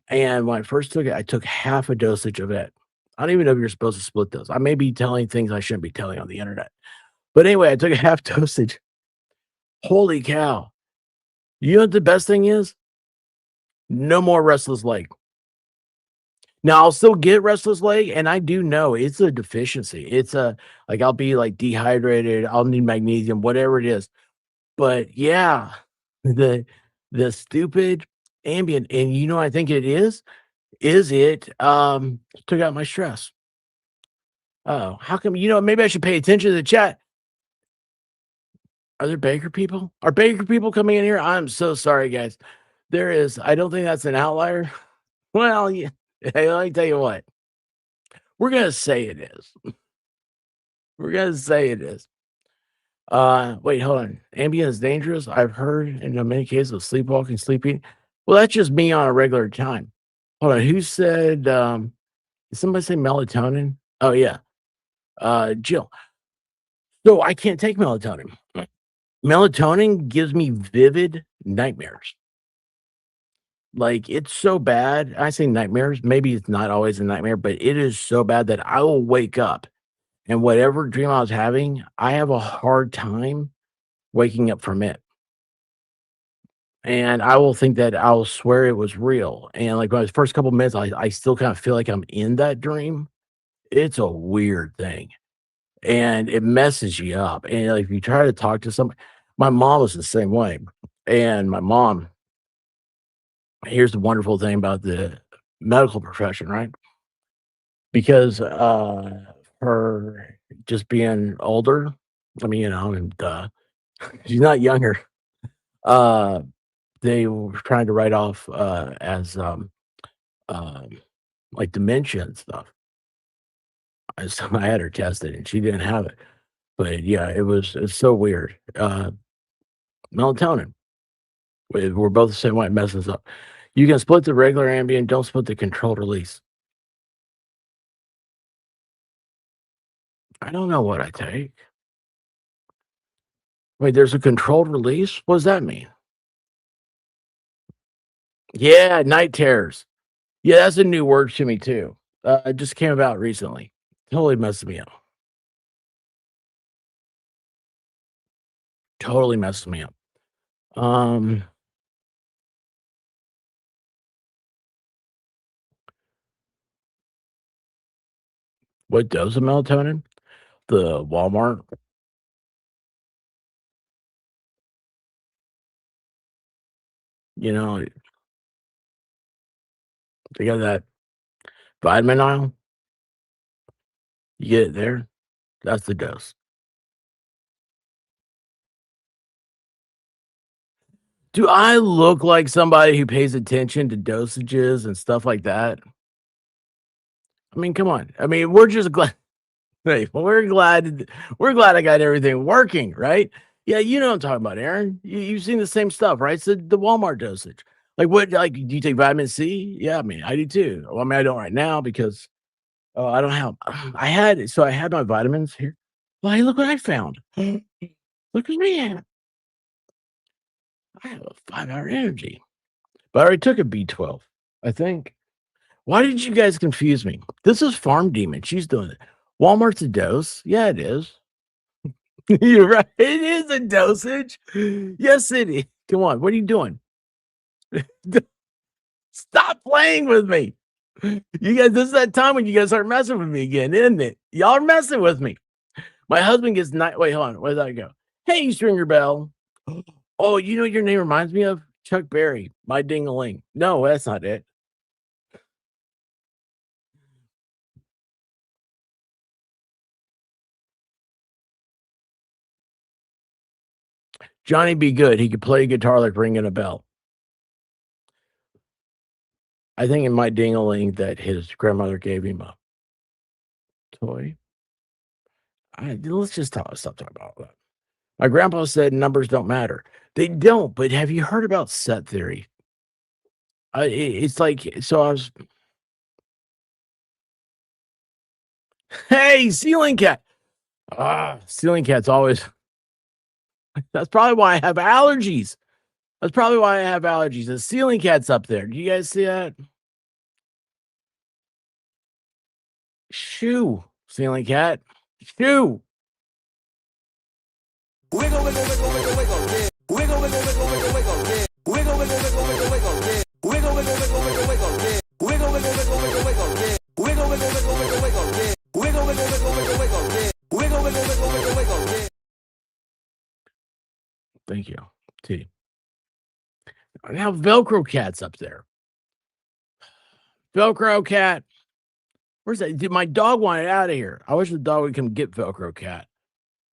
And when I first took it, I took half a dosage of it. I don't even know if you're supposed to split those. I may be telling things I shouldn't be telling on the internet. But anyway, I took a half dosage. Holy cow. You know what the best thing is? No more restless leg. Now I'll still get restless leg, and I do know it's a deficiency. It's a like I'll be like dehydrated, I'll need magnesium, whatever it is. But yeah, the the stupid Ambien, and I think it is it took out my stress. Oh, how come maybe I should pay attention to the chat. Are there Baker people? Are Baker people coming in here? I'm so sorry, guys. There is. I don't think that's an outlier. Well, yeah. Hey, let me tell you what. We're gonna say it is. We're gonna say it is. Wait, hold on. Ambien is dangerous. I've heard in many cases of sleepwalking, sleeping. Well, that's just me on a regular time. Hold on. Who said? Did somebody say melatonin? Oh yeah. Jill. So I can't take melatonin. Melatonin gives me vivid nightmares. Like it's so bad. I say nightmares. Maybe it's not always a nightmare, but it is so bad that I will wake up and whatever dream I was having, I have a hard time waking up from it. And I will think that I'll swear it was real. And like my first couple minutes, I still kind of feel like I'm in that dream. It's a weird thing. And it messes you up. And like if you try to talk to somebody, my mom was the same way. And my mom, here's the wonderful thing about the medical profession, right? Because her just being older, I mean, and she's not younger. Uh they were trying to write off as um like dementia and stuff. So I had her tested and she didn't have it. But yeah, it's so weird. Melatonin. We're both the same way. It messes up. You can split the regular Ambien, don't split the controlled release. I don't know what I take. Wait, there's a controlled release? What does that mean? Yeah, night terrors. Yeah, that's a new word to me too. It just came about recently. Totally messed me up. Totally messed me up. Um, what dose of melatonin? The Walmart. You know, they got that vitamin aisle. You get it there. That's the dose. Do I look like somebody who pays attention to dosages and stuff like that? I mean, come on. I mean, we're just glad. Hey, we're glad I got everything working, right? Yeah, you know what I'm talking about, Aaron. You've seen the same stuff, right? So the Walmart dosage. Like what? Like, do you take vitamin C? Yeah, I mean, I do too. Well, I mean, I don't right now because I don't have. I had my vitamins here. Well, hey, look what I found. Look at me. I have a 5-hour energy, but I already took a B12. I think. Why did you guys confuse me? This is Farm Demon. She's doing it. Walmart's a dose. Yeah, it is. You're right. It is a dosage. Yes, it is. Come on. What are you doing? Stop playing with me. You guys, this is that time when you guys start messing with me again, isn't it? Y'all are messing with me. My husband gets night. Wait, hold on. Where did I go? Hey, Stringer Bell. Oh, you know what your name reminds me of? Chuck Berry. My ding-a-ling. No, that's not it. Johnny Be Good. He could play guitar like ringing a bell. I think it might ding-a-ling that his grandmother gave him a toy. Let's just stop talking about that. My grandpa said numbers don't matter. They don't, but have you heard about set theory? It's like, so I was, hey, ceiling cat. Ceiling cat's always, that's probably why I have allergies. That's probably why I have allergies. The ceiling cat's up there. Do you guys see that? Shoo, ceiling cat. Shoo. Wiggle, wiggle, wiggle, wiggle, wiggle, yeah. Wiggle, wiggle, wiggle, wiggle, wiggle, yeah. Wiggle, wiggle, wiggle, wiggle, wiggle, yeah. Wiggle, wiggle, wiggle, wiggle, wiggle, yeah. Wiggle, wiggle, wiggle, wiggle, wiggle, yeah. Wiggle, wiggle, wiggle, wiggle, wiggle, yeah. Wiggle, wiggle, wiggle, wiggle, wiggle, yeah. Wiggle, wiggle, wiggle, wiggle, wiggle, yeah. Thank you. T. Now Velcro cat's up there. Velcro cat. Where's that? Dude, my dog wanted out of here. I wish the dog would come get Velcro cat.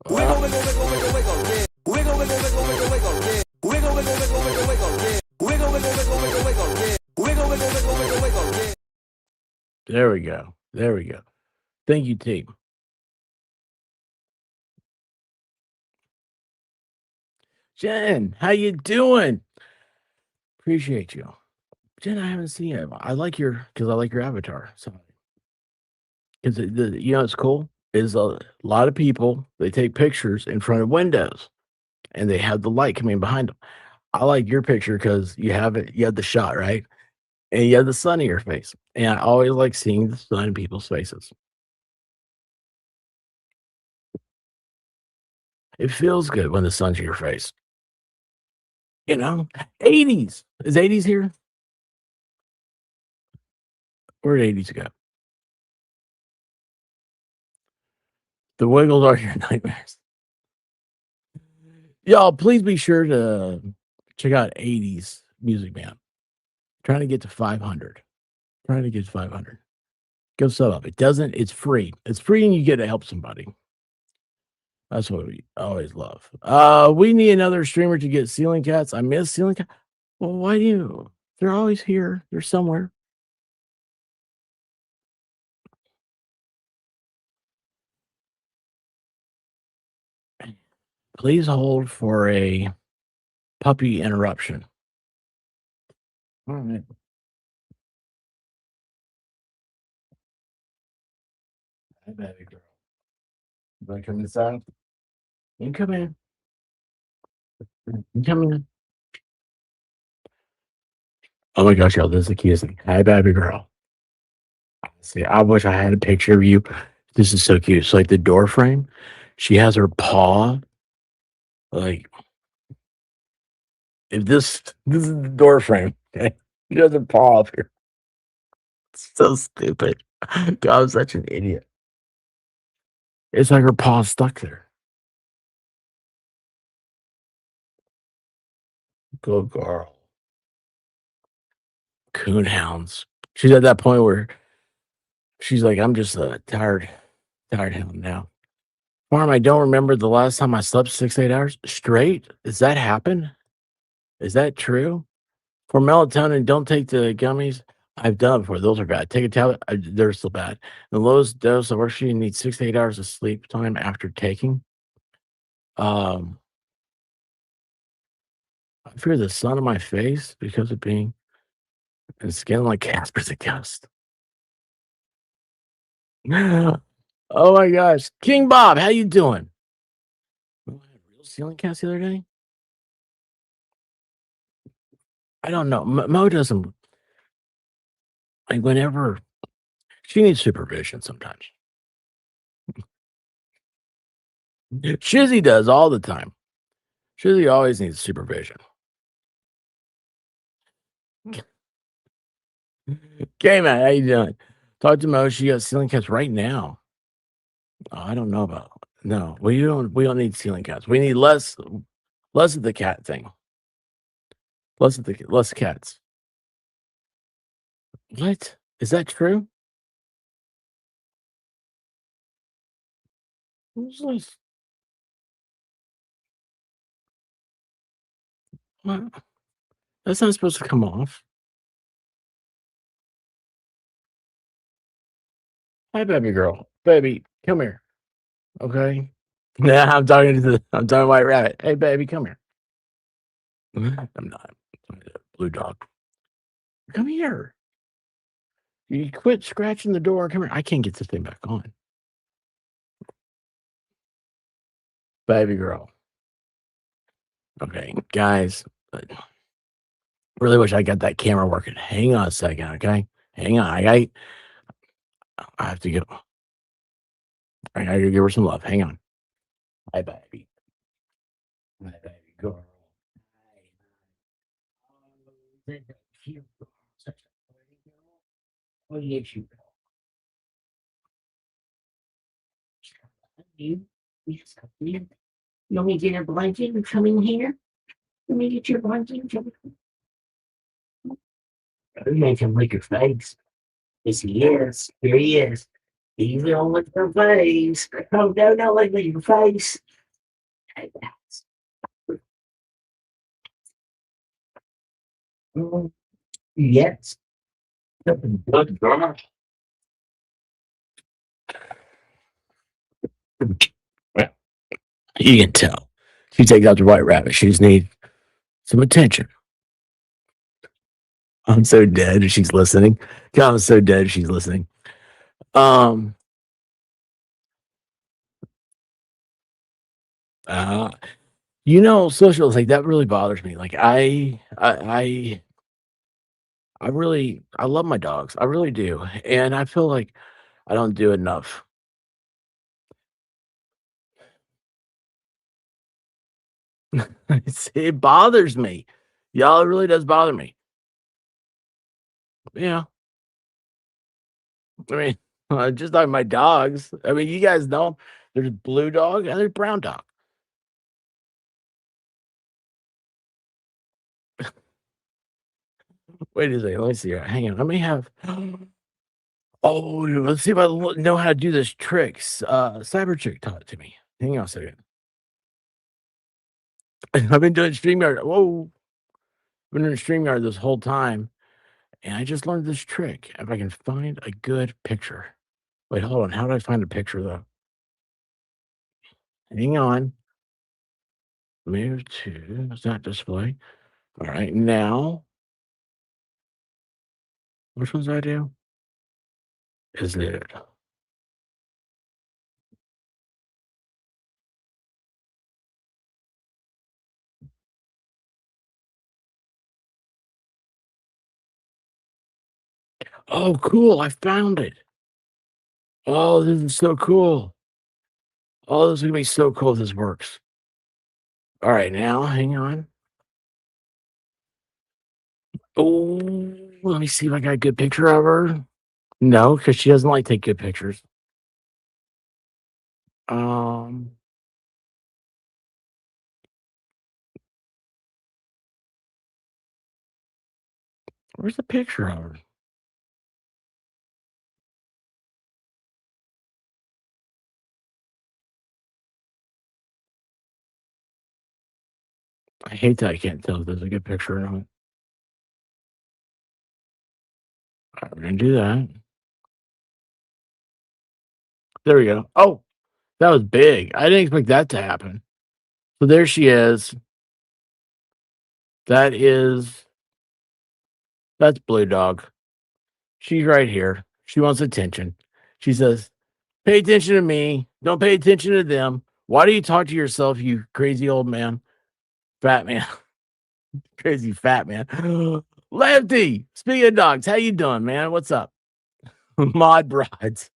Wiggle, wiggle, wiggle, wiggle, wiggle, yeah. Wiggle, wiggle, wiggle, wiggle, wiggle, yeah. Wiggle, wiggle, wiggle, wiggle, wiggle, yeah. Wiggle, wiggle, wiggle, wiggle, wiggle, yeah. Wiggle, wiggle, wiggle, wiggle, wiggle, yeah. There we go. There we go. Thank you, team. Jen, how you doing? Appreciate you. Jen, I haven't seen you. I like your avatar. So, because you know, it's cool is a lot of people they take pictures in front of windows, and they have the light coming behind them. I like your picture because you have it. You have the shot right, and you have the sun in your face. And I always like seeing the sun in people's faces. It feels good when the sun's in your face. You know, 80s. Is 80s here? Where'd 80s go? The Wiggles are your nightmares. Y'all, please be sure to check out 80s Music Man. Trying to get to 500. Trying to get to 500. Go sub up. It's free. It's free and you get to help somebody. That's what we always love. We need another streamer to get ceiling cats. I miss ceiling cats. Well, why do you? They're always here. They're somewhere. Please hold for a puppy interruption. All right. Hi, baby girl. You want to come inside? You can come in. You can come in. Oh my gosh, y'all, this is the cutest thing. Hi, baby girl. See, I wish I had a picture of you. This is so cute. So, like the door frame, she has her paw. Like, if this is the door frame, okay? She has her paw up here. It's so stupid. God, I'm such an idiot. It's like her paw stuck there. Good girl. Coonhounds. She's at that point where she's like, I'm just a tired hound now. Farm, I don't remember the last time I slept 6 8 hours straight. Does that happen? Is that true? For melatonin, don't take the gummies. I've done it before. Those are bad. Take a tablet. They're still bad. The lowest dose of works you need 6 to 8 hours of sleep time after taking. I fear the sun on my face because of being and skin like Casper's a ghost. Oh my gosh, King Bob, how you doing? Oh, I had real ceiling cats the other day. I don't know. Mo doesn't like whenever she needs supervision sometimes. Shizzy does all the time. Shizzy always needs supervision. Okay, man, how you doing? Talk to Mo. She got ceiling cats right now. Oh, I don't know about no. We don't need ceiling cats. We need less of the cat thing. Less cats. What? Is that true? Who's this? What? That's not supposed to come off. Hi, baby girl. Baby, come here. Okay. Yeah, I'm talking to White Rabbit. Hey, baby, come here. I'm not. I'm a blue dog. Come here. You quit scratching the door. Come here. I can't get this thing back on. Baby girl. Okay, guys. Really wish I got that camera working. Hang on a second, okay? Hang on. I have to go. I gotta give her some love. Hang on. Hi, baby. My baby girl. Hi. Oh, isn't that cute? Such a pretty girl. Oh, yes, you you. Yes, you. You want me to get a blanket and come in here? Let me get your blanket and come in. Oh, you can lick your face. Yes, he is. Here he is. He's gonna lick your face. Oh, no, no, lick your face. Mm, yes. Good girl. Well, you can tell. She takes out the white rabbit. She just needs some attention. I'm so dead she's listening. God, I'm so dead she's listening. Um uh socials like that really bothers me. Like I really I love my dogs. I really do. And I feel like I don't do enough. It bothers me. Y'all, it really does bother me. Yeah. I mean, just like my dogs. I mean, you guys know there's blue dog and there's brown dog. Wait a second. Let me see here. Hang on. Let me have. Oh, let's see if I know how to do this tricks. Cyber Chick taught it to me. Hang on a second. I've been doing StreamYard. Whoa. I've been doing StreamYard this whole time. And I just learned this trick. If I can find a good picture. Wait, hold on. How do I find a picture though? Hang on. Move to that display. All right, now, which ones do I do? Is it? Oh, cool. I found it. Oh, this is so cool. Oh, this is going to be so cool if this works. All right, now, hang on. Oh, let me see if I got a good picture of her. No, because she doesn't like take good pictures. Um, where's the picture of her? I hate that I can't tell if there's a good picture or not. All right, we're gonna do that. There we go. Oh, that was big. I didn't expect that to happen. So there she is. That's Blue Dog. She's right here. She wants attention. She says, "Pay attention to me. Don't pay attention to them. Why do you talk to yourself, you crazy old man, fat man, crazy fat man?" Lefty, speaking of dogs, how you doing, man? What's up? Mod Brides.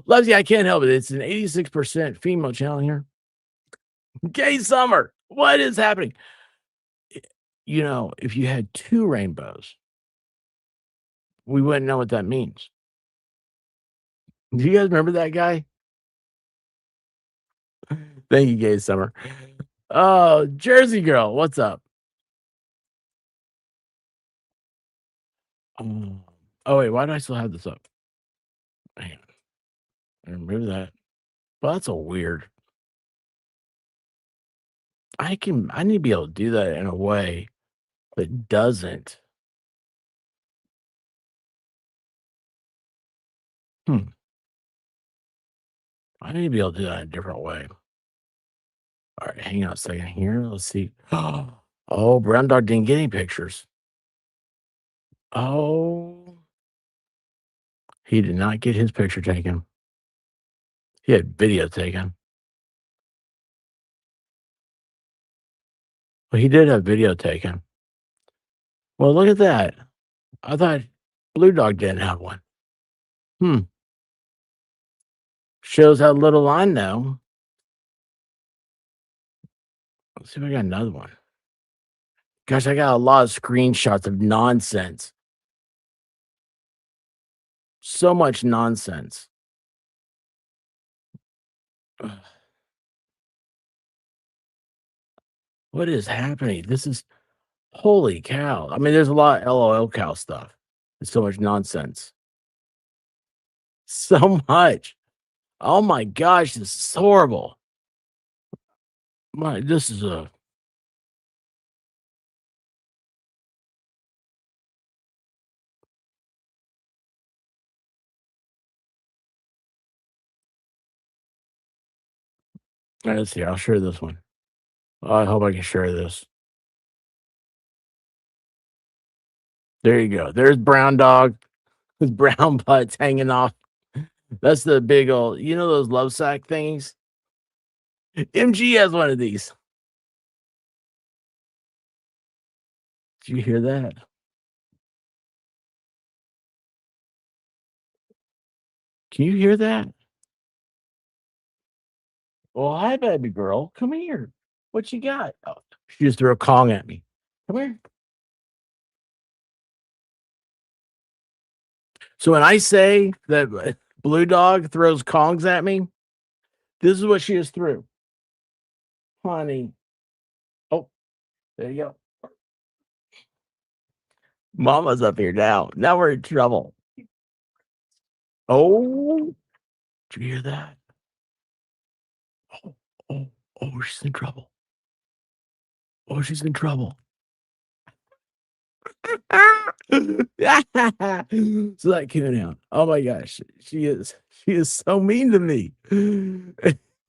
Lefty, I can't help it. It's an 86% female channel here. Gay summer. What is happening? You know, if you had two rainbows, we wouldn't know what that means. Do you guys remember that guy? Thank you, Gay Summer. Oh, Jersey Girl, what's up? Oh, wait, why do I still have this up? Hang on. I remove that. Well, that's a weird. I need to be able to do that in a way that doesn't. I need to be able to do that in a different way. All right, hang on a second here. Let's see. Oh, Brown Dog didn't get any pictures. Oh, he did not get his picture taken. He had video taken. Well, he did have video taken. Well, look at that. I thought Blue Dog didn't have one. Shows how little I know. Let's see if I got another one. Gosh, I got a lot of screenshots of nonsense. So much nonsense. Ugh. What is happening? This is holy cow. I mean, there's a lot of LOL cow stuff. There's so much nonsense. So much. Oh my gosh, this is horrible. This is a. Let's see. I'll share this one. I hope I can share this. There you go. There's Brown Dog with brown butts hanging off. That's the big old, you know, those love sack things? MG has one of these. Did you hear that? Can you hear that? Well, hi, baby girl. Come here. What you got? Oh, she just threw a Kong at me. Come here. So when I say that Blue Dog throws Kongs at me, this is what she just threw. Honey. Oh, there you go. Mama's up here now. Now we're in trouble. Oh, did you hear that? Oh, oh, oh, she's in trouble. Oh, she's in trouble. So that coon out. Oh my gosh, she is so mean to me.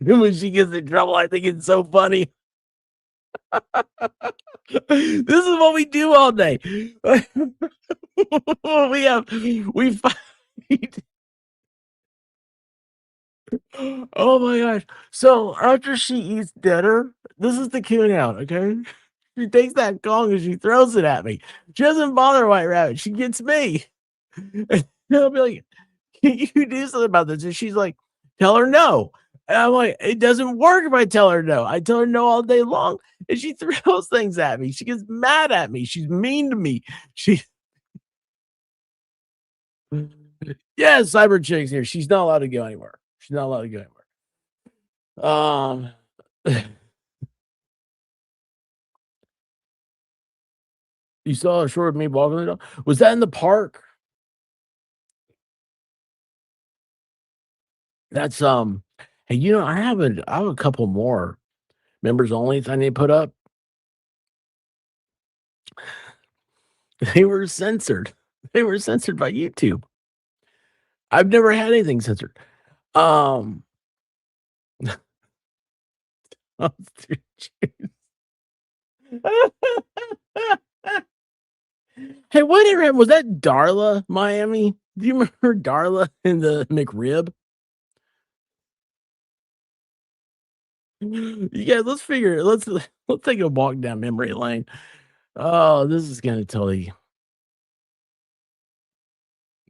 when she gets in trouble, I think it's so funny. This is what we do all day. we fight. Oh my gosh. So after she eats dinner, this is the coon out, okay? She takes that gong and she throws it at me. She doesn't bother White Rabbit. She gets me. And I'll be like, can you do something about this? And she's like, tell her no. And I'm like, it doesn't work if I tell her no. I tell her no all day long. And she throws things at me. She gets mad at me. She's mean to me. She Yes, Cyber Chick's here. She's not allowed to go anywhere. She's not allowed to go anywhere. You saw a short of me walking the dog? Was that in the park? That's hey, I have a couple more members only I need to put up. They were censored. They were censored by YouTube. I've never had anything censored. Hey, whatever happened? Was that Darla, Miami? Do you remember Darla in the McRib? You guys, let's take a walk down memory lane. Oh, this is gonna totally.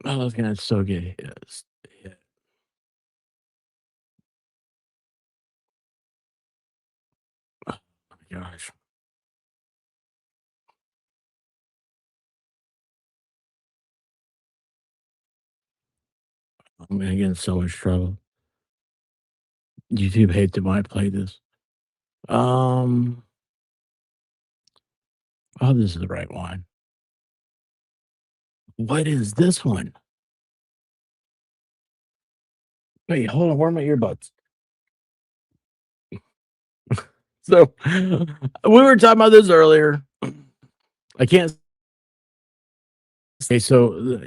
Oh, it's gonna so get hit. Oh my gosh. I'm gonna get in so much trouble. YouTube hates it when I play this. Oh, this is the right one. What is this one? Wait, hold on. Where are my earbuds? So we were talking about this earlier. I can't say so.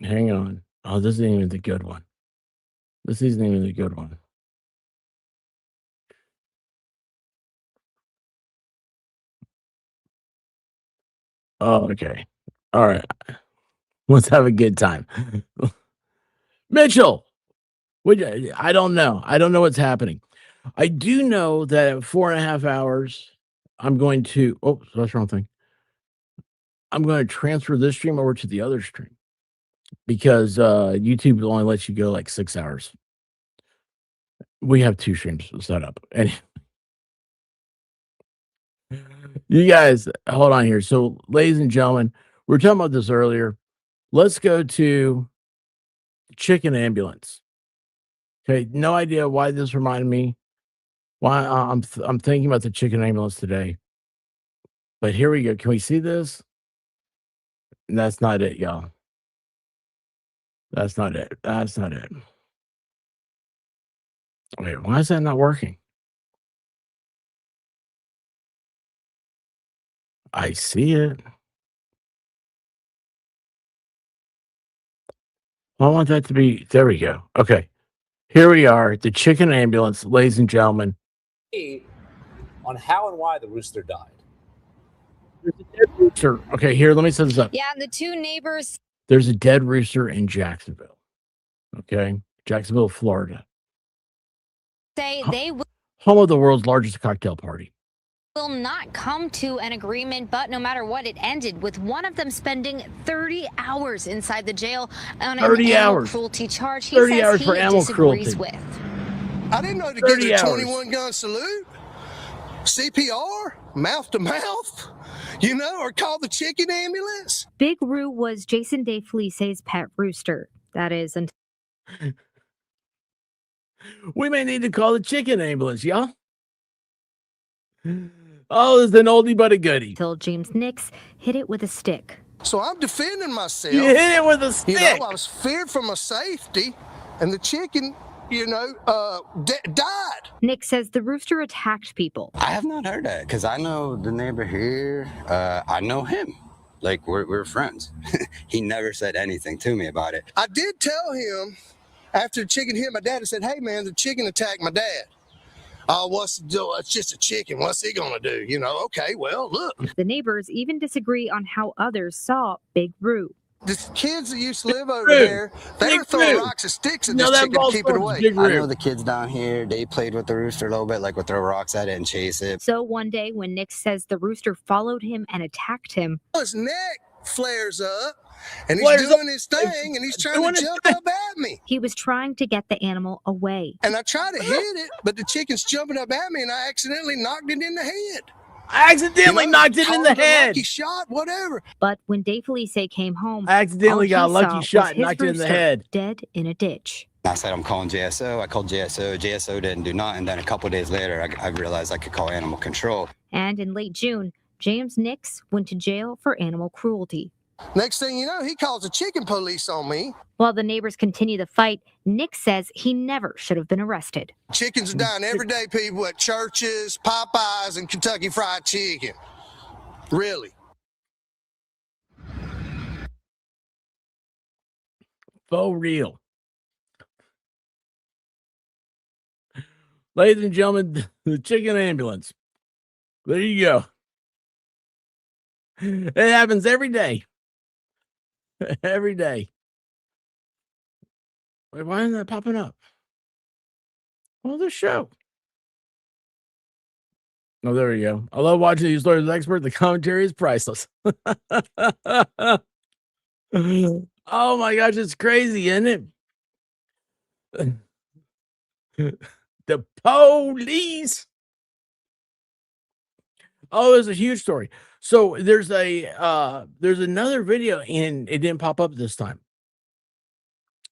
Hang on. Oh, this isn't even the good one. This isn't even the good one. Oh, okay. All right. Let's have a good time. Mitchell, I don't know. I don't know what's happening. I do know that at 4.5 hours, I'm going to. Oh, that's the wrong thing. I'm going to transfer this stream over to the other stream because YouTube only lets you go like 6 hours. We have 2 streams set up. And you guys, hold on here. So, ladies and gentlemen, we were talking about this earlier. Let's go to Chicken Ambulance. Okay, no idea why this reminded me. Why I'm thinking about the Chicken Ambulance today. But here we go. Can we see this? And that's not it, y'all. That's not it. That's not it. Wait, why is that not working? I see it. I want that to be. There we go. Okay. Here we are. The Chicken Ambulance, ladies and gentlemen. On how and why the rooster died. Rooster. Okay, here, let me set this up. Yeah, and the 2 neighbors. There's a dead rooster in Jacksonville. Okay. Jacksonville, Florida. Say they Home of the world's largest cocktail party. will not come to an agreement, but no matter what, it ended with one of them spending 30 hours inside the jail on an animal cruelty charge. He 30 says hours he for animal disagrees cruelty. with. I didn't know to get a 21 gun salute, CPR, mouth to mouth, or call the chicken ambulance. Big Roo was Jason Day Felice's pet rooster. That is until we may need to call the chicken ambulance, y'all. Oh, it's an oldie but a goodie. James Nix hit it with a stick. So I'm defending myself. You hit it with a stick. I was feared for my safety, and the chicken, died. Nick says the rooster attacked people. I have not heard that because I know the neighbor here. I know him. like we're friends. He never said anything to me about it. I did tell him after the chicken hit my dad, I said, hey man, the chicken attacked my dad. What's the deal? It's just a chicken. What's he gonna do? You know, okay, well, look. The neighbors even disagree on how others saw Big Roo. The kids that used to live over there, they were throwing rocks and sticks at this chicken to keep it away. I know the kids down here, they played with the rooster a little bit, like would throw rocks at it and chase it. So one day when Nick says the rooster followed him and attacked him, his neck flares up and he's doing his thing and he's trying to jump up at me. He was trying to get the animal away. And I try to hit it, but the chicken's jumping up at me and I accidentally knocked it in the head. I accidentally knocked it in the head. Lucky shot, whatever. But when Dave Felice came home, I accidentally got a lucky shot and knocked it in the head. Dead in a ditch. I said, I'm calling JSO. I called JSO. JSO didn't do nothing. And then a couple of days later, I realized I could call animal control. And in late June, James Nix went to jail for animal cruelty. Next thing you know, he calls the chicken police on me. While the neighbors continue the fight, Nick says he never should have been arrested. Chickens are dying every day, people, at churches, Popeyes, and Kentucky Fried Chicken. Really. For real. Ladies and gentlemen, the chicken ambulance. There you go. It happens every day. Every day. Wait, why isn't that popping up? Well, the show. Oh, there we go. I love watching these stories with experts. The commentary is priceless. Oh my gosh, it's crazy, isn't it? The police. Oh, it's a huge story. So there's another video, and it didn't pop up this time.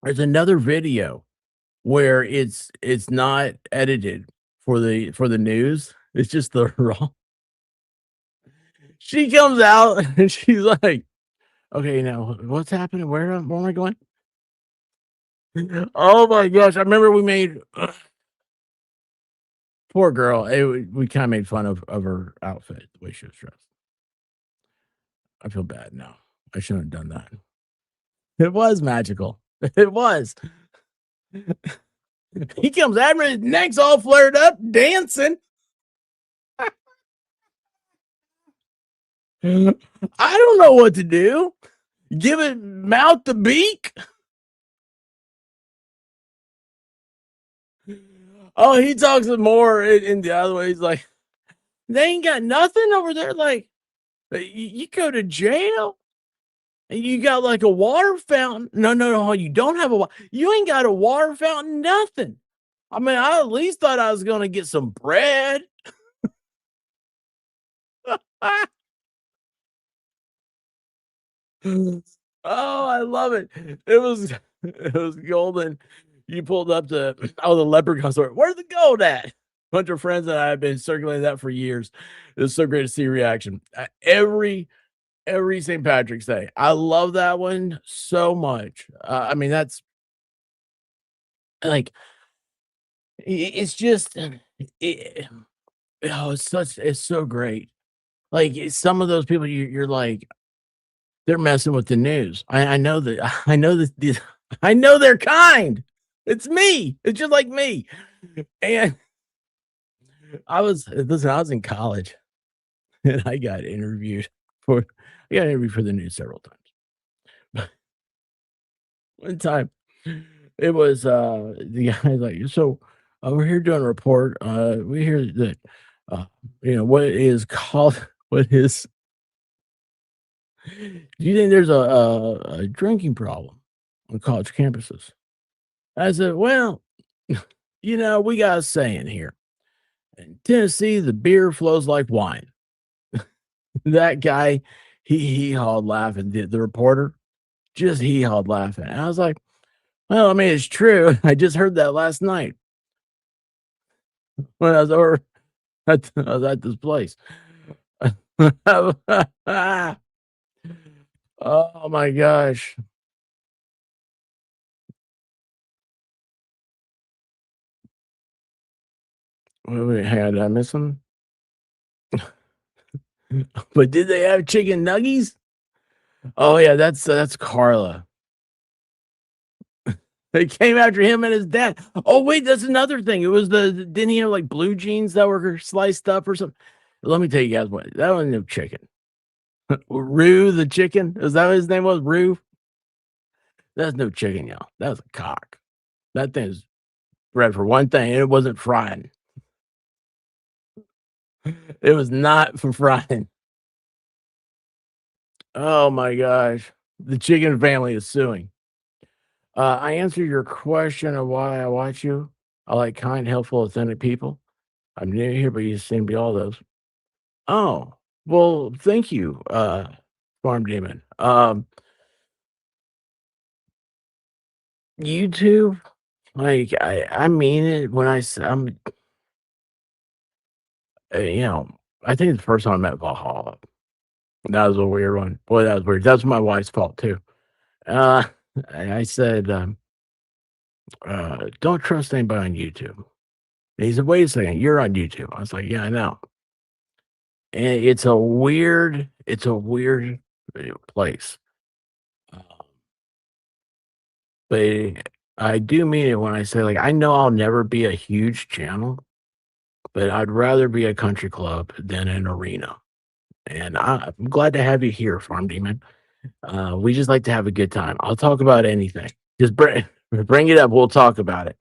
There's another video where it's not edited for the news. It's just the raw. She comes out and she's like, okay, now what's happening? Where am I going? Oh my gosh. I remember we made poor girl. We kind of made fun of her outfit, the way she was dressed. I feel bad now. I shouldn't have done that. It was magical. It was. He comes at me, his neck's all flared up, dancing. I don't know what to do. Give it mouth to beak. Oh, he talks more in the other way. He's like, they ain't got nothing over there. Like, you go to jail and you got like a water fountain. No, you don't have you ain't got a water fountain, nothing. I mean, I at least thought I was going to get some bread. Oh, I love it. It was golden. You pulled up the leprechaun story. Where's the gold at? Bunch of friends and I have been circulating that for years. It's so great to see your reaction. Every St. Patrick's Day. I love that one so much. I mean, that's like, it's just, it's so great. Like, some of those people, you're like, they're messing with the news. I know that. I know they're kind. It's me. It's just like me. And I was in college and I got interviewed for the news several times. One time it was the guy like, so we're here doing a report. We hear that what is do you think there's a drinking problem on college campuses? I said, well, we got a saying here. In Tennessee, the beer flows like wine. That guy, he hawed laughing. The reporter, just he hawed laughing. And I was like, well, I mean, it's true. I just heard that last night when I was over I was at this place. Oh my gosh. Wait, hang on, did I miss them? But did they have chicken nuggies? Oh yeah, that's Carla. They came after him and his dad. Oh wait, that's another thing. It was didn't he have like blue jeans that were sliced up or something? Let me tell you guys what that wasn't no chicken. Rue the chicken. Is that what his name was? Rue? That's no chicken, y'all. That was a cock. That thing's bred for one thing, and it wasn't frying. It was not for frying. Oh my gosh. The chicken family is suing. I answered your question of why I watch you. I like kind, helpful, authentic people. I'm new here, but you seem to be all those. Oh, well, thank you, Farm Demon. YouTube, like I mean it when I'm, I think it's the first time I met Valhalla. That was a weird one. Boy, that was weird. That's my wife's fault too. Uh, I said, don't trust anybody on YouTube. And he said, wait a second, you're on YouTube. I was like, yeah, I know. And it's a weird place. But I do mean it when I say, like, I know I'll never be a huge channel, but I'd rather be a country club than an arena. And I'm glad to have you here, Farm Demon. We just like to have a good time. I'll talk about anything. Just bring it up. We'll talk about it.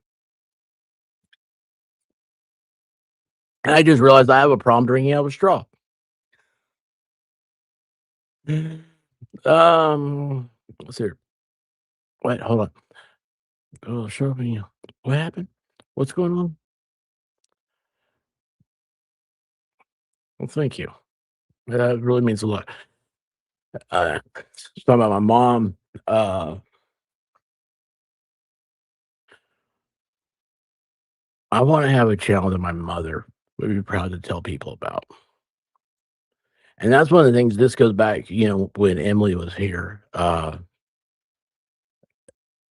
And I just realized I have a problem drinking out of a straw. Let's see. Wait, hold on. Oh, show me. What happened? What's going on? Well, thank you. That really means a lot. Talking about my mom. I want to have a channel that my mother would be proud to tell people about. And that's one of the things. This goes back, when Emily was here.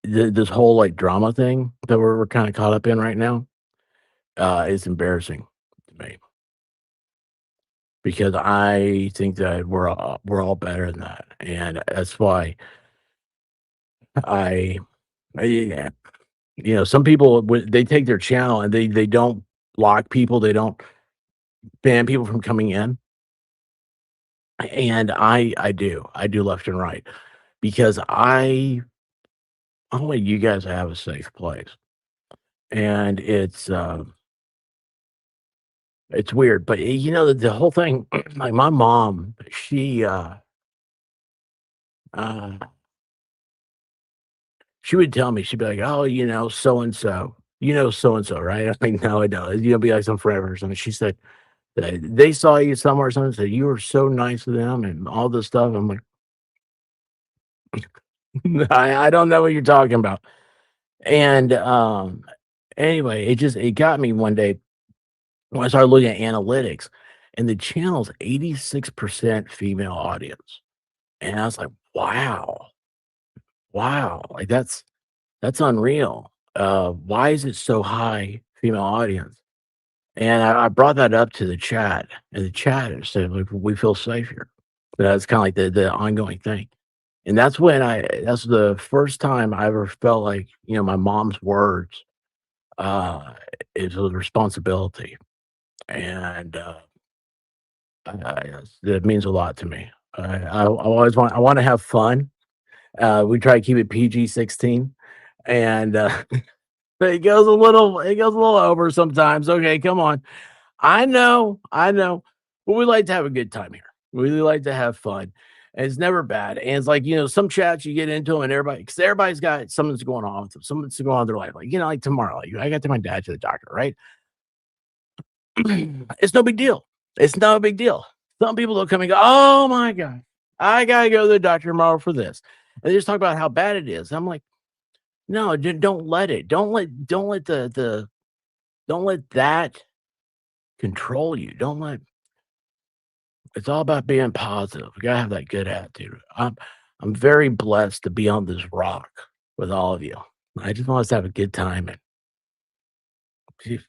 This whole like drama thing that we're kind of caught up in right now is embarrassing to me because I think that we're all better than that, and that's why I, yeah, some people they take their channel and they don't block people, they don't ban people from coming in, and I do left and right because I want you guys to have a safe place, and it's weird, but the whole thing, like my mom, uh, she would tell me, she'd be like, "Oh, so and so, so and so, right?" I'm like, "No, I don't." Be like some forever or something. She said that they saw you somewhere or something, said you were so nice to them and all this stuff. I'm like, I don't know what you're talking about. And anyway, it got me one day when I started looking at analytics, and the channel's 86% female audience. And I was like, wow, wow, like that's unreal. Why is it so high female audience? And I brought that up to the chat, and the chat said, like, we feel safe here. That's kind of like the ongoing thing. And that's the first time I ever felt like, my mom's words uh is a responsibility. And that means a lot to me. I want to have fun. We try to keep it PG-16, and but it goes a little over sometimes. Okay, come on. I know, but we like to have a good time here. We really like to have fun, and it's never bad. And it's like, some chats you get into them, and because everybody's got something that's going on with them, something that's going on in their life. Like, like tomorrow, like I got to take my dad to the doctor, right? It's no big deal. It's no big deal. Some people will come and go, "Oh my god, I gotta go to the doctor tomorrow for this," and they just talk about how bad it is. I'm like, no, don't let it. Don't let that control you. Don't let. It's all about being positive. We gotta have that good attitude. I'm very blessed to be on this rock with all of you. I just want us to have a good time and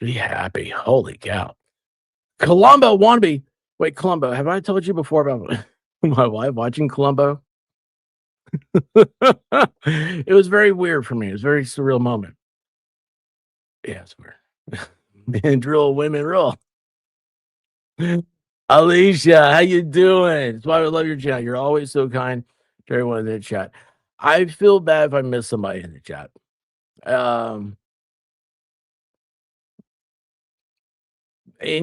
be happy. Holy cow. Columbo wannabe. Wait, Columbo, have I told you before about my wife watching Columbo? It was very weird for me. It was a very surreal moment. Yeah, it's weird. Men drill, women roll. Alicia, how you doing? That's why I love your chat. You're always so kind to everyone in the chat. I feel bad if I miss somebody in the chat. And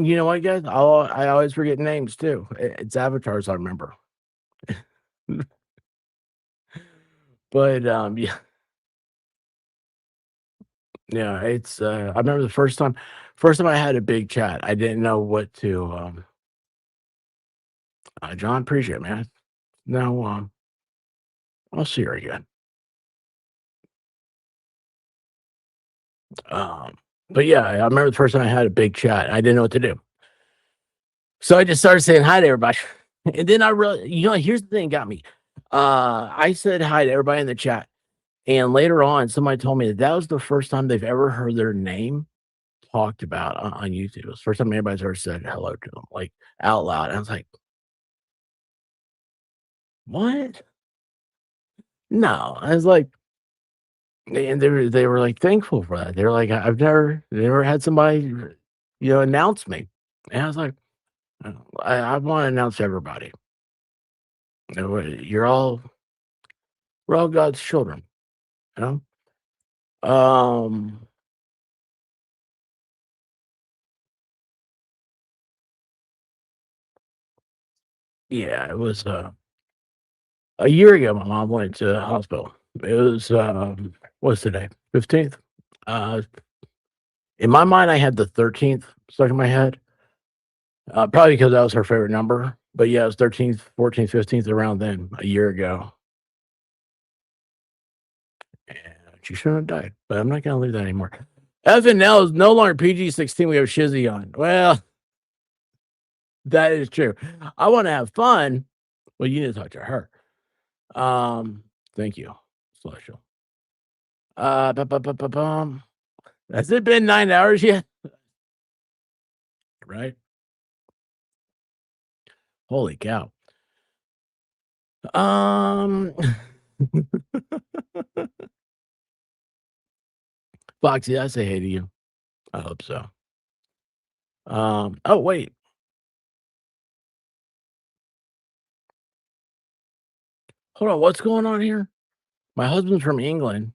you know what, guys? I always forget names too. It's avatars I remember. But yeah, yeah. It's I remember the first time I had a big chat. I didn't know what to. John, appreciate it, man. No, I'll see her again. But yeah, I remember the first time I had a big chat. I didn't know what to do. So I just started saying hi to everybody. And then I really, here's the thing that got me. I said hi to everybody in the chat. And later on, somebody told me that was the first time they've ever heard their name talked about on YouTube. It was the first time anybody's ever said hello to them, like out loud. And I was like, what? No. I was like, and they were like thankful for that. They're like, I've never had somebody, announce me. And I was like, I want to announce everybody. We're all God's children, you know? Yeah, it was a year ago my mom went to the hospital. It was what's today? 15th. In my mind I had the 13th stuck in my head. Probably because that was her favorite number. But yeah, it was 13th, 14th, 15th around then, a year ago. And she shouldn't have died, but I'm not gonna leave that anymore. Evan now is no longer PG-16. We have Shizzy on. Well, that is true. I want to have fun. Well, you need to talk to her. Thank you, Celestial. Has it been 9 hours yet? Right? Holy cow. Foxy, I say hey to you. I hope so. Oh wait. Hold on, what's going on here? My husband's from England.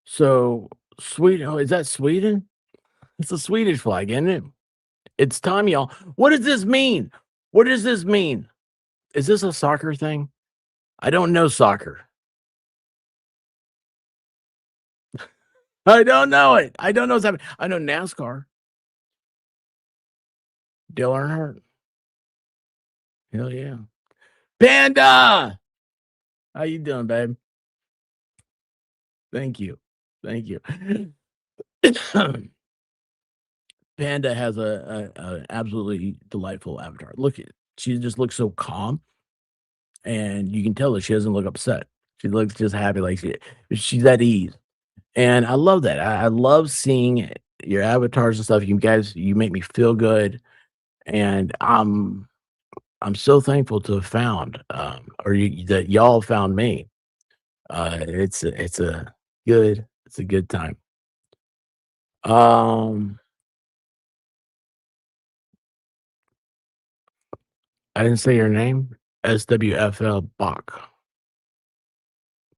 So Sweden, oh, is that Sweden? It's a Swedish flag, isn't it? It's time, y'all. What does this mean? What does this mean? Is this a soccer thing? I don't know soccer. I don't know it. I don't know what's happening. I know NASCAR. Dale Earnhardt. Hell yeah. Panda! How you doing, babe? Thank you. Thank you. Panda has a absolutely delightful avatar. Look at she just looks so calm, and you can tell that she doesn't look upset. She looks just happy, like she's at ease, and I love that. I love seeing your avatars and stuff. You guys, you make me feel good, and I'm so thankful to have found, that y'all found me. It's a good time. I didn't say your name. SWFL Bach.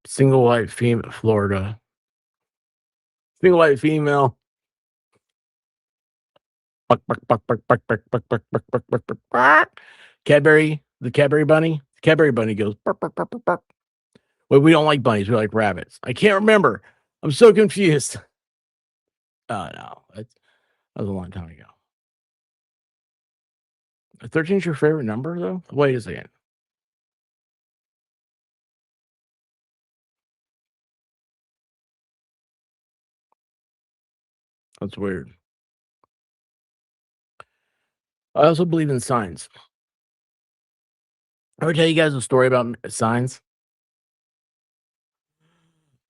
Single white female, Florida. Single white female. Cadbury, the Cadbury bunny. The Cadbury bunny goes. Well, we don't like bunnies. We like rabbits. I can't remember. I'm so confused. Oh no, that was a long time ago. 13 is your favorite number, though? Wait a second. That's weird. I also believe in signs. Ever tell you guys a story about signs?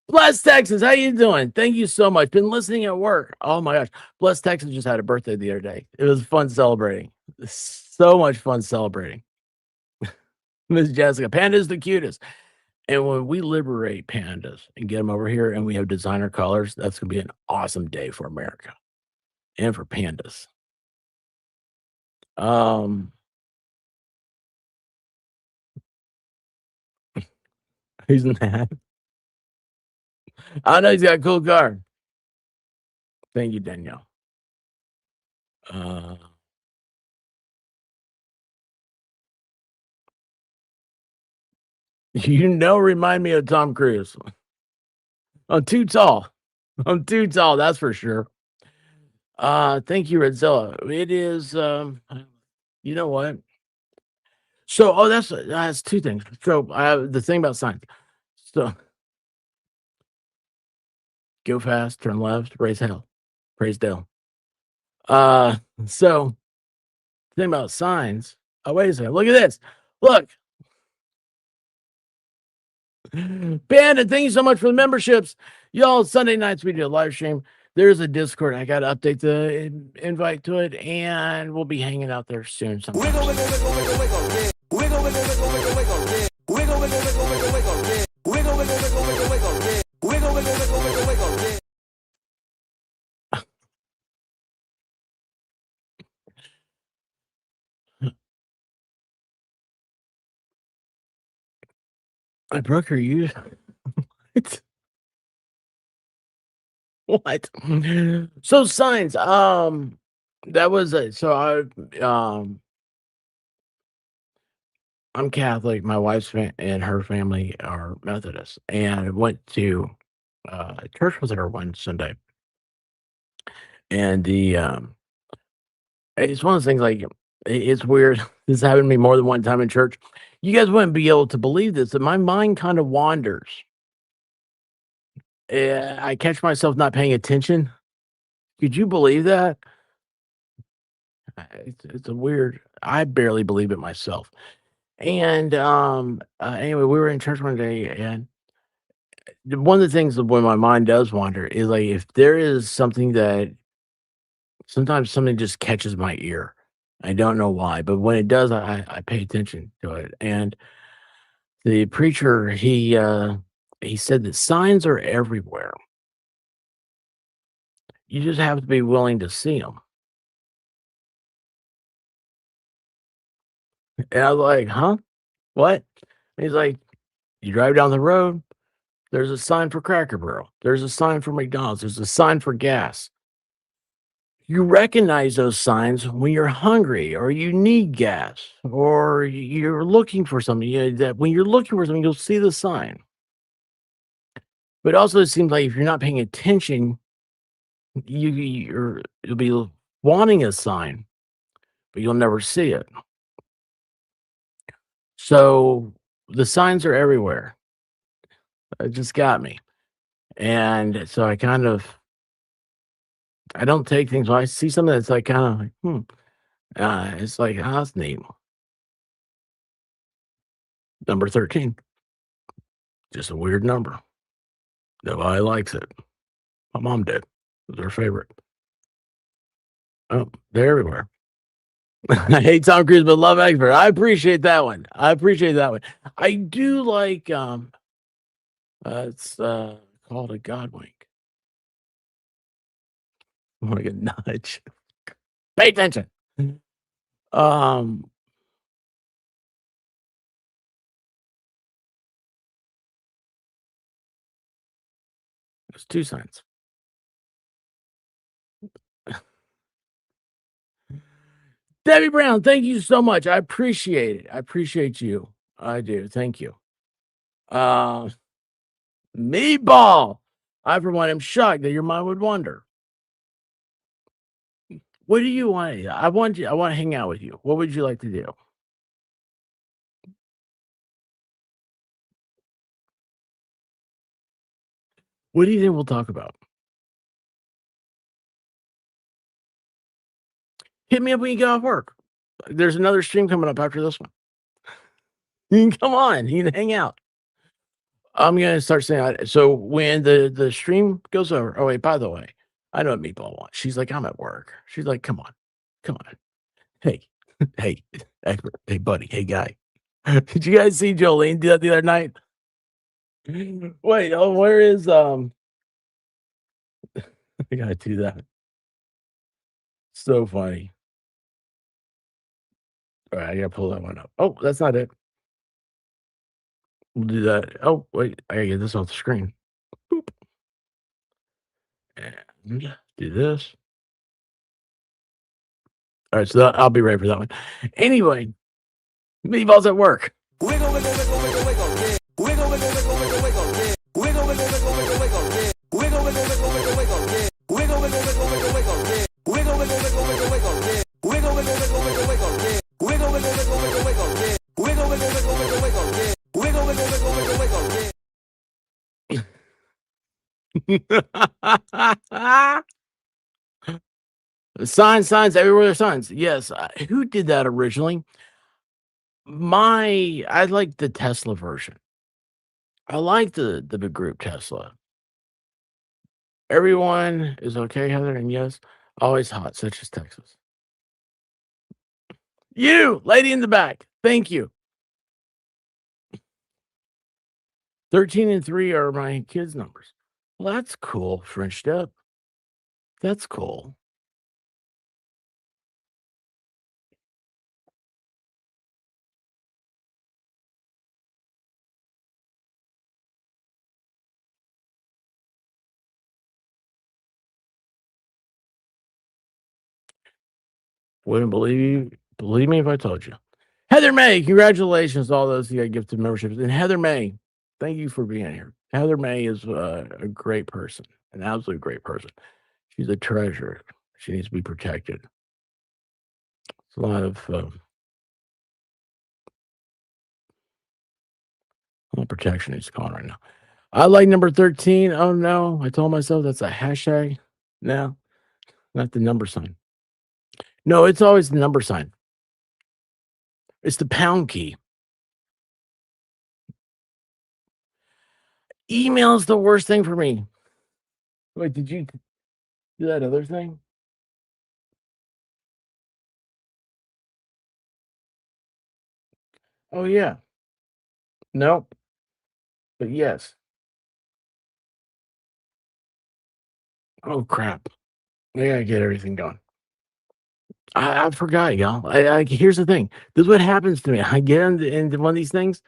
Bless Texas, how you doing? Thank you so much. Been listening at work. Oh my gosh. Bless Texas just had a birthday the other day. It was fun celebrating. So much fun celebrating. Miss Jessica, Panda's the cutest. And when we liberate pandas and get them over here and we have designer colors, that's going to be an awesome day for America and for pandas. Who's in that? I know he's got a cool car. Thank you, Danielle. Remind me of Tom Cruise. I'm too tall. I'm too tall, that's for sure. Thank you, Redzilla. It is, you know what? So, that's two things. So, the thing about signs. So, go fast, turn left, raise hell, praise Dale. So, the thing about signs. Oh, wait a second. Look at this. Look. Bandit, thank you so much for the memberships. Y'all, Sunday nights we do a live stream. There's a Discord. I got to update the invite to it, and we'll be hanging out there soon. Sometime. Wiggle, wiggle, wiggle, wiggle, wiggle, yeah. Wiggle, wiggle, wiggle, wiggle, wiggle, yeah. Wiggle, wiggle, wiggle, wiggle, wiggle, yeah. Wiggle, wiggle, wiggle, wiggle, wiggle, yeah. Wiggle, wiggle, wiggle, wiggle, wiggle, yeah. I broke her. You what? So signs. That was it. So I'm Catholic. My wife's and her family are Methodist, and I went to church with her one Sunday, and it's one of those things like it's weird. This happened to me more than one time in church. You guys wouldn't be able to believe this, that my mind kind of wanders. I catch myself not paying attention. Could you believe that? It's a weird. I barely believe it myself. And anyway, we were in church one day, and one of the things that when my mind does wander is like if there is something that sometimes something just catches my ear. I don't know why, but when it does, I pay attention to it. And the preacher, he said that signs are everywhere. You just have to be willing to see them. And I was like, huh? What? And he's like, you drive down the road, there's a sign for Cracker Barrel. There's a sign for McDonald's. There's a sign for gas. You recognize those signs when you're hungry or you need gas or you're looking for something. That when you're looking for something, you'll see the sign. But also, it seems like if you're not paying attention, you'll be wanting a sign, but you'll never see it. So the signs are everywhere. It just got me. And so I don't take things when I see something that's like kind of like, it's like, that's neat. Number 13. Just a weird number. Nobody likes it. My mom did. It was her favorite. Oh, they're everywhere. I hate Tom Cruise, but love Expert. I appreciate that one. I do like it's called a God wink. Like a nudge. Pay attention. There's two signs. Debbie Brown, thank you so much. I appreciate it. I appreciate you. I do. Thank you. Meatball. I, for one, am shocked that your mind would wander. What do you want? I want to hang out with you. What would you like to do? What do you think we'll talk about? Hit me up when you get off work. There's another stream coming up after this one. You can come on. You can hang out. I'm gonna start saying so when the stream goes over. Oh wait, by the way, I know what Meatball wants. She's like, I'm at work. She's like, come on. Hey, hey, expert. Hey, buddy. Hey, guy. Did you guys see Jolene do that the other night? Wait, oh, where is I gotta do that. So funny. All right, I gotta pull that one up. Oh, that's not it. We'll do that. Oh, wait, I gotta get this off the screen. Boop. And do this. All right, so I'll be ready for that one. Anyway, meatballs at work. Wiggle, wiggle, wiggle, wiggle, wiggle, yeah. Wiggle, wiggle, wiggle, wiggle, wiggle, yeah. Wiggle, wiggle, wiggle, wiggle, wiggle, yeah. Wiggle, wiggle, wiggle, wiggle, wiggle, yeah. Wiggle, wiggle, wiggle, wiggle, wiggle, yeah. Wiggle, wiggle, wiggle, wiggle, wiggle, yeah. Wiggle, wiggle, wiggle, wiggle, wiggle, yeah. Wiggle, wiggle, wiggle, wiggle, wiggle, yeah. Wiggle, wiggle, wiggle, wiggle, wiggle, yeah. Wiggle, wiggle, wiggle, wiggle, wiggle, yeah. Signs everywhere. There's signs. Yes, who did that originally? I like the Tesla version. I like the big group Tesla. Everyone is okay, Heather, and yes, always hot, such as Texas. You, lady in the back, thank you. 13 and 3 are my kids' numbers. Well, that's cool, French Step. That's cool. Wouldn't believe me if I told you. Heather May, congratulations to all those who got gifted memberships. And Heather May, thank you for being here. Heather May is a great person, an absolute great person. She's a treasure. She needs to be protected. It's a lot of protection is going right now. I like number 13. Oh no, I told myself that's a hashtag. No, not the number sign. No, it's always the number sign. It's the pound key. Email is the worst thing for me. Wait, did you do that other thing? Oh yeah. Nope. But yes. Oh crap. I gotta get everything going. I forgot, y'all. I here's the thing. This is what happens to me. I get into one of these things,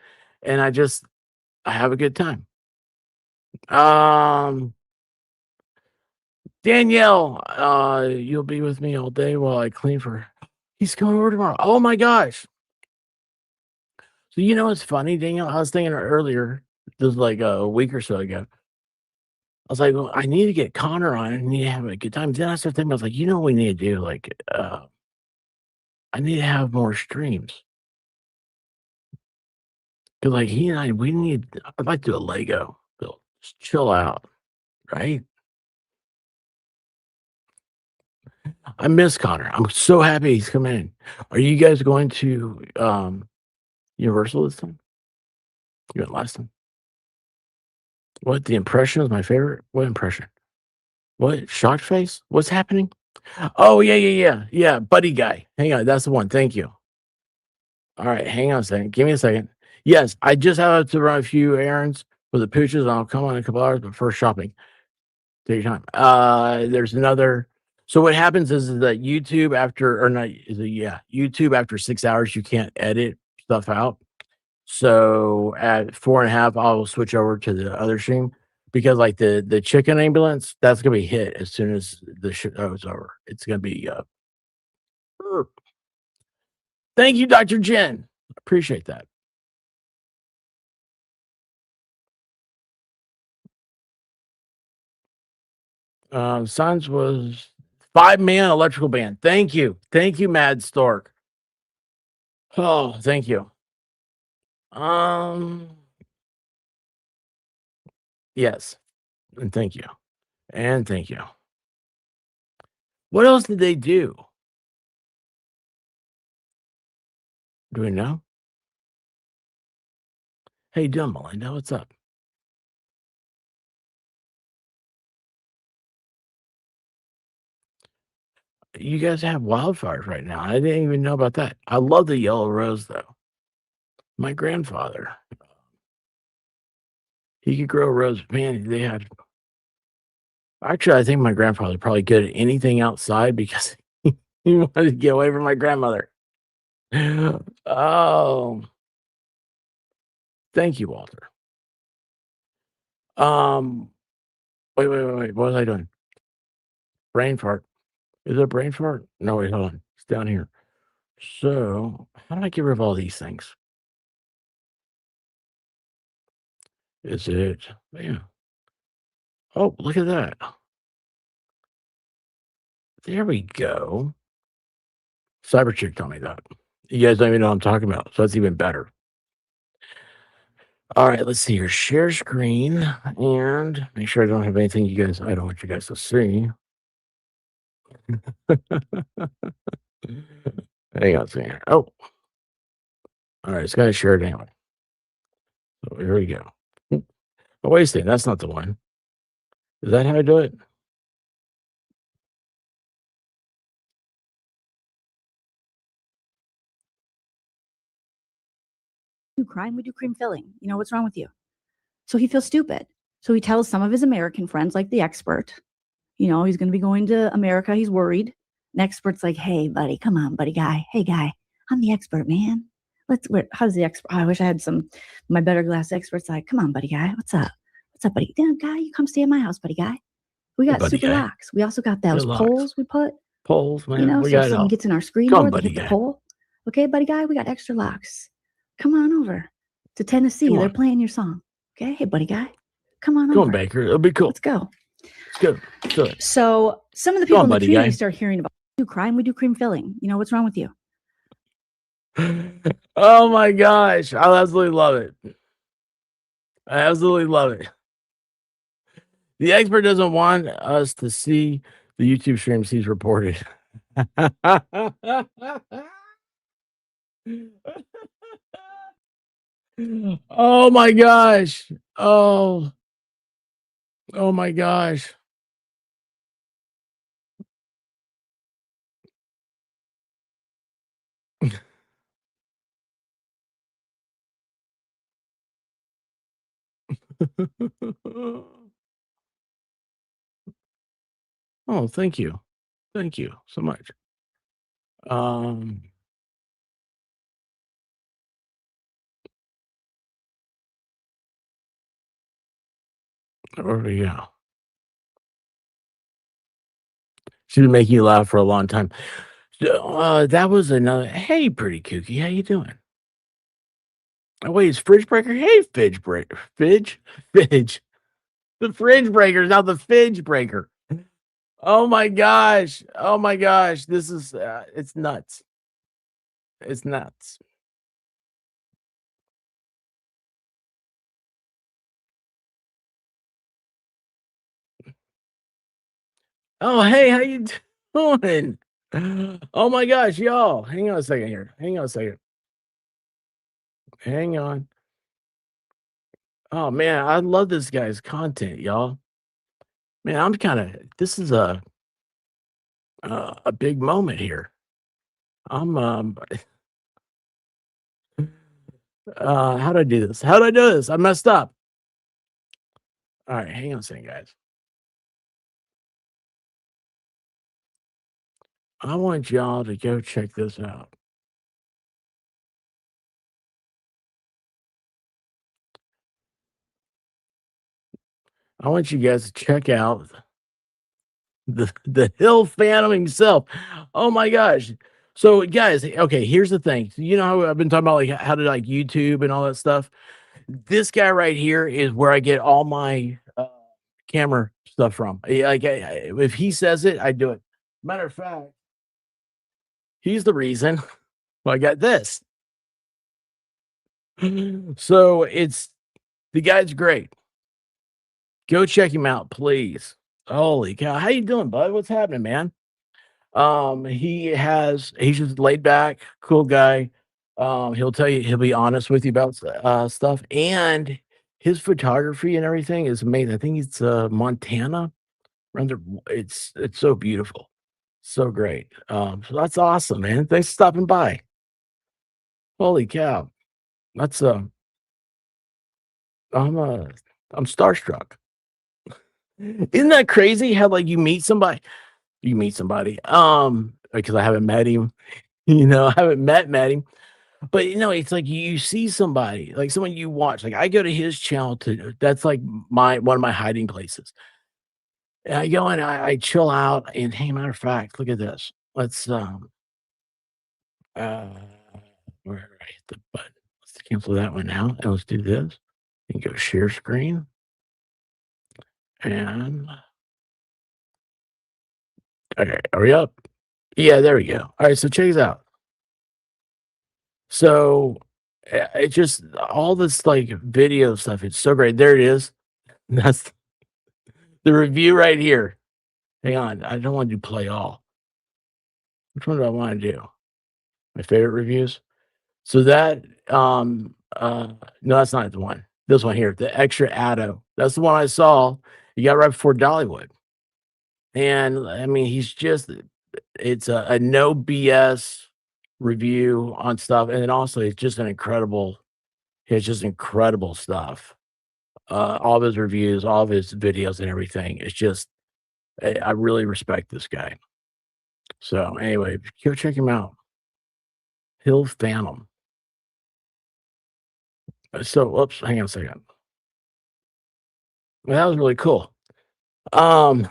and I have a good time. Danielle, you'll be with me all day while I clean for. He's coming over tomorrow. Oh my gosh! So you know what's funny, Danielle? I was thinking earlier, this was like a week or so ago. I was like, well, I need to get Connor on. I need to have a good time. Then I started thinking, I was like, you know what we need to do? Like, I need to have more streams. Cause like he and I'd like to do a Lego build. Just chill out, right? I miss Connor. I'm so happy he's coming in. Are you guys going to Universal this time? You went last time. What, the impression is my favorite? What impression? What, shocked face? What's happening? Oh yeah. Buddy guy. Hang on, that's the one. Thank you. All right, hang on a second. Give me a second. Yes, I just have to run a few errands for the pooches, and I'll come on in a couple hours. But first, shopping. Take your time. There's another. So what happens is that YouTube YouTube after 6 hours you can't edit stuff out. So at 4.5, I'll switch over to the other stream because like the chicken ambulance, that's gonna be hit as soon as the show is over. It's gonna be thank you, Dr. Jen. Appreciate that. Sons was 5-man electrical band. Thank you, Mad Stork. Oh, thank you. Yes, and thank you, and thank you. What else did they do? Do we know? Hey, doing, Melinda? What's up? You guys have wildfires right now. I didn't even know about that. I love the yellow rose, though. My grandfather, He could grow a rose of panties. They had. Actually, I think my grandfather probably good at anything outside because he wanted to get away from my grandmother. Oh, thank you, Walter. Wait. What was I doing? Brain fart. Is it a brain fart? No, wait, hold on. It's down here. So, how do I get rid of all these things? Is it? Yeah. Oh, look at that. There we go. Cyber chick told me that. You guys don't even know what I'm talking about, so that's even better. All right, let's see here. Share screen and make sure I don't have anything I don't want you guys to see. Hang on a second. Oh. All right, it's got to share it anyway. So here we go. Oh, wait a second. That's not the one. Is that how I do it? Do crime, we do cream filling. You know, what's wrong with you? So he feels stupid. So he tells some of his American friends, like the expert, you know, he's going to be going to America. He's worried. The expert's like, hey, buddy, come on, buddy guy. Hey, guy, I'm the expert, man. How's the expert? Oh, I wish I had my better glass experts like, come on, buddy guy. What's up? What's up, buddy? Damn, guy, you come stay at my house, buddy guy. We got super locks. We also got those poles we put. Poles, man. You know, we so got if someone gets in our screen door, door, they they hit guy. the pole. Okay, buddy guy, we got extra locks. Come on over to Tennessee. They're playing your song. Okay, hey, buddy guy, come on over. Come on, Baker. It'll be cool. Let's go. Let's go. Let's do it. So some of the people in the buddy community guy. start hearing about do crime. We do cream filling. You know, what's wrong with you? Oh my gosh. I absolutely love it. I absolutely love it. The expert doesn't want us to see the YouTube streams he's reported. Oh my gosh. Oh my gosh. Oh, thank you. Thank you so much. There we go. She's been making you laugh for a long time. That was another. Hey, pretty kooky. How you doing? Oh, wait, it's Fridge Breaker? Hey, Fidge Breaker. Fidge? Fidge. The Fridge Breaker is now the Fidge Breaker. Oh my gosh. Oh my gosh. This is, it's nuts. It's nuts. Oh, hey, how you doing? Oh my gosh, y'all. Hang on a second here. Hang on a second. Hang on. Oh man, I love this guy's content, y'all. Man, I'm kind of this is a big moment here. I'm how do I do this? How do I do this? I messed up. All right, hang on a second, guys. I want y'all to go check this out. I want you guys to check out the Hill Phantom himself. Oh my gosh. So guys, okay, here's the thing. So, you know how I've been talking about like how to like YouTube and all that stuff. This guy right here is where I get all my camera stuff from. If he says it, I do it. Matter of fact, he's the reason I got this. So it's the guy's great. Go check him out, please. Holy cow. How you doing, bud? What's happening, man? He's just laid back, cool guy. He'll tell you, he'll be honest with you about stuff, and his photography and everything is amazing. I think it's Montana. It's so beautiful, so great. So that's awesome, man. Thanks for stopping by. Holy cow, that's I'm starstruck. Isn't that crazy how like you meet somebody, because I haven't met him, I haven't met him, but it's like you see somebody, like someone you watch, like I go to his channel that's like one of my hiding places. And I go and I chill out and hey, matter of fact, look at this. Let's uh where do I hit the button? Let's cancel that one now and let's do this and go share screen and okay, are we up? Yeah, there we go. All right, so check this out. So it just all this like video stuff. It's so great. There it is. That's the review right here. Hang on, I don't want to do play all. Which one do I want to do? My favorite reviews. So that no, that's not the one. This one here, the extra Addo. That's the one I saw. You got right before Dollywood. And I mean, it's a no BS review on stuff. And then also it's just it's just incredible stuff. All of his reviews, all of his videos and everything. It's just I really respect this guy. So anyway, go check him out. Hill Phantom. So oops, hang on a second. Well, that was really cool. Oh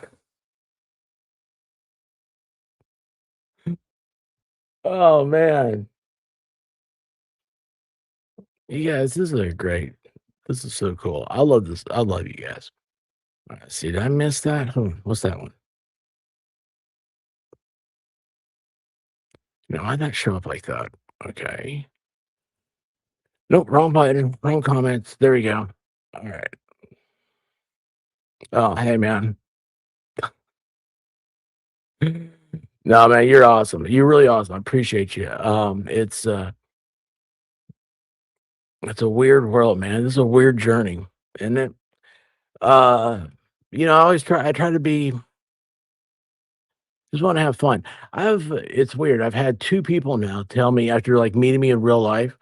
man. You guys, this is so cool. I love this. I love you guys. All right, see, did I miss that? What's that one? No, why'd that show up like that? Okay. Nope, wrong button, wrong comments. There we go. All right. Oh, hey man. No, man, you're awesome. You're really awesome. I appreciate you. It's a weird world, man. This is a weird journey, isn't it? Uh, I try to be just want to have fun. It's weird. I've had two people now tell me after like meeting me in real life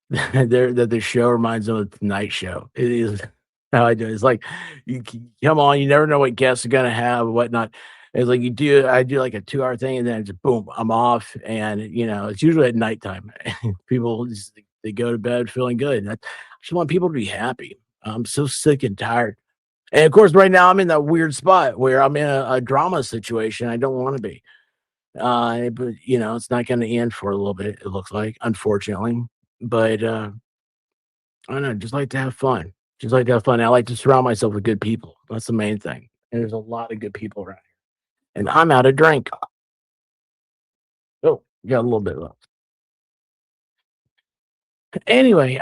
that the show reminds them of the Tonight Show. It is how I do it. It's like come on, you never know what guests are gonna have or whatnot. It's like I do like a 2 hour thing and then just boom, I'm off. And it's usually at nighttime. People they go to bed feeling good. I just want people to be happy. I'm so sick and tired. And of course, right now I'm in that weird spot where I'm in a drama situation I don't want to be. But it's not going to end for a little bit. It looks like, unfortunately. But I don't know. Just like to have fun. Just like to have fun. I like to surround myself with good people. That's the main thing. And there's a lot of good people around here. And I'm out of drink. Oh, got a little bit left. Anyway,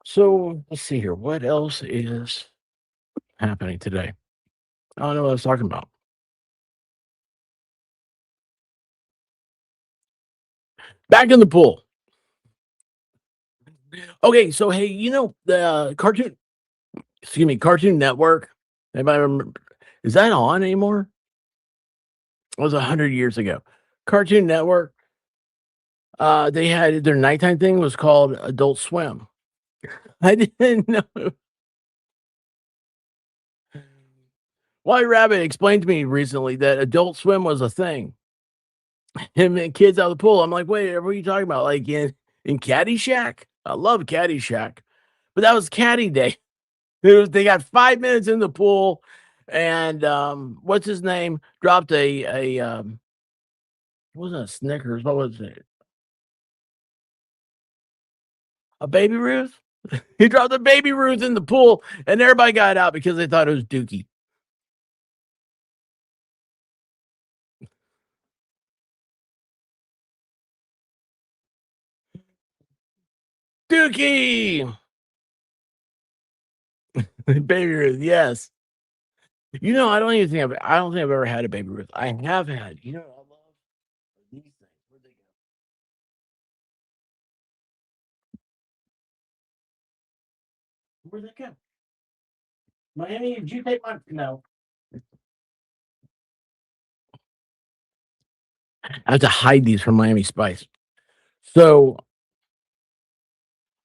so let's see here. What else is happening today? I don't know what I was talking about. Back in the pool. Okay, so hey, the Cartoon Network. Anybody remember? Is that on anymore? It was 100 years ago. Cartoon Network. They had their nighttime thing was called Adult Swim. I didn't know. White Rabbit explained to me recently that Adult Swim was a thing. Him and kids out of the pool. I'm like, wait, what are you talking about? Like in Caddyshack? I love Caddyshack, but that was Caddy Day. They got 5 minutes in the pool, and what's his name dropped it wasn't a Snickers. What was it? A Baby Ruth. He dropped a Baby Ruth in the pool, and everybody got out because they thought it was Dookie. Dookie. Baby Ruth, yes. I don't even think I don't think I've ever had a Baby Ruth. I have had. I love these things. Where'd they go? Where'd they go? Miami, did you take my no? I have to hide these from Miami Spice. So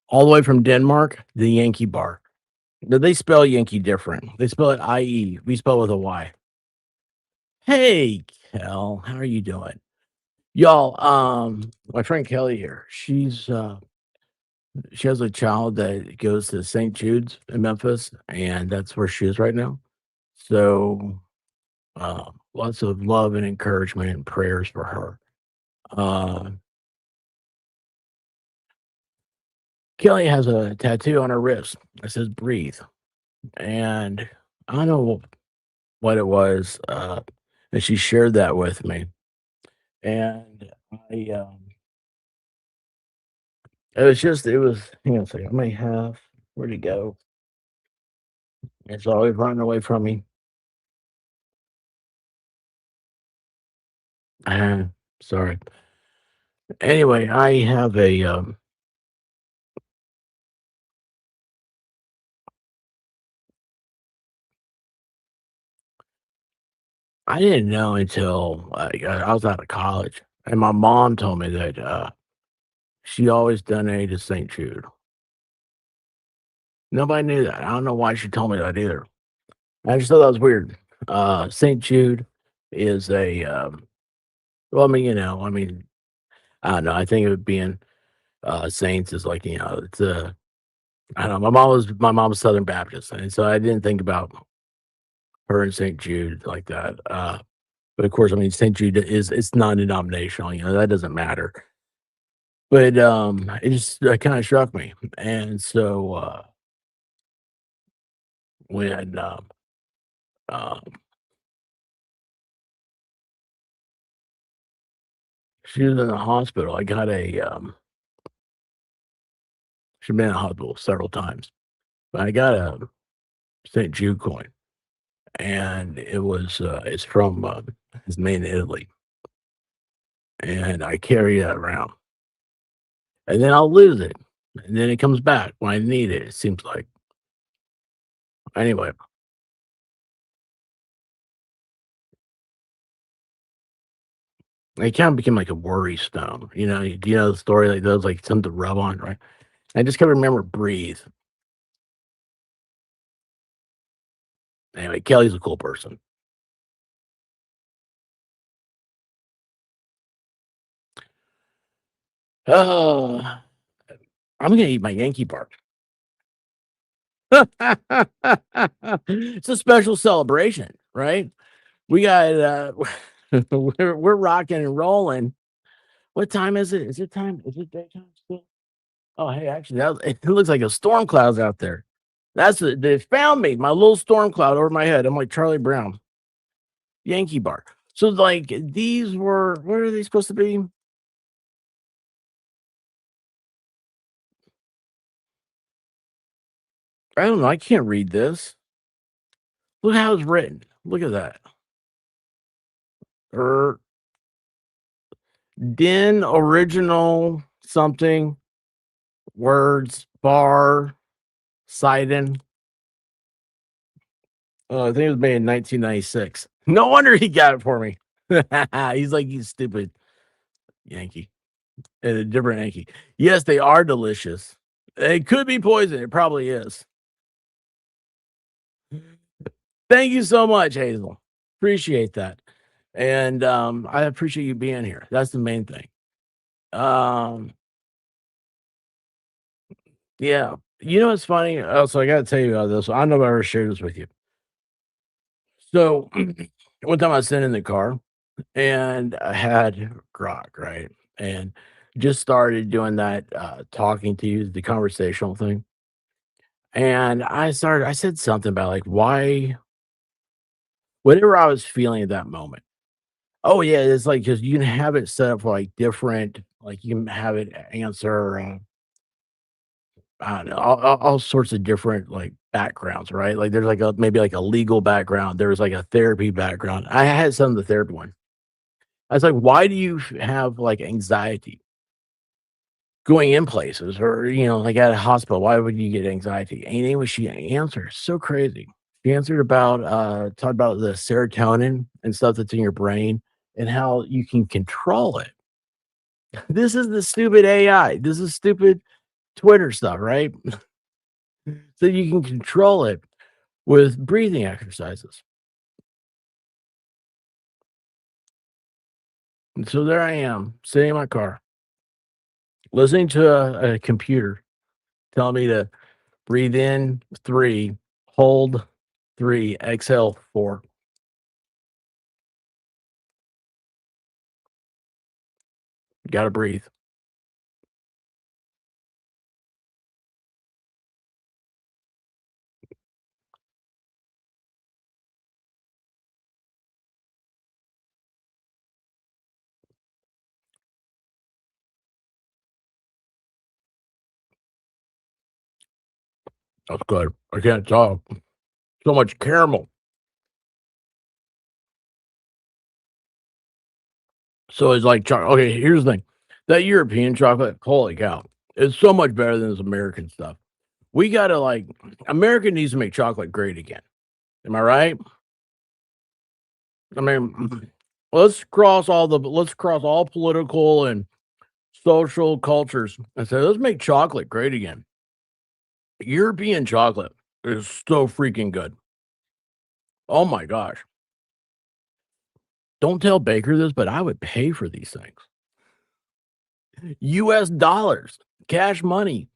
all the way from Denmark, the Yankee Bar. No, they spell Yankee different. They spell it IE. We spell it with a Y. Hey, Kel, how are you doing? Y'all, my friend Kelly here. She has a child that goes to St. Jude's in Memphis, and that's where she is right now. So, lots of love and encouragement and prayers for her. Uh, Kelly has a tattoo on her wrist that says "breathe," and I don't know what it was, and she shared that with me, and it was. Hang on a second. I may have. Where'd it go? It's always running away from me. Uh, Sorry. Anyway, I have a I didn't know until I was out of college, and my mom told me that she always donated to St. Jude. Nobody knew that. I don't know why she told me that either. I just thought that was weird. St. Jude is a well, I mean, I don't know. I think of it being saints is like it's a I don't know. My mom was Southern Baptist, and so I didn't think about her and St. Jude like that. But of course, I mean, St. Jude it's non-denominational. That doesn't matter. But it just kind of struck me, and so when um, she was in the hospital, I got a she's been in the hospital several times, but I got a St. Jude coin, and it's from it's made in Italy, and I carry that around, and then I'll lose it, and then it comes back when I need it. It seems like anyway. It kind of became like a worry stone, Do you know the story like those, like something to rub on, right? I just gotta remember breathe. Anyway, Kelly's a cool person. Oh, I'm gonna eat my Yankee bar. It's a special celebration, right? We got we're rocking and rolling. What time is it? Is it time? Is it daytime still? Oh, hey, actually, it looks like a storm cloud's out there. They found me, my little storm cloud over my head. I'm like Charlie Brown. Yankee bar. So like these were what are they supposed to be? I don't know. I can't read this. Look how it's written. Look at that. Er, Den original something words bar Sidon. Oh, I think it was made in 1996. No wonder he got it for me. He's like, you stupid Yankee. And a different Yankee. Yes, they are delicious. It could be poison. It probably is. Thank you so much, Hazel. Appreciate that. And I appreciate you being here. That's the main thing. Yeah. It's funny. Also, I got to tell you about this. I don't know if I ever shared this with you. So, one time I was sitting in the car and I had grok, right? And just started doing that talking to you, the conversational thing. And I said something about like why, whatever I was feeling at that moment. Oh yeah, it's like because you can have it set up for like different, like you can have it answer. I don't know, all sorts of different like backgrounds, right? Like there's like maybe like a legal background. There was like a therapy background. I had some of the therapy one. I was like, why do you have like anxiety going in places or like at a hospital? Why would you get anxiety? And anyway, she answered so crazy. She answered about talked about the serotonin and stuff that's in your brain and how you can control it. This is the stupid AI. This is stupid Twitter stuff, right? so you can control it with breathing exercises. And so there I am, sitting in my car, listening to a computer telling me to breathe in 3, hold 3, exhale 4. Gotta breathe. That's good. I can't talk. So much caramel. So it's like okay, here's the thing. That European chocolate, holy cow, it's so much better than this American stuff. We gotta like America needs to make chocolate great again. Am I right? I mean, let's cross all political and social cultures and say, let's make chocolate great again. European chocolate is so freaking good. Oh my gosh. Don't tell Baker this, but I would pay for these things. US dollars, cash money.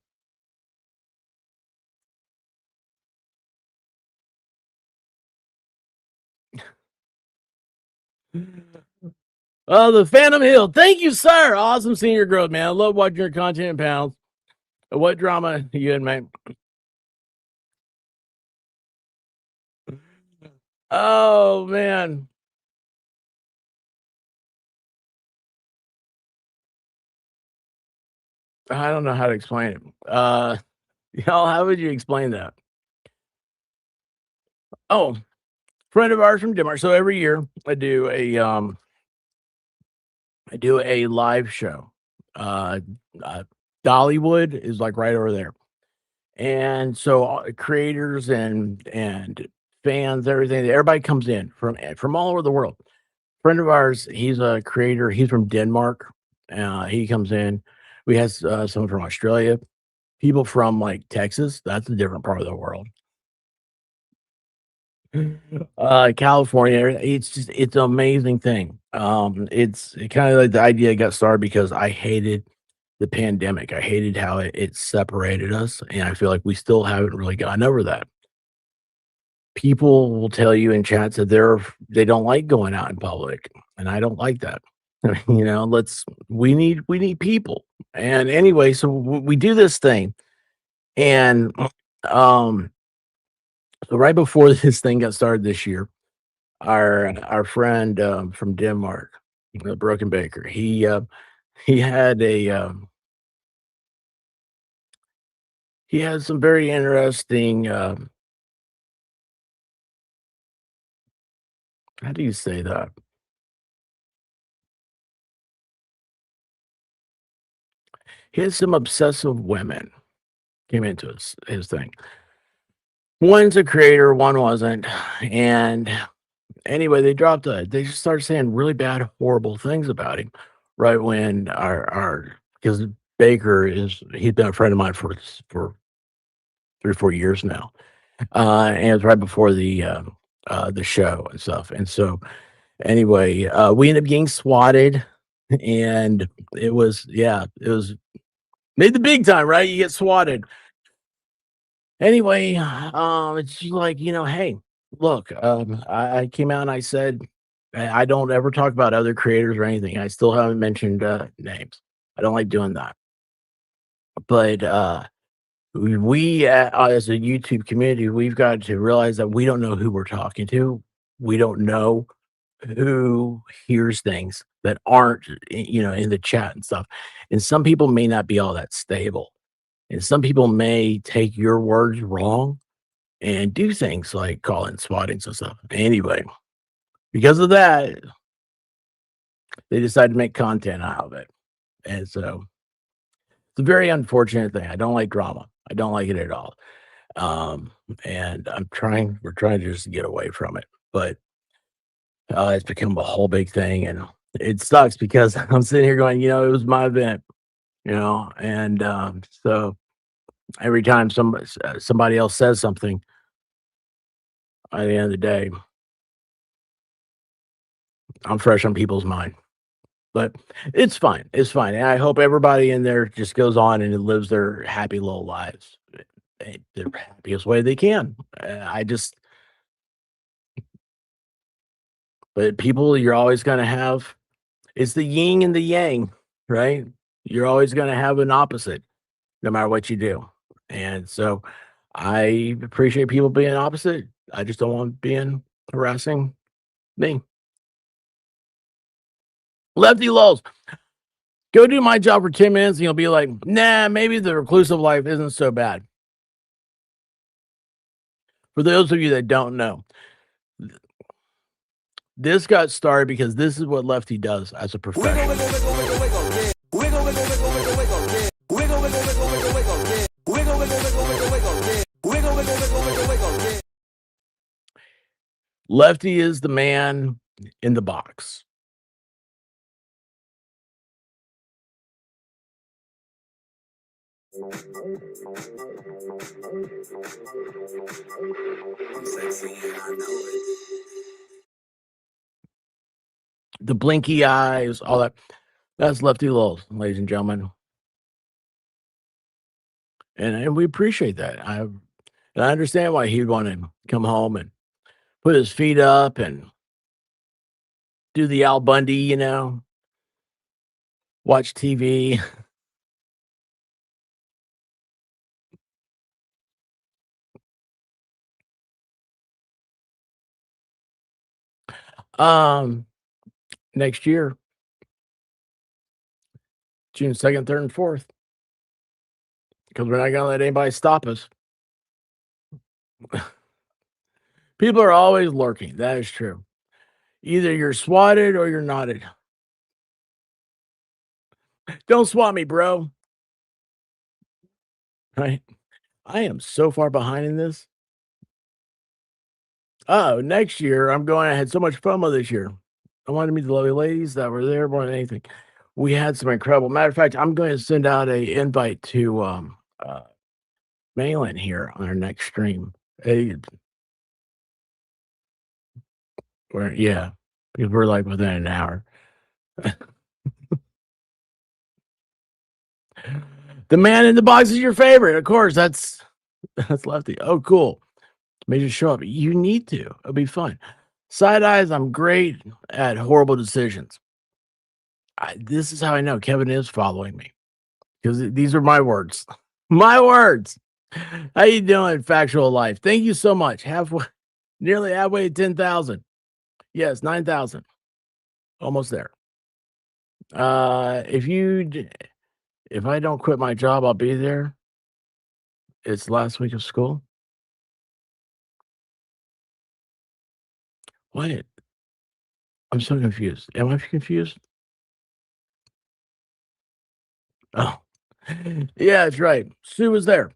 Oh, the Phantom Hill. Thank you, sir. Awesome seeing your growth, man. I love watching your content in pounds. What drama you in, man? Oh man. I don't know how to explain it. Y'all, how would you explain that? Oh, friend of ours from Denmark. So every year I do a live show. Uh, Dollywood is like right over there. And so creators and fans, everybody comes in from all over the world. Friend of ours, he's a creator. He's from Denmark. He comes in. We have someone from Australia, people from like Texas. That's a different part of the world. California. It's an amazing thing. It's kind of like the idea got started because I hated the pandemic. I hated how it separated us, and I feel like we still haven't really gotten over that. People will tell you in chats that they don't like going out in public, and I don't like that. You know, we need people. And anyway, so we do this thing, and um, so right before this thing got started this year, our friend from Denmark, Broken Baker, he had he had some very interesting. How do you say that? He had some obsessive women came into his thing. One's a creator, one wasn't, and anyway, they just started saying really bad, horrible things about him. Right when our because Baker he's been a friend of mine for 3 or 4 years now, and it was right before the show and stuff. And so anyway, we ended up getting swatted, and it was made the big time, right? You get swatted. Anyway, it's just like, hey, look, I came out and I said I don't ever talk about other creators or anything. I still haven't mentioned names. I don't like doing that. But as a YouTube community, we've got to realize that we don't know who we're talking to. We don't know who hears things that aren't, in the chat and stuff. And some people may not be all that stable. And some people may take your words wrong and do things like call in swattings and stuff. Anyway, because of that, they decided to make content out of it. And so it's a very unfortunate thing. I don't like drama. I don't like it at all. And we're trying to just get away from it. But it's become a whole big thing. And it sucks because I'm sitting here going, it was my event, and so Every time somebody else says something, at the end of the day, I'm fresh on people's mind. But it's fine. It's fine. And I hope everybody in there just goes on and lives their happy little lives, the happiest way they can. I just, but people, you're always going to have, it's the yin and the yang, right? You're always going to have an opposite no matter what you do. And so I appreciate people being opposite. I just don't want being harassing me. Lefty Lulz, go do my job for 10 minutes and you'll be like, nah, maybe the reclusive life isn't so bad. For those of you that don't know, this got started because this is what Lefty does as a profession. Lefty is the man in the box. The blinky eyes, all that. That's Lefty Lulz, ladies and gentlemen. And we appreciate that. I understand why he'd want to come home and put his feet up and do the Al Bundy, you know, watch TV. Next year, June 2nd, 3rd, and 4th, because we're not going to let anybody stop us. People are always lurking. That is true. Either you're swatted or you're knotted. Don't swat me, bro. Right? I am so far behind in this. Oh, next year I'm going. I had so much FOMO this year. I wanted to meet the lovely ladies that were there more than anything. We had some incredible. Matter of fact, I'm going to send out a invite to Malin here on our next stream. Yeah, because we're like within an hour. The man in the box is your favorite, of course. That's Lefty. Oh, cool. May just show up. You need to. It'll be fun. Side eyes. I'm great at horrible decisions. This is how I know Kevin is following me, because these are my words. My words. How you doing, Factual Life? Thank you so much. Nearly halfway to 10,000. Yes, 9,000. Almost there. If I don't quit my job, I'll be there. It's last week of school. What? I'm so confused. Am I confused? Oh, yeah, that's right. Sue was there.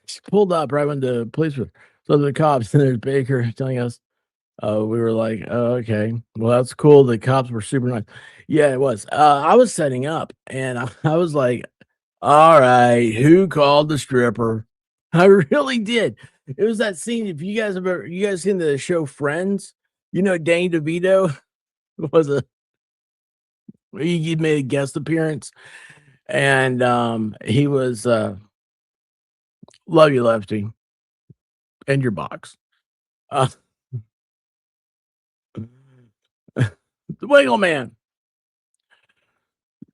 She pulled up right when the police were. So the cops, and there's Baker telling us, we were like, oh, okay, well, that's cool. The cops were super nice. Yeah, it was. I was setting up, and I was like, all right, who called the stripper? I really did. It was that scene. If you guys seen the show Friends, you know, Danny DeVito he made a guest appearance, and he was love you, Lefty, and your box. The Wiggle Man.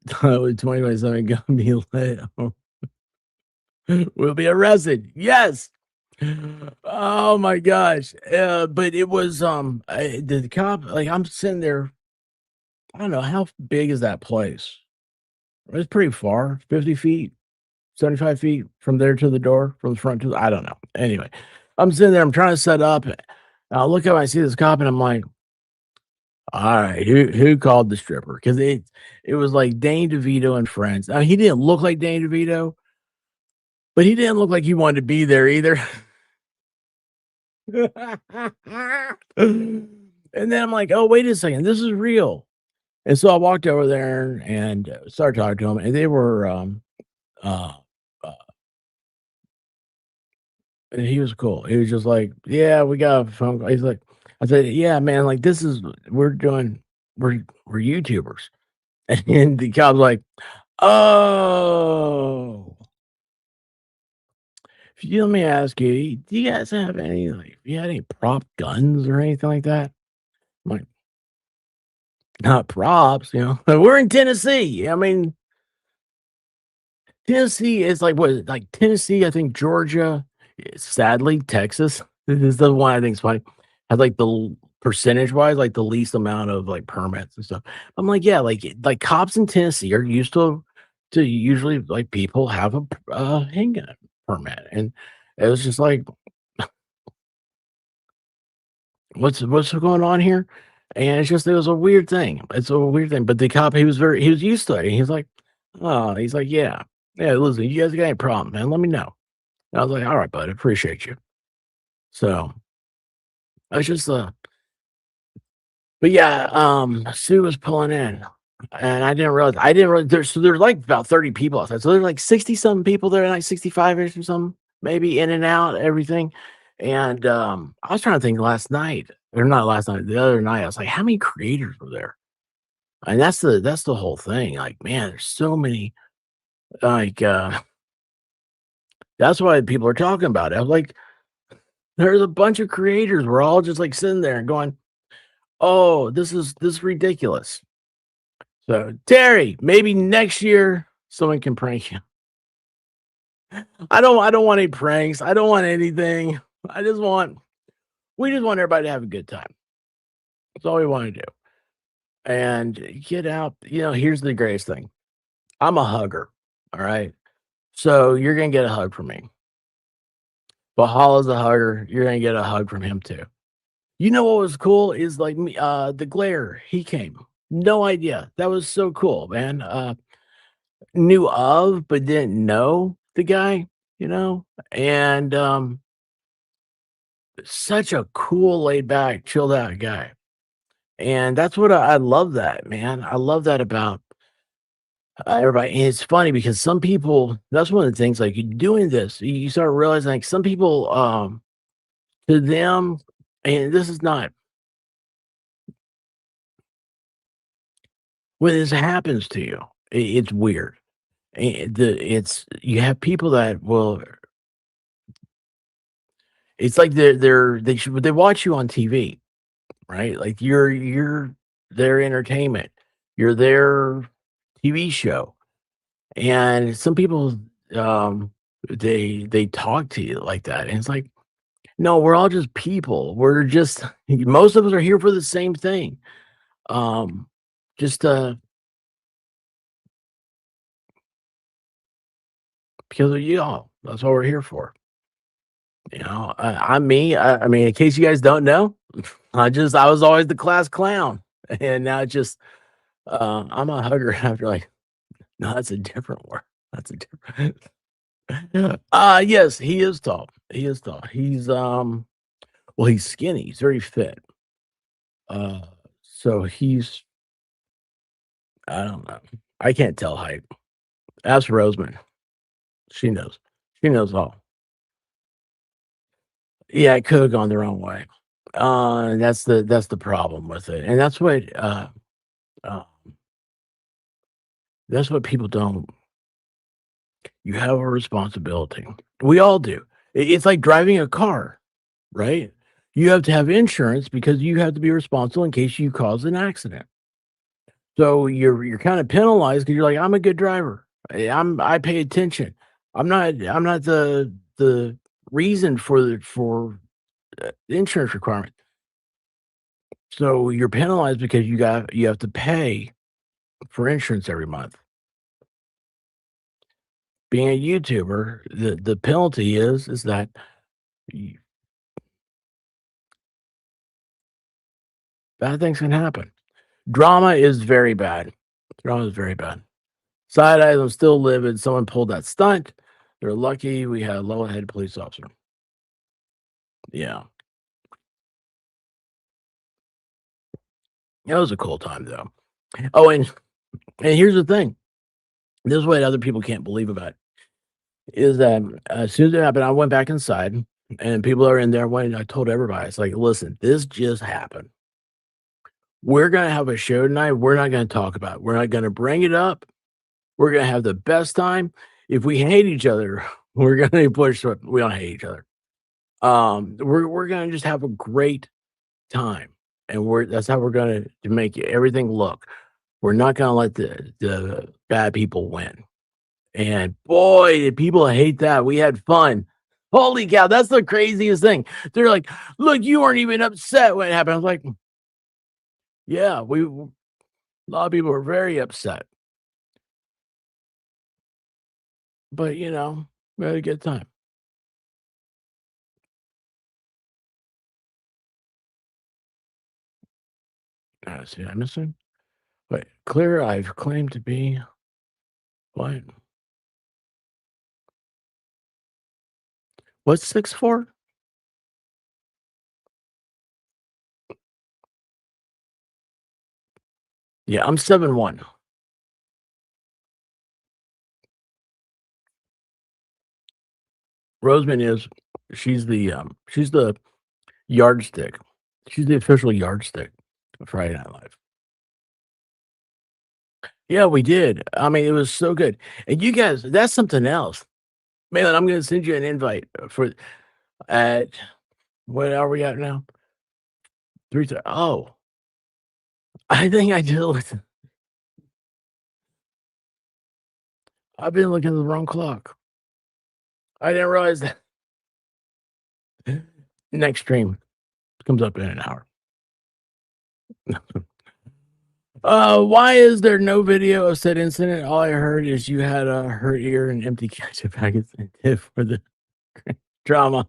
2027 gonna be lit. We'll be arrested. Yes. Oh my gosh. But it was the cop, like, I'm sitting there. I don't know, how big is that place? It's pretty far, 50 feet, 75 feet from there to the door, from the front to I don't know. Anyway, I'm sitting there, I'm trying to set up. I look up, I see this cop, and I'm like, all right, who called the stripper? Because it was like Danny DeVito and Friends. Now, he didn't look like Danny DeVito, but he didn't look like he wanted to be there either. And then I'm like, oh, wait a second, this is real. And so I walked over there and started talking to them, and they were Uh, uh, and he was cool. He was just like, "Yeah, we got a phone call." He's like, I said, "Yeah, man, like this is we're YouTubers." And the cop's like, "Oh, if you let me ask you, do you guys have any like, if you had any prop guns or anything like that?" I'm like, "Not props, you know. We're in Tennessee. I mean, Tennessee is like what? Like Tennessee, I think Georgia, sadly, Texas. This is the one I think is funny. Has like percentage wise, like the least amount of like permits and stuff. I'm like, yeah, like cops in Tennessee are used to usually like people have a handgun permit, and it was just like, what's going on here? And it's just it was a weird thing. It's a weird thing. But the cop, he was used to it. And he's like, oh, he's like, yeah, yeah. Listen, you guys got any problem, man? Let me know. And I was like, all right, bud, appreciate you. So I was just but yeah, Sue was pulling in, and I didn't realize there's like about 30 people outside. So there's like 60 something people there, like 65-ish or something, maybe in and out, everything. And I was trying to think last night, or not last night, the other night, I was like, how many creators were there? And that's the whole thing. Like, man, there's so many like that's why people are talking about it. I was like, there's a bunch of creators. We're all just like sitting there and going, oh, this is ridiculous. So Terry, maybe next year someone can prank you. I don't want any pranks. I don't want anything. We just want everybody to have a good time. That's all we want to do. And get out. Here's the greatest thing. I'm a hugger. All right. So you're gonna get a hug from me. Bahala's a hugger. You're gonna get a hug from him too. You know what was cool is like me, the glare, he came. No idea. That was so cool, man. Knew of, but didn't know the guy, you know? And such a cool, laid back, chilled out guy. And that's what I love that, man. I love that about everybody. And it's funny because some people, that's one of the things like you doing this, you start realizing like some people, to them, and this is not when this happens to you, it's weird. It's you have people that will it's like they watch you on TV, right? Like you're their entertainment. You're their TV show. And some people they talk to you like that. And it's like, no, we're all just people. We're just most of us are here for the same thing. Um just because of you all. That's what we're here for. I'm me. I mean, in case you guys don't know, I was always the class clown, and now it's just I'm a hugger. After like, no, that's a different word. That's a different. Yes, he is tall. He is tall. Well, he's skinny. He's very fit. Uh, so I don't know. I can't tell height. Ask Roseman. She knows. She knows all. Yeah, it could have gone the wrong way. That's the problem with it, and uh, that's what people don't. You have a responsibility. We all do. It's like driving a car, right? You have to have insurance because you have to be responsible in case you cause an accident. So you're kind of penalized because you're like, I'm a good driver. I pay attention. I'm not the reason for the insurance requirement. So you're penalized because you have to pay for insurance every month. Being a YouTuber, the penalty is that y bad things can happen. Drama is very bad. Drama is very bad. Side eyes, I'm still livid. Someone pulled that stunt. They're lucky we had a level-headed police officer. Yeah. It was a cool time, though. Oh, and here's the thing. This is what other people can't believe about it. is that as soon as it happened, I went back inside, and people are in there. When I told everybody, it's like, listen, this just happened. We're gonna have a show tonight. We're not gonna talk about it. We're not gonna bring it up. We're gonna have the best time. If we hate each other, we're gonna push. We don't hate each other. We're gonna just have a great time, and that's how we're gonna to make everything look. We're not gonna let the bad people win. And boy, did people hate that. We had fun. Holy cow, that's the craziest thing. They're like, "Look, you weren't even upset when it happened." I was like, "Yeah, a lot of people were very upset." But, we had a good time. See, I'm missing. Wait, clear. I've claimed to be what? What's 6'4"? Yeah, I'm 7'1". Roseman is she's the yardstick. She's the official yardstick of Friday Night Live. Yeah, we did. I mean, it was so good. And you guys, that's something else. Man, I'm gonna send you an invite for at what are we at now? 3 oh, I think I did I've been looking at the wrong clock. I didn't realize that. Next stream comes up in an hour. Why is there no video of said incident? All I heard is you had a hurt ear and empty ketchup packets and tip for the drama.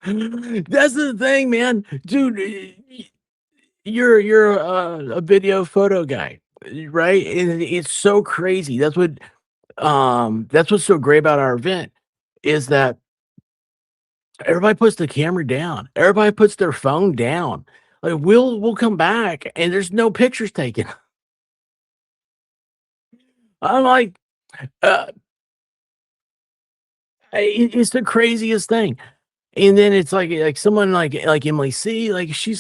That's the thing, man. Dude, you're a video photo guy, right? And it's so crazy. That's what's so great about our event is that everybody puts the camera down. Everybody puts their phone down. Like we'll come back and there's no pictures taken. I'm like, uh, it's the craziest thing. And then it's like someone like Emily C, like she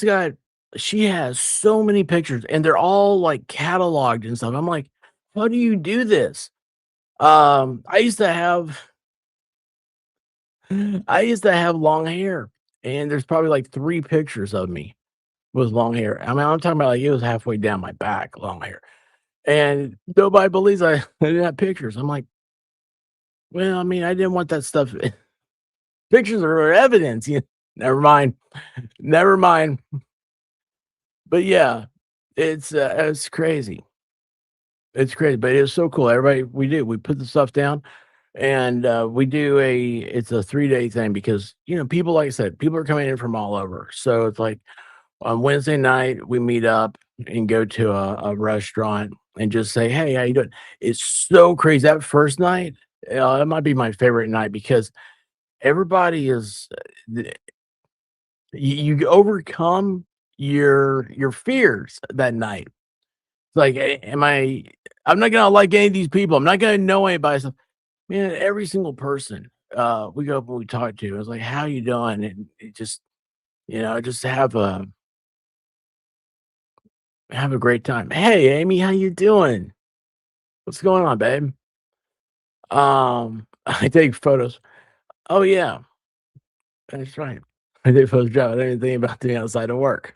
has so many pictures and they're all like cataloged and stuff. I'm like, how do you do this? I used to have I used to have long hair, and there's probably like 3 pictures of me with long hair. I mean, I'm talking about like it was halfway down my back, long hair. And nobody believes I didn't have pictures. I'm like, well, I mean, I didn't want that stuff. Pictures are evidence. Never mind. Never mind. But yeah, it's crazy. It's crazy, but it's so cool. Everybody, we put the stuff down, and we do it's a 3-day thing because people, like I said, people are coming in from all over. So it's like on Wednesday night we meet up and go to a restaurant and just say, hey, how you doing? It's so crazy. That first night, it might be my favorite night because everybody is you overcome your fears that night. It's like, I'm not gonna like any of these people. I'm not gonna know anybody. So, man, every single person we go up and we talk to, it's like, how you doing? And it just, just have a great time. Hey, Amy, how you doing? What's going on, babe? I take photos. Oh yeah, that's right. I take photos. I didn't think about doing outside of work.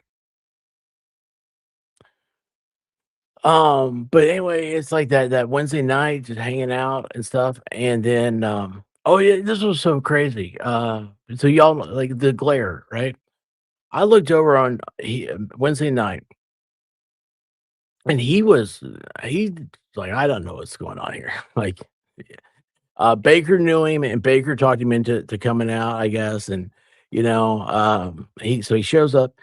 But anyway, it's like that Wednesday night, just hanging out and stuff, and then oh yeah, this was so crazy. So y'all like the glare, right? I looked over on Wednesday night, and he's like, I don't know what's going on here. Like, Baker knew him, and Baker talked him into coming out, I guess, and he shows up.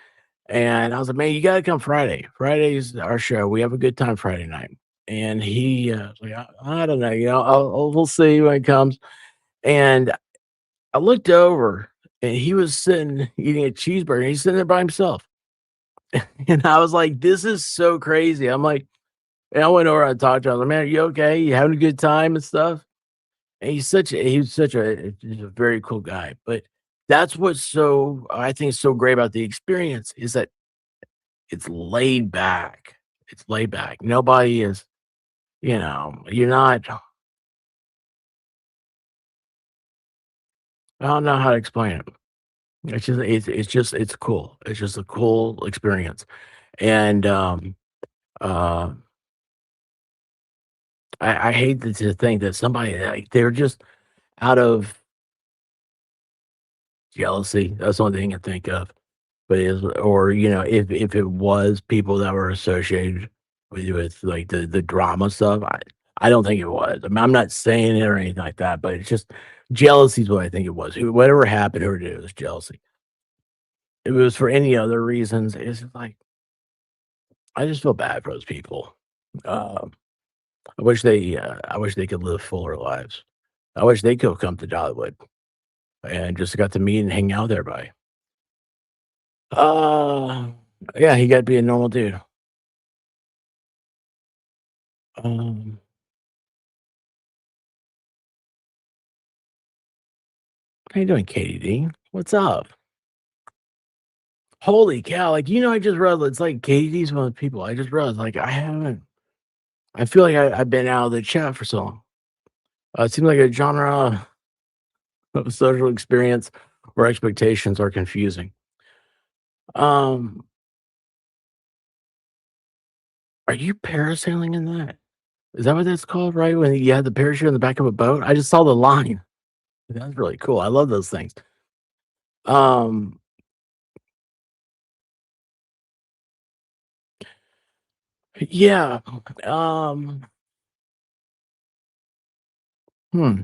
And I was like, man, you got to come Friday. Friday's our show. We have a good time Friday night. And he was like, I don't know, we'll see when it comes. And I looked over and he was sitting eating a cheeseburger. And he's sitting there by himself. And I was like, this is so crazy. I'm like, And I went over and talked to him. I was like, man, are you okay? You having a good time and stuff? And he's such a very cool guy. But that's what's so I think is so great about the experience is that it's laid back. It's laid back. Nobody is, you're not. I don't know how to explain it. It's cool. It's just a cool experience. And uh I hate to think that somebody like they're just out of jealousy. That's the only thing I can think of. But is or if it was people that were associated with like the drama stuff, I don't think it was. I mean, I'm not saying it or anything like that, but it's just jealousy is what I think it was. Whatever happened, who did it was jealousy. If it was for any other reasons, it's just like I just feel bad for those people. Um, I wish they could live fuller lives. I wish they could have come to Dollywood and just got to meet and hang out with everybody. Uh, yeah, he got to be a normal dude. Um, how you doing, Katie D? What's up? Holy cow! Like I just realized it's like Katie D's one of the people. I just realized like I haven't. I feel like I've been out of the chat for so long. It seems like a genre of social experience where expectations are confusing. Um, are you parasailing in that? Is that what that's called, right? When you had the parachute in the back of a boat? I just saw the line. That's really cool. I love those things. Um, yeah. Um, hmm.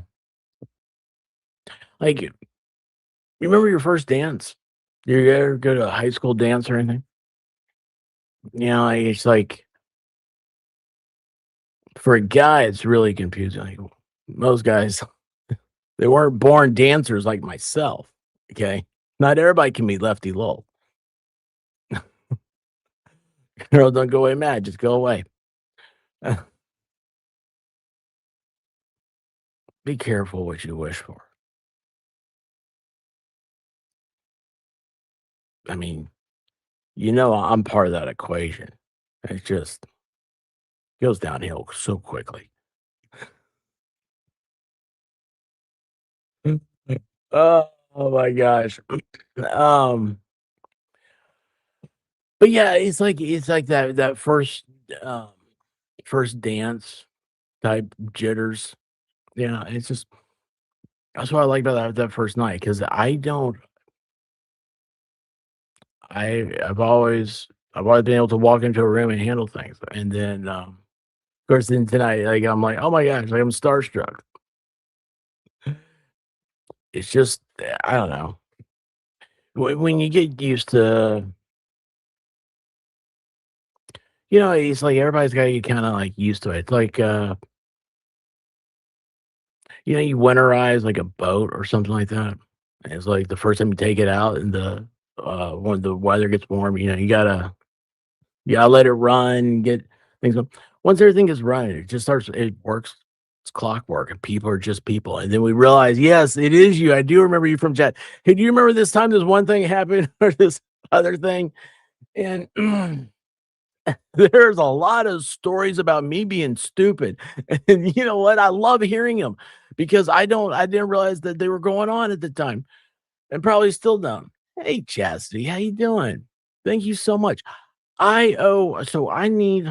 Like, you remember your first dance? You ever go to a high school dance or anything? Like, it's like for a guy, it's really confusing. Like, most guys, they weren't born dancers like myself. Okay. Not everybody can be lefty low. Girl, don't go away mad. Just go away. Be careful what you wish for. I mean, I'm part of that equation. It just goes downhill so quickly. Oh, oh my gosh. Um, but yeah, it's like that um first dance type jitters. Yeah, it's just that's what I like about that first night because I've always been able to walk into a room and handle things. And then of course then tonight, like I'm like, oh my gosh, like I'm starstruck. It's just I don't know. When you get used to it's like everybody's got to get kind of like used to it. It's like you winterize like a boat or something like that. And it's like the first time you take it out and when the weather gets warm, you gotta let it run, get things going. Once everything is running, it works. It's clockwork and people are just people. And then we realize, yes, it is you. I do remember you from chat. Hey, do you remember this time this one thing happened or this other thing? And there's a lot of stories about me being stupid. And you know what? I love hearing them because I didn't realize that they were going on at the time and probably still don't. Hey, Chastity, how you doing? Thank you so much. I need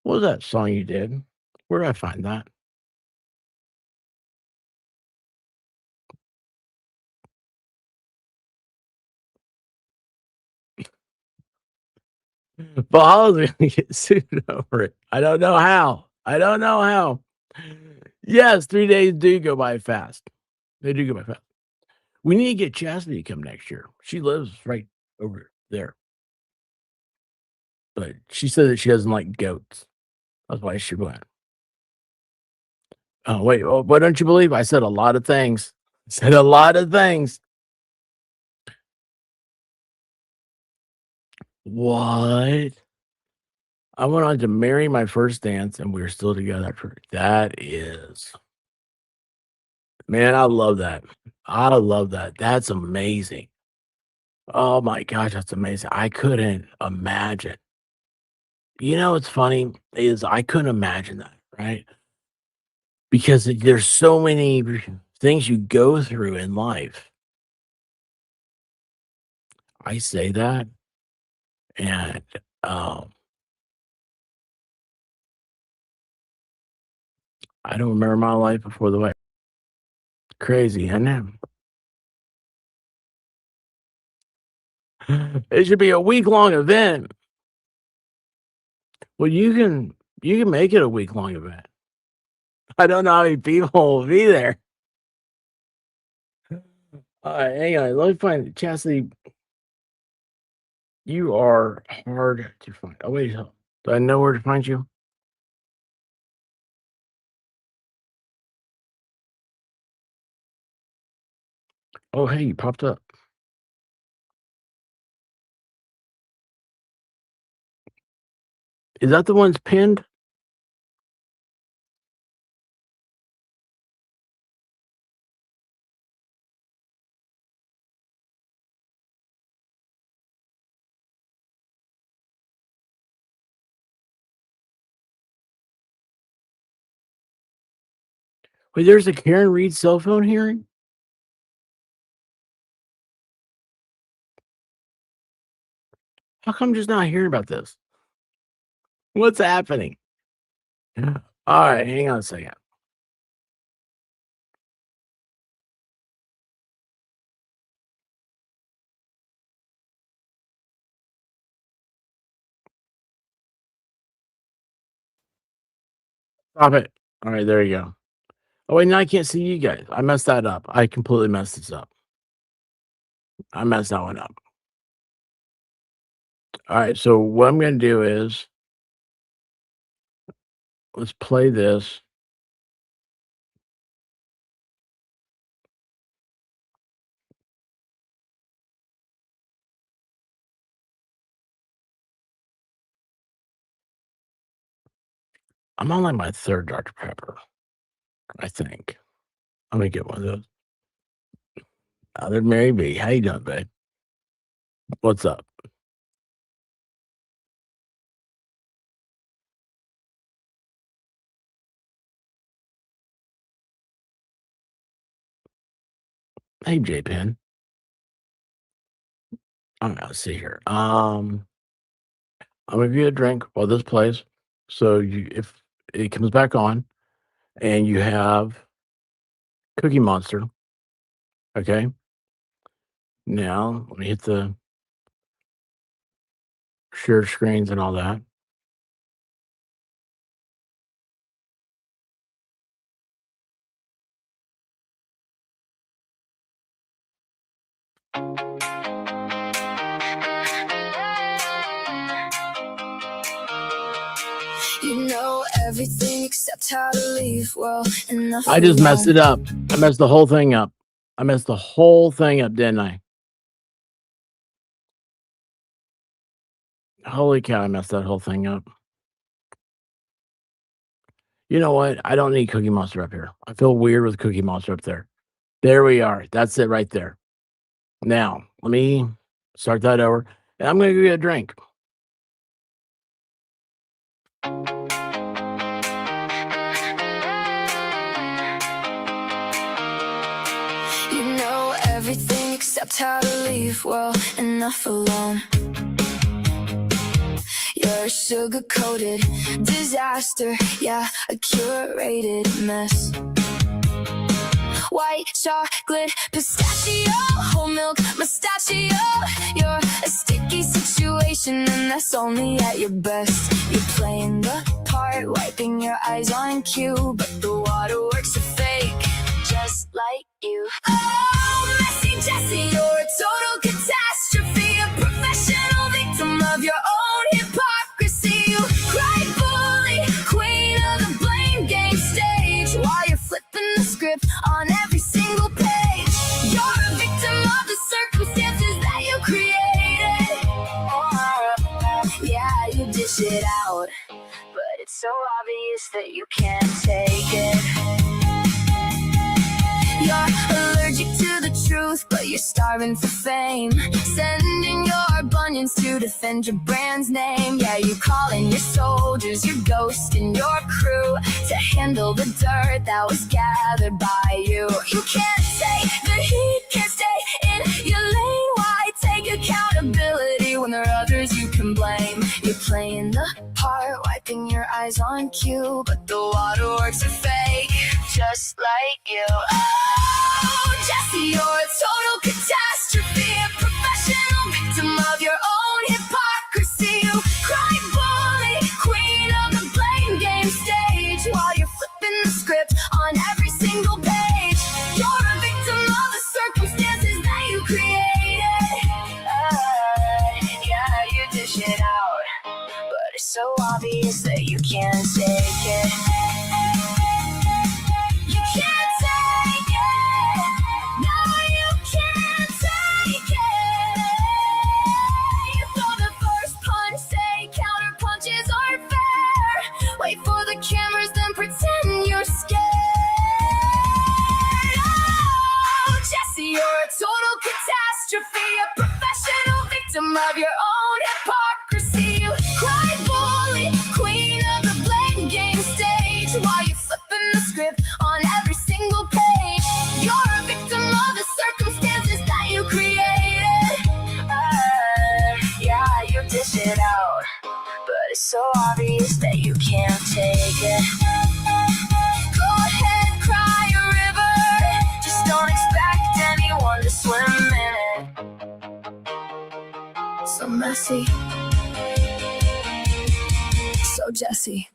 what was that song you did? Where did I find that? Valhalla's gonna get sued over it. I don't know how. I don't know how. Yes, 3 days do go by fast. They do go by fast. We need to get Chastity to come next year. She lives right over there. But she said that she doesn't like goats. That's why she went. Oh, wait. Oh, what don't you believe? I said a lot of things. I said a lot of things. What? I went on to marry my first dance, and we were still together. That is, man, I love that. I love that. That's amazing. Oh my gosh, that's amazing. I couldn't imagine. What's funny is I couldn't imagine that, right? Because there's so many things you go through in life. I say that, and I don't remember my life before the way. Crazy, isn't it? It should be a week-long event. Well, you can make it a week-long event. I don't know how many people will be there. Hang on. Let me find Chastity. You are hard to find. Oh, wait. Do I know where to find you? Oh, hey, you popped up. Is that the one's pinned? Wait, there's a Karen Reed cell phone hearing? How come I'm just not hearing about this? What's happening? All right, hang on a second. Stop it. All right, there you go. Oh, wait, now I can't see you guys. I messed that up. I completely messed this up. I messed that one up. All right, so what I'm going to do is let's play this. I'm on like my third Dr. Pepper, I think. I'm going to get one of those. There's Mary B. How you doing, babe? What's up? Hey, J-Pen. I'm going to see here. I'm going to give you a drink while this plays. So if it comes back on and you have Cookie Monster, okay? Now, let me hit the share screens and all that. You know everything except how to leave. Well, enough. I just messed it up. I messed the whole thing up. I messed the whole thing up, didn't I? Holy cow, I messed that whole thing up. You know what? I don't need Cookie Monster up here. I feel weird with Cookie Monster up there. There we are. That's it right there. Now, let me start that over. And I'm going to go get a drink. You know everything except how to leave. Well, enough alone. You're a sugar-coated disaster. Yeah, a curated mess. White chocolate, pistachio, whole milk, mustachio. You're a sticky situation, and that's only at your best. You're playing the part, wiping your eyes on cue, but the waterworks are fake, just like you. Oh, messy Jessie, you're a total catastrophe, a professional victim of your own hypocrisy. You cry bully, queen of the blame game stage, while you're flipping the script on every single page. You're a victim of the circumstances that you created. it's so obvious that you can't take it. You're allergic to the truth, but you're starving for fame. Sending your bunions to defend your brand's name. Yeah, you calling your soldiers, your ghost and your crew to handle the dirt that was gathered by you. You can't say the heat can't stay in your lane. Why take accountability when there are others you can blame? You're playing the part, wiping your eyes on cue, but the waterworks are fake, just like you. Oh, Jesse, you're a total catastrophe, a professional victim of your own hypocrisy. You cry bully, queen of the blame game stage, while you're flipping the script on every single page. You're a victim of the circumstances that you created. Yeah, you dish it out, but it's so obvious that you can't take it. You can't take it. No, you can't take it. You throw the first punch, say counter punches aren't fair. Wait for the cameras, then pretend you're scared. Oh, Jesse, you're a total catastrophe, a professional victim of your own hypocrisy. You cry bully, queen of the blame game stage, while you're flipping the script on every single page. You're a victim of the circumstances that you created. Yeah, you dish it out, but it's so obvious that you can't take it. Go ahead, cry a river, just don't expect anyone to swim in it. So messy, so Jesse.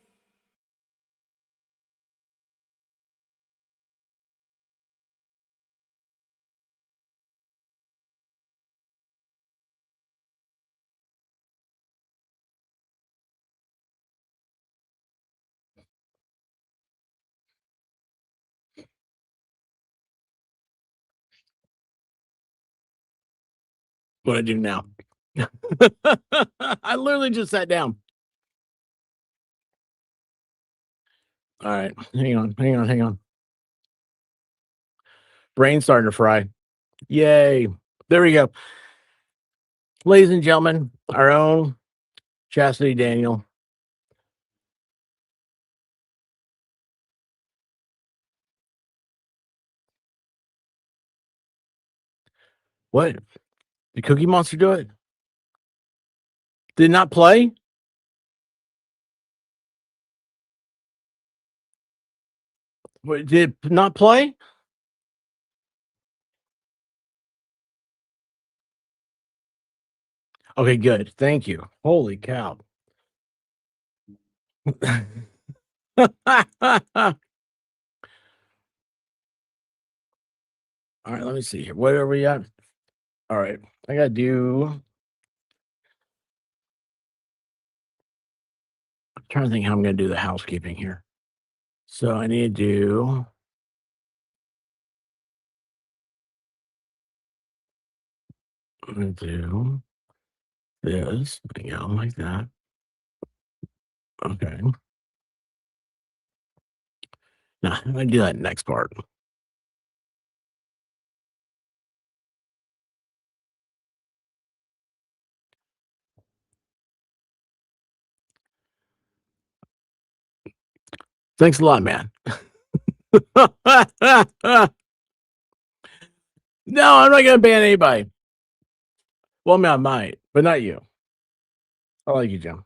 What I do now? I literally just sat down. All right, hang on. Brain's starting to fry. Yay! There we go, ladies and gentlemen. Our own Chastity Daniel. What? Did Cookie Monster do it? Did not play? What, did it not play? Okay, good. Thank you. Holy cow. All right, let me see here. Where are we at? All right, I gotta do. I'm trying to think how I'm gonna do the housekeeping here. So I need to do. I'm gonna do this. Go like that. Okay. Now I'm gonna do that next part. Thanks a lot, man. No, I'm not gonna ban anybody. Well, I mean, I might, but not you. I like you, Jim.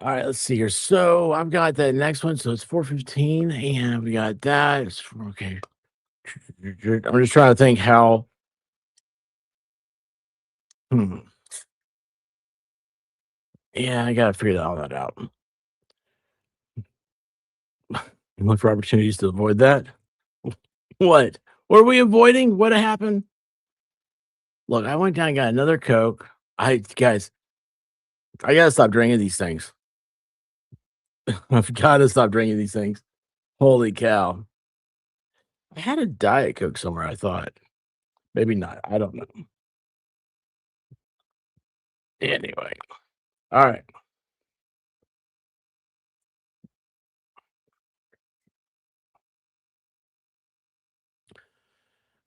All right, let's see here. So I've got the next one. So it's 4:15, and we got that. It's okay. I'm just trying to think how. Yeah, I gotta figure all that out. And look for opportunities to avoid that. What? What are we avoiding? What happened? Look, I went down and got another Coke. Guys, I gotta stop drinking these things. I've gotta stop drinking these things. Holy cow. I had a Diet Coke somewhere, I thought. Maybe not. I don't know. Anyway. All right.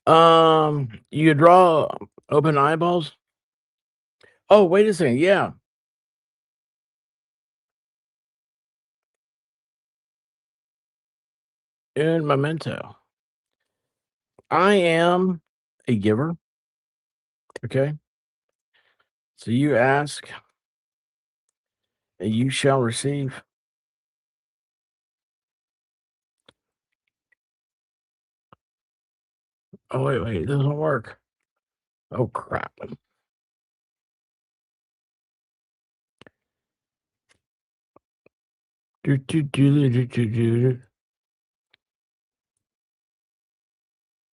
You draw open eyeballs. Oh, wait a second. Yeah. In Memento, I am a giver. Okay. So you ask and you shall receive. Oh, wait, it doesn't work. Oh, crap. Do, do, do, do, do, do.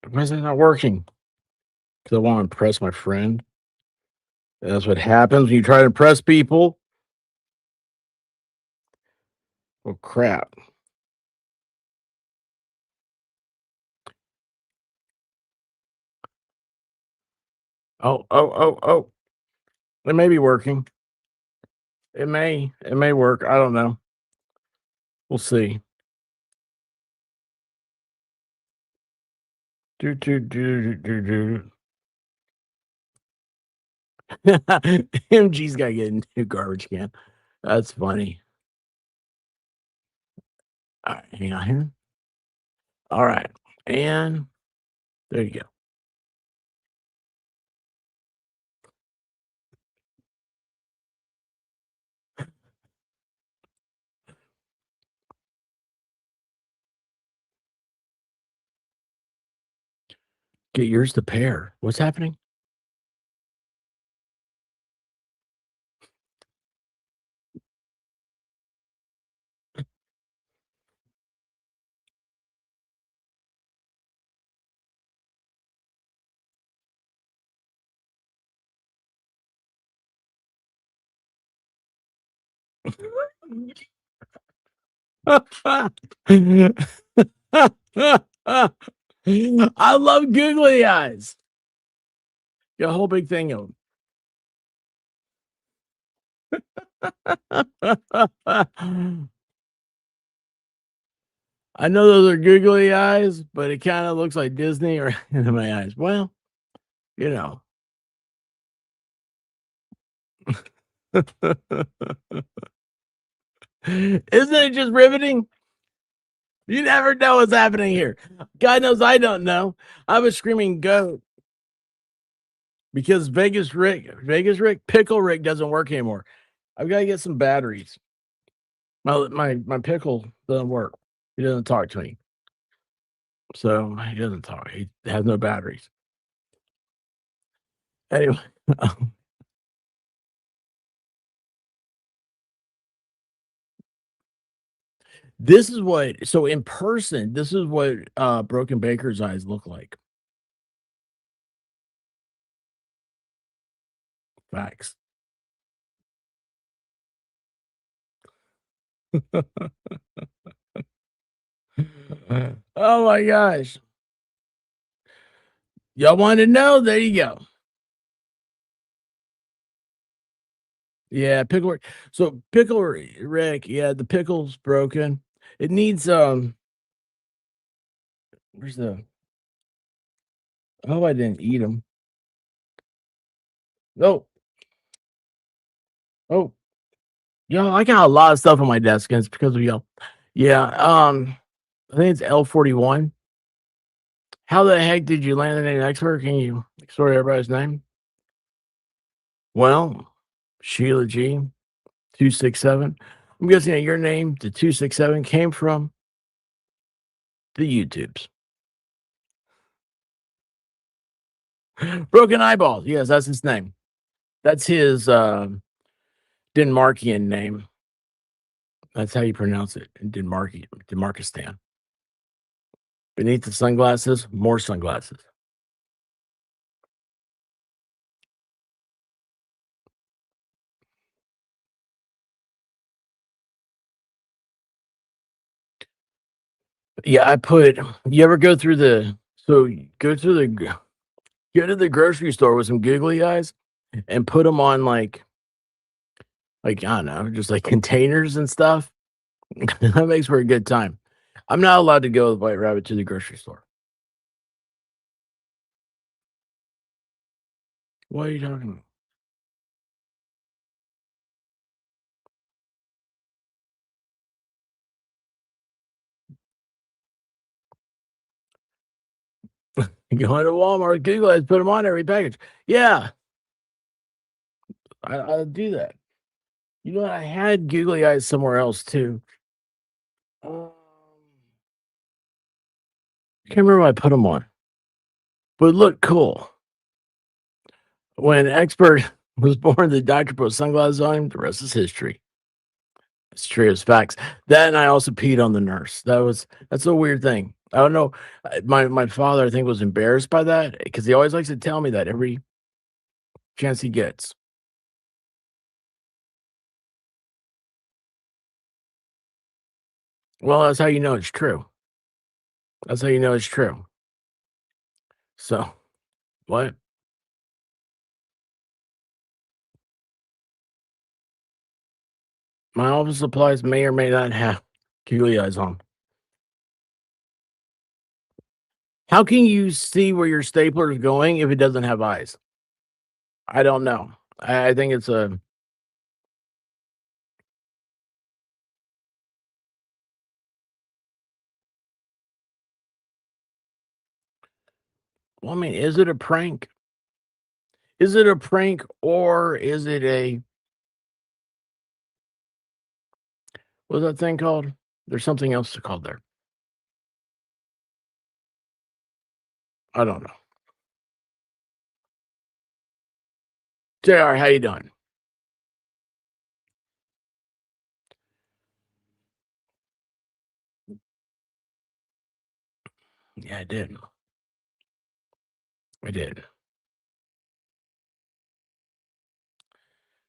Why is that not working? Because I want to impress my friend. That's what happens when you try to impress people. Oh, crap. Oh. It may be working. It may work. I don't know. We'll see. Do, do, do, do, do. MG's got to get a new garbage can. That's funny. All right, hang on here. All right. And there you go. Get yours to pair. What's happening? I love googly eyes. Got a whole big thing of them. I know those are googly eyes, but it kind of looks like Disney or in my eyes. Well, you know. Isn't it just riveting? You never know what's happening here. God knows I don't know. I was screaming goat because Vegas Rick, Pickle Rick doesn't work anymore. I've got to get some batteries. My pickle doesn't work. He doesn't talk to me. So he doesn't talk. He has no batteries. Anyway. This is what, so in person, this is what Broken Baker's eyes look like. Facts. Oh my gosh. Y'all want to know? There you go. Yeah, pickle. So pickle Rick, yeah, the pickle's broken. It needs where's the oh, I didn't eat them. Oh, y'all, I got a lot of stuff on my desk, and it's because of y'all. Yeah, I think it's L41. How the heck did you land in an expert? Can you explain everybody's name? Well, Sheila G, 267. I'm guessing that your name, the 267, came from the YouTubes. Broken Eyeballs. Yes, that's his name. That's his Denmarkian name. That's how you pronounce it in Denmarkistan. Beneath the sunglasses, more sunglasses. Yeah, you ever go through go to the grocery store with some googly eyes and put them on like I don't know, just like containers and stuff. That makes for a good time. I'm not allowed to go with White Rabbit to the grocery store. What are you talking about? Going to Walmart, Google it, put them on every package. Yeah, I'll do that. You know what? I had googly eyes somewhere else too. Can't remember what I put them on, but it looked cool. When Expert was born, the doctor put sunglasses on him. The rest is history. It's true as facts. That and I also peed on the nurse. That's a weird thing. I don't know. My father, I think, was embarrassed by that because he always likes to tell me that every chance he gets. Well, that's how you know it's true. That's how you know it's true. So, what? My office supplies may or may not have googly eyes on. How can you see where your stapler is going if it doesn't have eyes? I don't know. I think it's a. Well, I mean, is it a prank? Is it a prank or is it a what's that thing called? There's something else called there. I don't know. JR, how you doing? Yeah, I did. I did.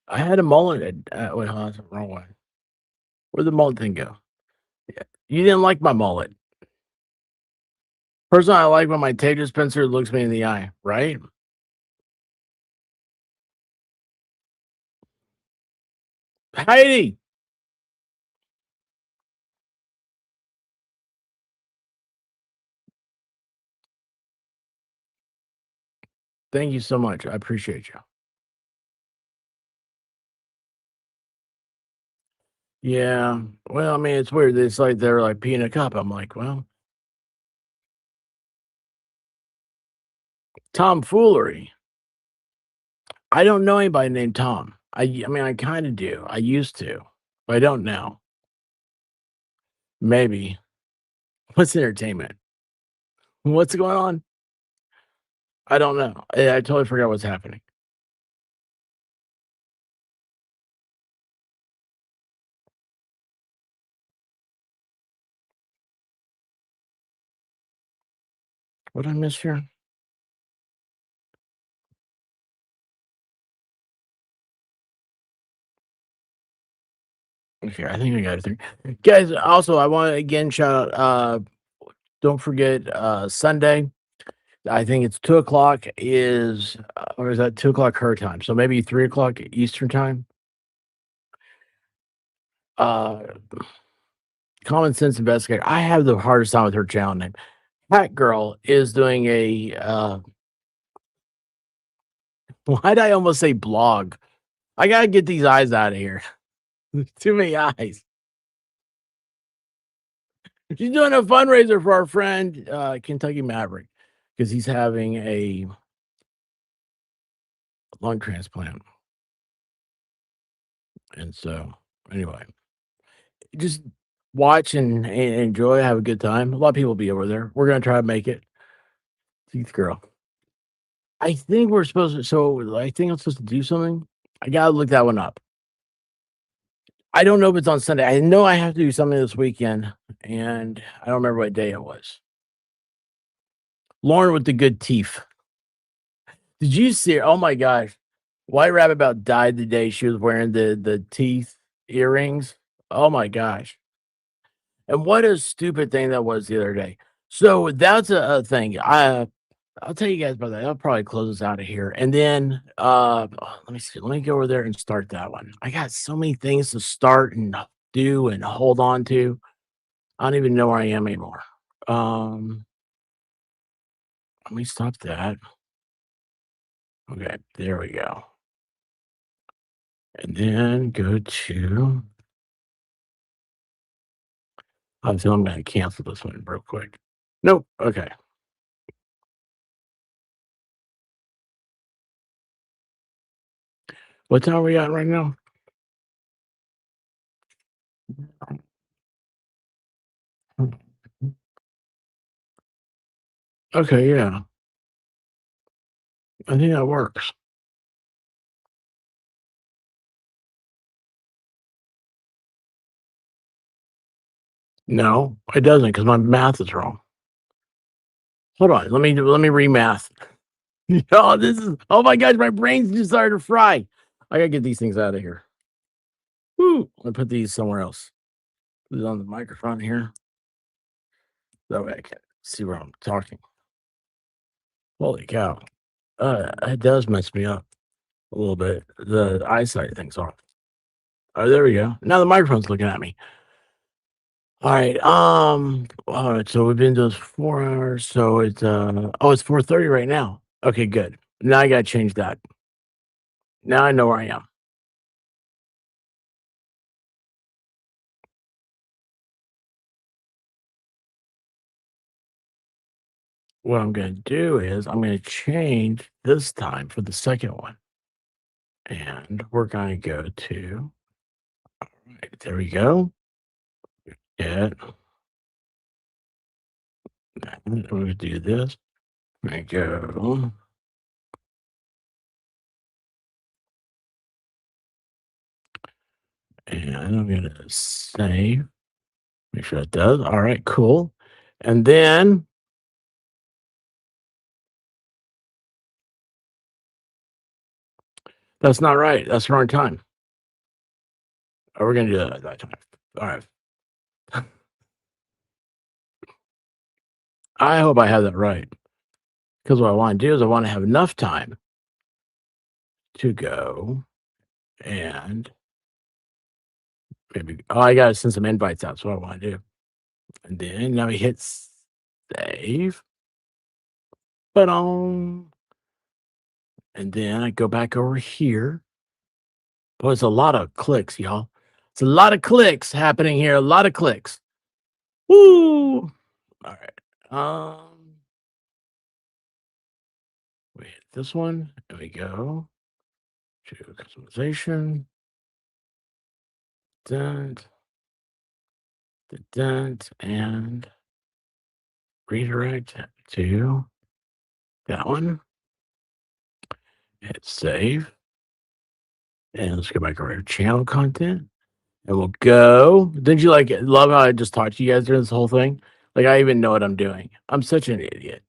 I had a mullet wait, hold on, that's the wrong one. Where'd the mullet thing go? Yeah. You didn't like my mullet. Personally, I like when my tape dispenser looks me in the eye, right? Heidi! Thank you so much. I appreciate you. Yeah. Well, I mean, it's weird. It's like they're like peeing a cup. I'm like, well, tomfoolery. I don't know anybody named Tom. I mean, I kind of do. I used to, but I don't now. Maybe. What's entertainment? What's going on? I don't know. I totally forgot what's happening. What did I miss here? Okay, I think I got it there. Guys, also I want to again shout out don't forget Sunday. I think it's 2 o'clock is or is that 2 o'clock her time? So maybe 3 o'clock Eastern time. Uh Common Sense Investigator. I have the hardest time with her channel name. Cat Girl is doing a why'd I almost say blog? I gotta get these eyes out of here. Too many eyes. She's doing a fundraiser for our friend Kentucky Maverick because he's having a lung transplant. And so, anyway, just watch and enjoy, have a good time. A lot of people will be over there. We're gonna try to make it. Teeth girl. I think we're supposed to. So I think I'm supposed to do something. I gotta look that one up. I don't know if it's on Sunday. I know I have to do something this weekend, and I don't remember what day it was. Lauren with the good teeth. Did you see her? Oh my gosh. White Rabbit about died the day she was wearing the teeth earrings. Oh my gosh. And what a stupid thing that was the other day. So that's a thing. I'll tell you guys about that. I'll probably close us out of here. And then let me see. Let me go over there and start that one. I got so many things to start and do and hold on to. I don't even know where I am anymore. Let me stop that. Okay, there we go. And then go to. I'm going to cancel this one real quick. Nope. Okay. What time are we at right now? Okay, yeah. I think that works. No, it doesn't because my math is wrong. Hold on. Let me remath. Oh, this is oh my gosh, my brain's just started to fry. I gotta get these things out of here. Woo! I'll put these somewhere else. Put it on the microphone here. That way I can see where I'm talking. Holy cow. It does mess me up a little bit. The eyesight thing's off. Oh, there we go. Now the microphone's looking at me. All right. All right. So we've been those 4 hours. So it's it's 4:30 right now. Okay, good. Now I gotta change that. Now I know where I am. What I'm gonna do is I'm gonna change this time for the second one. And we're gonna go to right, there we go. Yeah. We're gonna do this. There we go. And I'm gonna save. Make sure it does. All right, cool. And then that's not right. That's the wrong time. Oh, we're gonna do that at that time. All right. I hope I have that right. Because what I want to do is I want to have enough time to go and maybe I gotta send some invites out. That's what I want to do. And then now we hit save. But and then I go back over here. Boy, it's a lot of clicks, y'all. It's a lot of clicks happening here. A lot of clicks. Woo! All right. We hit this one. There we go. To customization. Dent. And redirect to that one. Hit save. And let's go back over to channel content. And we'll go. Didn't you love how I just talked to you guys during this whole thing? Like I even know what I'm doing. I'm such an idiot.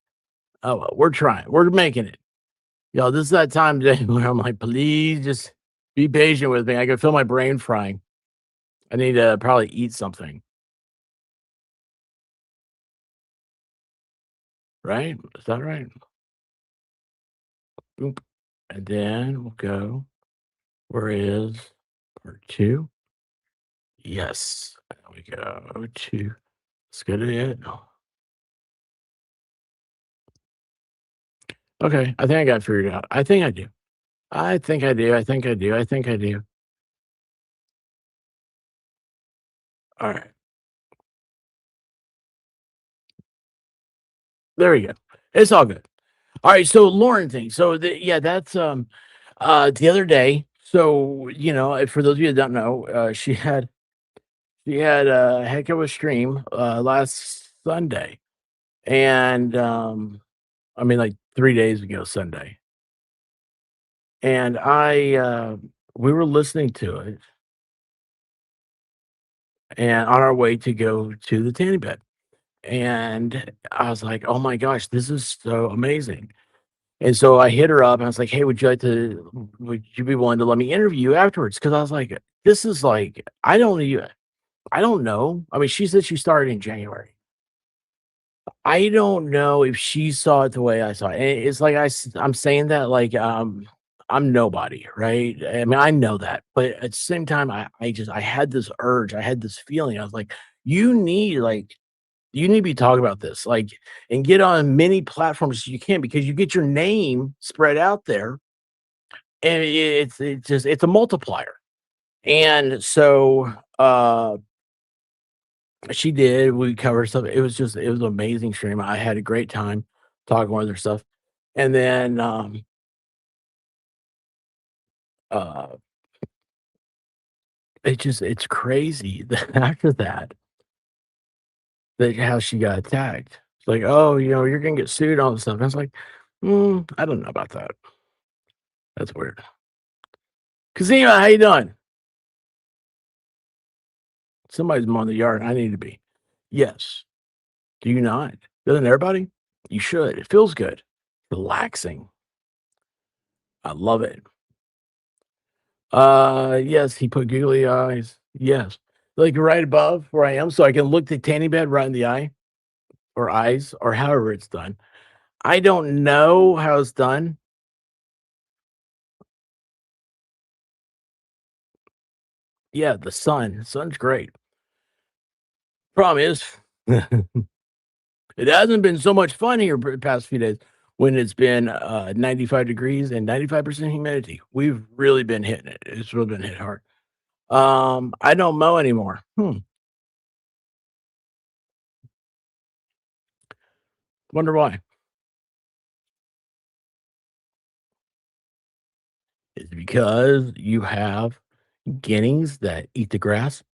Oh well, we're trying. We're making it. Yo, this is that time today where I'm like, please just be patient with me. I can feel my brain frying. I need to probably eat something. Right? Is that right? Boop. And then we'll go. Where is part 2? Yes. There we go to let's go to it. Okay. I think I got it figured out. I think I do. I think I do. I think I do. I think I do. All right. There we go. It's all good. All right. So Lauren thing. So that's the other day. So for those of you that don't know, she had a heck of a stream last Sunday, and I mean like 3 days ago Sunday, and we were listening to it, and on our way to go to the tanning bed. And I was like, "Oh my gosh, this is so amazing." And so I hit her up and I was like, "Hey, would you be willing to let me interview you afterwards?" Because I was like, "This is like, I don't know." I mean, she said she started in January. I don't know if she saw it the way I saw it. And it's like I'm saying that like I'm nobody, right? I mean, I know that, but at the same time, I had this urge, I had this feeling. I was like, you need to be talking about this, like, and get on many platforms as you can because you get your name spread out there and it's a multiplier. And so she did. We covered stuff. It was an amazing stream. I had a great time talking with her stuff. And then uh it's crazy that after that how she got attacked. It's like, oh, you're gonna get sued, all this stuff. And I was like, I don't know about that. That's weird. Casino, how you doing? Somebody's mowing the yard. I need to be. Yes. Do you not? Doesn't everybody? You should. It feels good. Relaxing. I love it. Yes, he put googly eyes. Yes. Like right above where I am, so I can look the tanning bed right in the eye or eyes or however it's done. I don't know how it's done. Yeah, the sun. Sun's great. Problem is, it hasn't been so much fun here the past few days when it's been 95 degrees and 95% humidity. We've really been hitting it. It's really been hit hard. I don't mow anymore. Wonder why. It's because you have guineas that eat the grass.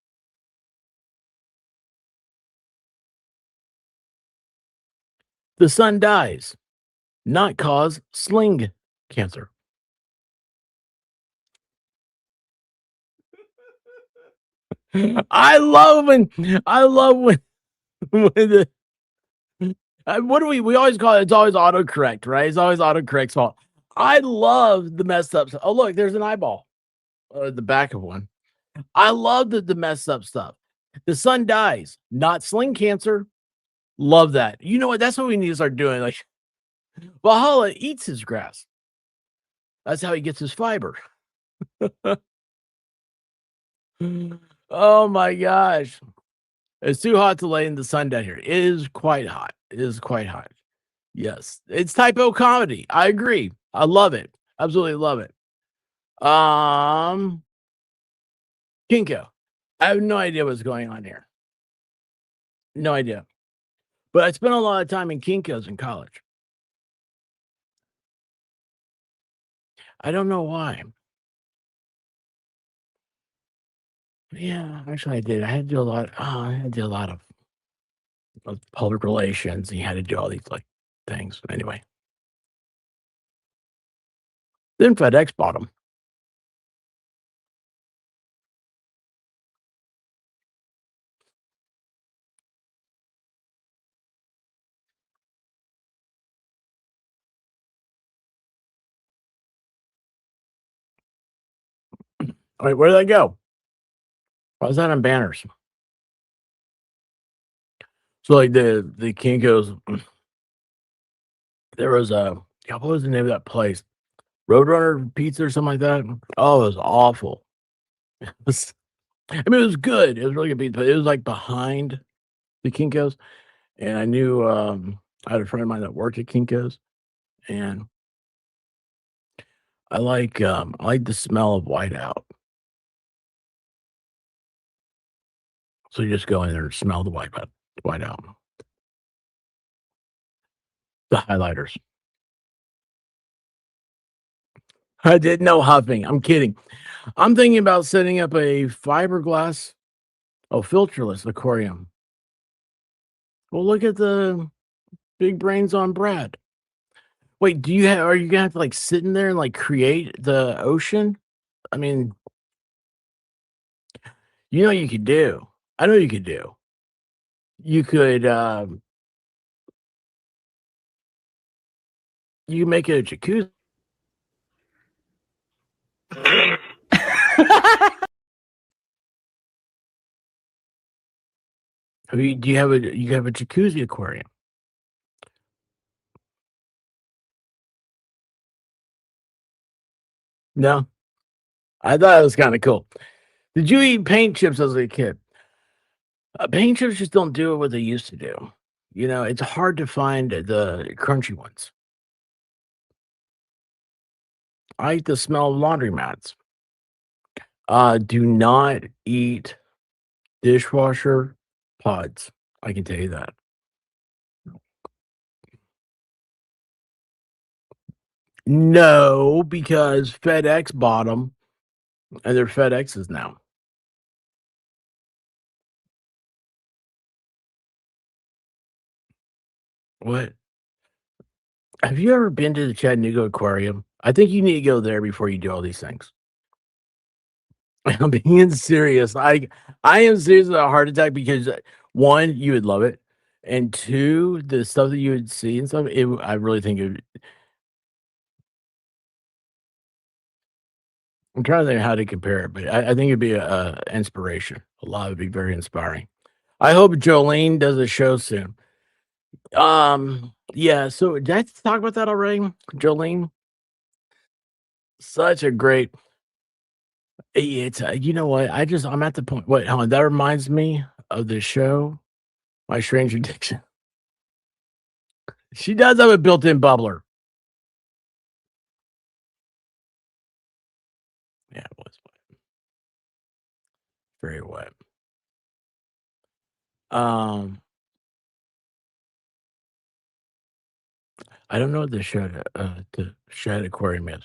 The sun dies, not cause sling cancer. I love when when the what do we always call it? It's always autocorrect, right? It's always autocorrect's fault. I love the messed up stuff. Oh, look, there's an eyeball. The back of one. I love the messed up stuff. The sun dies, not sling cancer. Love that. You know what? That's what we need to start doing. Like Valhalla eats his grass. That's how he gets his fiber. Oh my gosh. It's too hot to lay in the sun down here. It is quite hot. It is quite hot. Yes. It's typo comedy. I agree. I love it. Absolutely love it. Kinko. I have no idea what's going on here. No idea. But I spent a lot of time in Kinko's in college. I don't know why. Yeah, actually I did. I had to do a lot. I had to do a lot of public relations. You had to do all these like things. Anyway. Then FedEx bought them. All right, where did I go? Why was that on banners? So like the Kinko's, there was a what was the name of that place? Roadrunner Pizza or something like that. Oh, it was awful. It was, I mean, it was good. It was really good pizza, but it was like behind the Kinko's, and I knew I had a friend of mine that worked at Kinko's, and I like the smell of whiteout. So you just go in there and smell the whiteout. The highlighters. I did no huffing. I'm kidding. I'm thinking about setting up a fiberglass, filterless aquarium. Well, look at the big brains on Brad. Wait, are you gonna have to like sit in there and like create the ocean? I mean, you could do. I know you could do. You could you can make it a jacuzzi. Do you have a jacuzzi aquarium? No, I thought it was kind of cool. Did you eat paint chips as a kid? Paint chips just don't do what they used to do. It's hard to find the crunchy ones. I hate the smell of laundromats. Do not eat dishwasher pods. I can tell you that. No, because FedEx bought them, and they're FedExes now. What? Have you ever been to the Chattanooga Aquarium? I think you need to go there before you do all these things. I'm being serious. I am serious about a heart attack because one, you would love it, and two, the stuff that you would see and stuff. I really think it. I'm trying to think how to compare it, but I think it'd be a inspiration. A lot would be very inspiring. I hope Jolene does a show soon. Yeah. So did I talk about that already, Jolene? Such a great. It's you know what? I'm at the point. Wait, hold on. That reminds me of the show, My Strange Addiction. She does have a built-in bubbler. Yeah, it was wet. Very wet. I don't know what the Shad Aquarium is.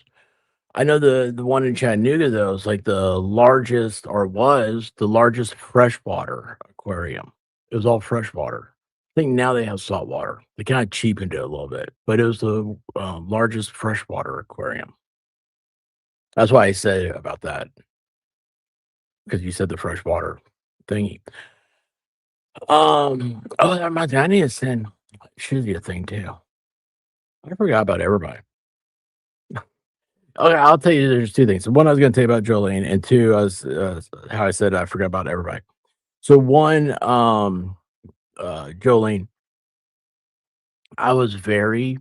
I know the one in Chattanooga though is like the largest, or was the largest freshwater aquarium. It was all freshwater. I think now they have saltwater. They kind of cheapened it a little bit, but it was the largest freshwater aquarium. That's why I said about that, because you said the freshwater thingy. Oh, that reminds me, I need to send Shizzy a thing too. I forgot about everybody. Okay, I'll tell you. There's two things. One, I was going to tell you about Jolene, and two, I was how I said I forgot about everybody. So one, Jolene, I was very,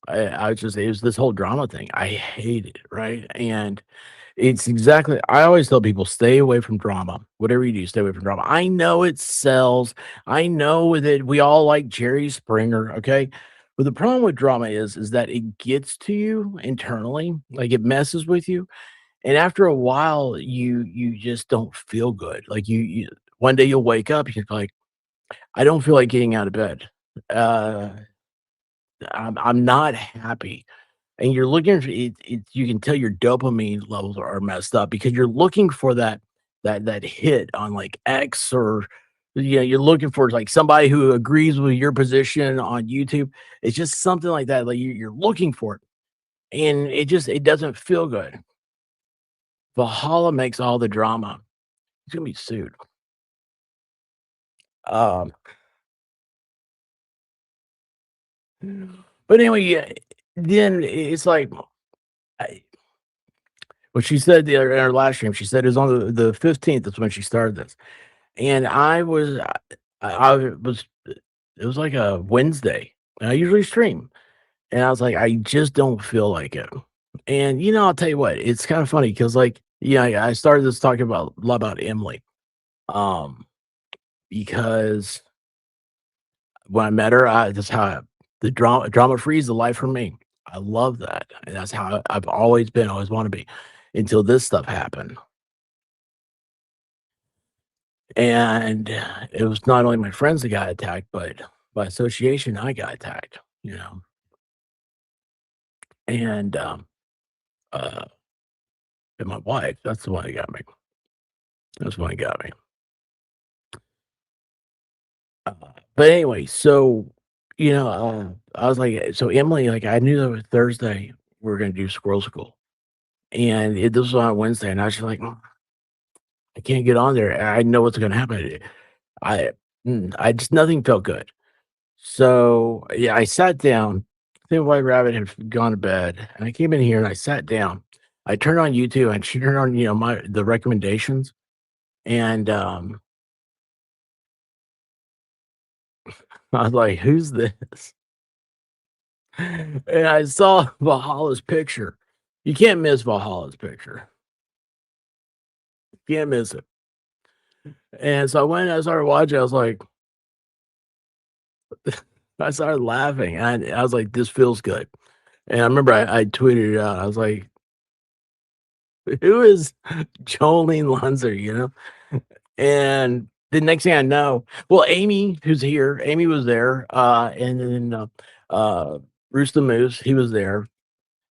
I was just, it was this whole drama thing. I hate it, right? And it's exactly, I always tell people, stay away from drama. Whatever you do, stay away from drama. I know it sells. I know that we all like Jerry Springer, okay? But the problem with drama is that it gets to you internally, like it messes with you. And after a while, you just don't feel good. Like you one day you'll wake up, you're like, I don't feel like getting out of bed. Uh, I'm not happy. And you're looking for you can tell your dopamine levels are messed up because you're looking for that hit on like X, or you're looking for like somebody who agrees with your position on YouTube. It's just something like that. Like you're looking for it. And it doesn't feel good. Valhalla makes all the drama. He's gonna be sued. Um, but anyway, yeah, then it's like I, what she said in her last stream. She said it was on the 15th. That's when she started this, and I was it was like a Wednesday, and I usually stream, and I was like, I just don't feel like it. And I'll tell you what, it's kind of funny because I started this talking about a lot about Emily, um, because when I met her, that's how the drama free is the life for me. I love that, and that's how I've always been, always want to be, until this stuff happened. And it was not only my friends that got attacked, but by association, I got attacked. And uh, and my wife, that's the one that got me. That's the one that got me. Uh, but anyway, so I was like, so Emily, like, I knew that was Thursday we were going to do Squirrel School, and this was on Wednesday, and I was just like, I can't get on there. I know what's going to happen. I, I just nothing felt good. So yeah, I sat down. I think White Rabbit had gone to bed, and I came in here and I sat down. I turned on YouTube and she turned on, the recommendations, and I was like, "Who's this?" And I saw Valhalla's picture. You can't miss Valhalla's picture. You can't miss it. And so when I started watching, I was like, I started laughing, and I was like, "This feels good." And I remember I tweeted it out. I was like, who is Jolene Lunzer, you know? And the next thing I know, well, Amy, who's here, Amy was there. And then Bruce the Moose, he was there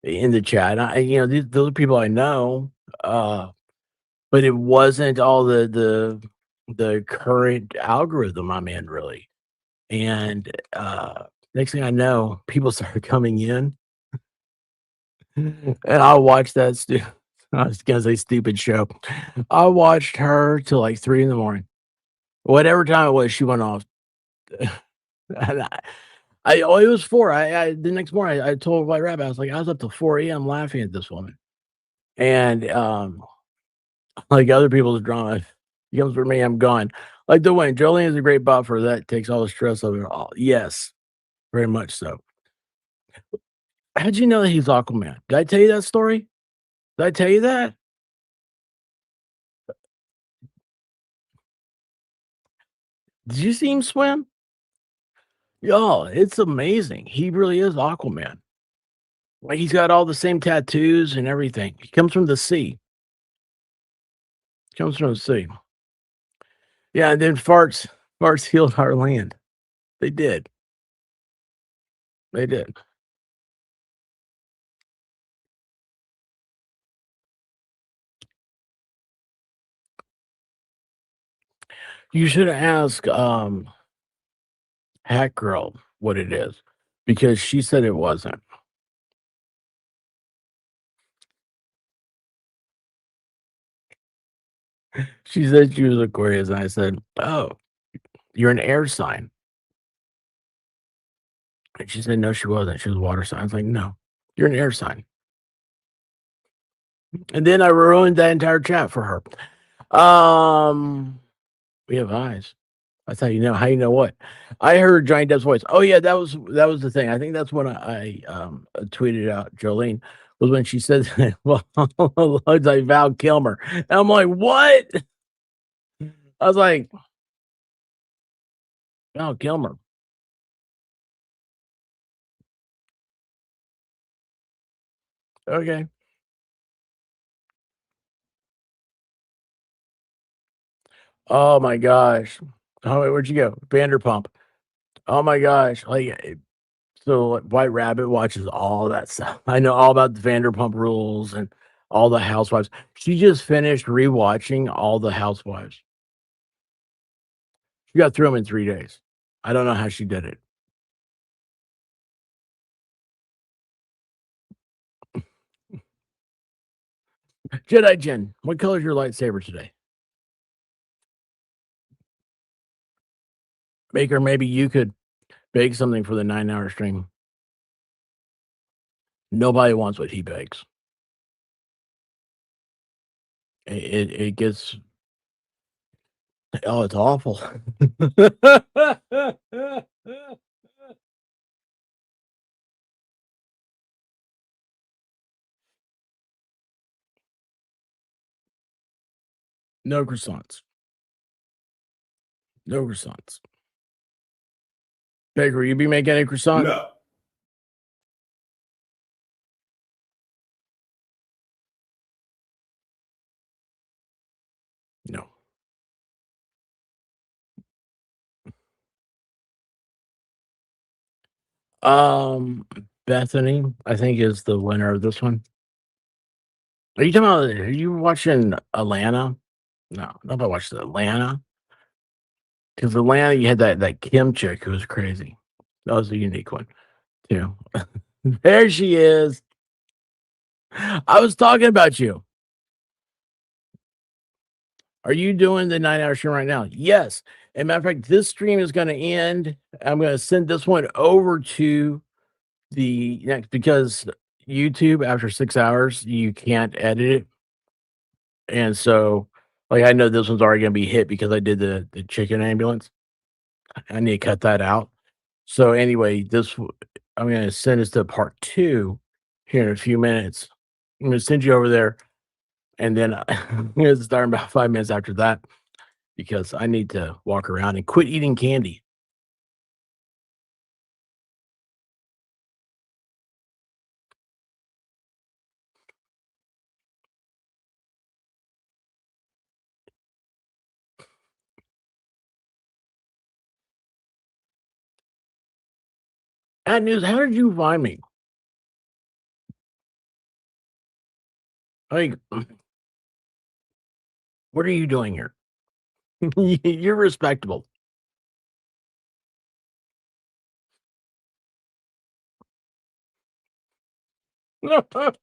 in the chat. Those are people I know. But it wasn't all the current algorithm I'm in, really. And next thing I know, people started coming in, and I watched that. I was gonna say stupid show. I watched her till like 3 in the morning. Whatever time it was, she went off. And it was 4. The next morning I told White Rabbit, I was like, I was up till 4 a.m. laughing at this woman. And like other people's drama, if it comes for me, I'm gone. Like the Wayne, Jolene is a great buffer that takes all the stress of it all. Yes, very much so. How'd you know that he's Aquaman? Did I tell you that story? Did I tell you that? Did you see him swim? Y'all, it's amazing. He really is Aquaman. Like he's got all the same tattoos and everything. He comes from the sea. Comes from the sea. Yeah, and then farts healed our land. They did. They did. You should ask Hat Girl what it is, because she said it wasn't. She said she was Aquarius, and I said, "Oh, you're an air sign." And she said, "No, she wasn't. She was a water sign." I was like, "No, you're an air sign." And then I ruined that entire chat for her. We have eyes. That's how you know. How you know what? I heard Johnny Depp's voice. Oh yeah, that was the thing. I think that's when I tweeted out Jolene was when she said, "Well, looks like Val Kilmer." And I'm like, "What?" I was like, "Val Kilmer." Okay. Oh my gosh. Oh, where'd you go? Vanderpump. Oh my gosh. So White Rabbit watches all that stuff. I know all about the Vanderpump Rules and all the Housewives. She just finished rewatching all the Housewives. She got through them in 3 days. I don't know how she did it. Jedi Jen, what color is your lightsaber today? Baker, maybe you could bake something for the 9-hour stream. Nobody wants what he bakes. It gets it's awful. No croissants. No croissants. Baker, you be making a croissant? No. No. Bethany, I think, is the winner of this one. Are you talking about? Are you watching Atlanta? No, nobody watched Atlanta. Because Atlanta, you had that Kim chick who was crazy. That was a unique one, too. There she is. I was talking about you. Are you doing the 9-hour stream right now? Yes. As a matter of fact, this stream is going to end. I'm going to send this one over to the next, because YouTube, after 6 hours, you can't edit it. And so, like, I know this one's already going to be hit because I did the chicken ambulance. I need to cut that out. So anyway, I'm going to send this to part 2 here in a few minutes. I'm going to send you over there, and then I'm going to start about 5 minutes after that, because I need to walk around and quit eating candy. Ad News, how did you find me? Like, what are you doing here? You're respectable. Don't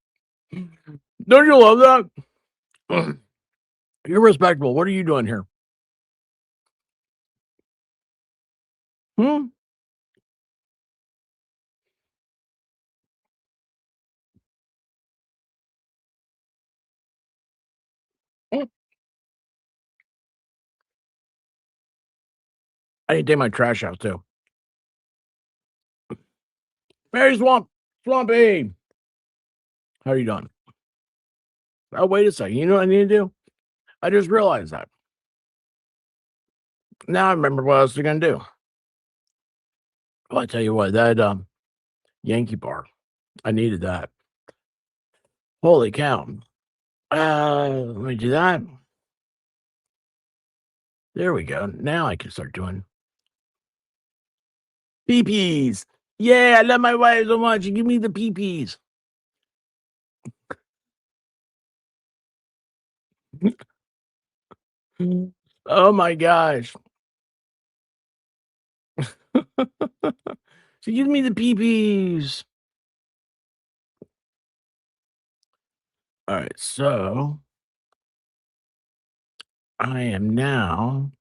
you love that? You're respectable. What are you doing here? Hmm? I need to take my trash out too. Mary Swampy. How are you doing? Oh, wait a second. You know what I need to do? I just realized that. Now I remember what I was going to do. Well, I tell you what, that Yankee bar, I needed that. Holy cow. Let me do that. There we go. Now I can start doing PPs. Yeah, I love my wife so much. You give me the PPs. Oh my gosh. She gives me the PPs. All right, so I am now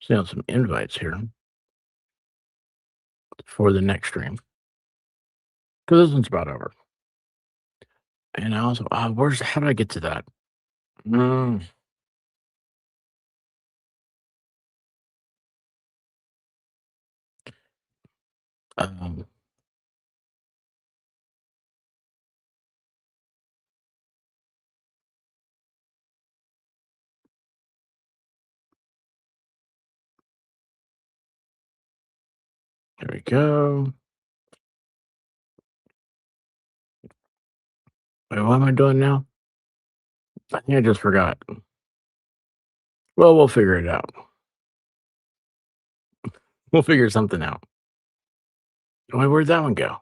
sending out some invites here for the next stream because this one's about over. And I also, how did I get to that? Um, there we go. Wait, what am I doing now? I think I just forgot. Well, we'll figure it out. We'll figure something out. Wait, where'd that one go?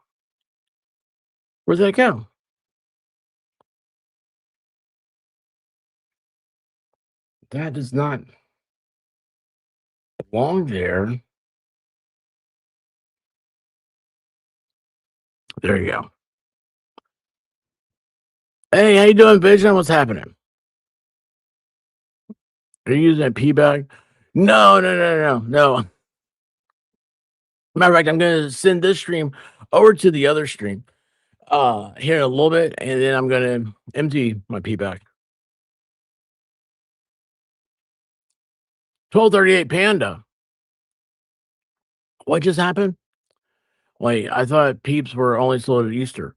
Where'd that go? That does not belong there. There you go. Hey, how you doing, Vision? What's happening? Are you using a pee bag? No. Matter of fact, I'm going to send this stream over to the other stream here in a little bit, and then I'm going to empty my pee bag. 1238 Panda. What just happened? Wait, I thought peeps were only sold at Easter.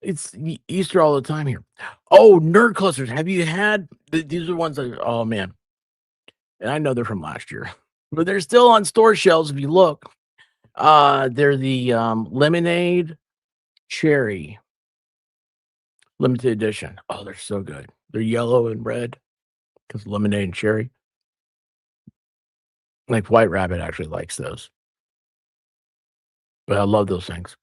It's Easter all the time here. Oh, nerd clusters. Have you had these are ones that? Oh man, and I know they're from last year, but they're still on store shelves if you look. They're the lemonade cherry limited edition. Oh, they're so good. They're yellow and red because lemonade and cherry. Like White Rabbit actually likes those, but I love those things.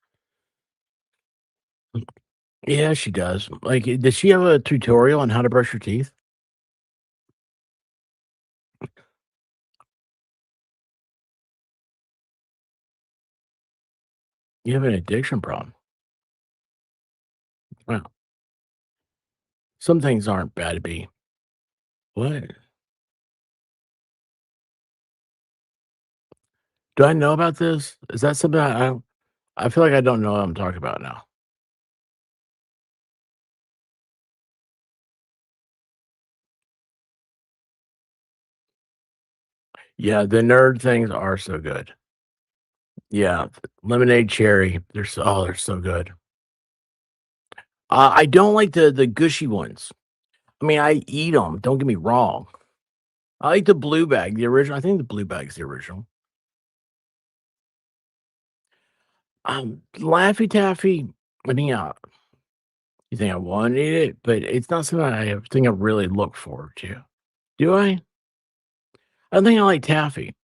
Yeah, she does. Like, does she have a tutorial on how to brush your teeth? You have an addiction problem. Well, some things aren't bad to be. What? Do I know about this? Is that something I feel like I don't know what I'm talking about now. Yeah, the nerd things are so good. Yeah, lemonade cherry. They're so good. I don't like the gushy ones. I mean, I eat them. Don't get me wrong. I like the blue bag, the original. I think the blue bag's the original. Laffy Taffy. I mean, you think I want to eat it, but it's not something I think I really look forward to. Do I? I think I like taffy.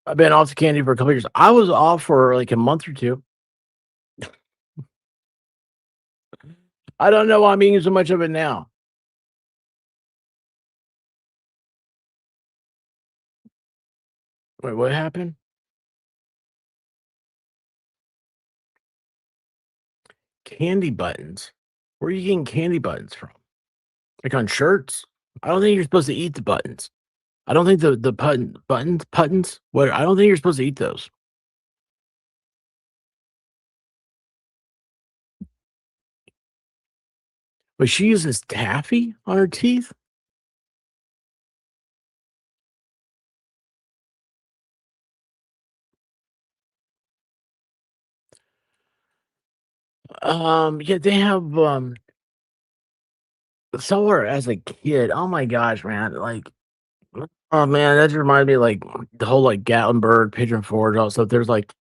I've been off the candy for a couple years. I was off for like a month or two. I don't know why I'm eating so much of it now. Wait, what happened? Candy buttons. Where are you getting candy buttons from? Like on shirts? I don't think you're supposed to eat the buttons. I don't think the buttons. What? I don't think you're supposed to eat those. But she uses taffy on her teeth. Yeah, they have somewhere as a kid. Oh my gosh, man! Like, oh man, that just reminds me of, like the whole like Gatlinburg, Pigeon Forge, all that stuff. There's like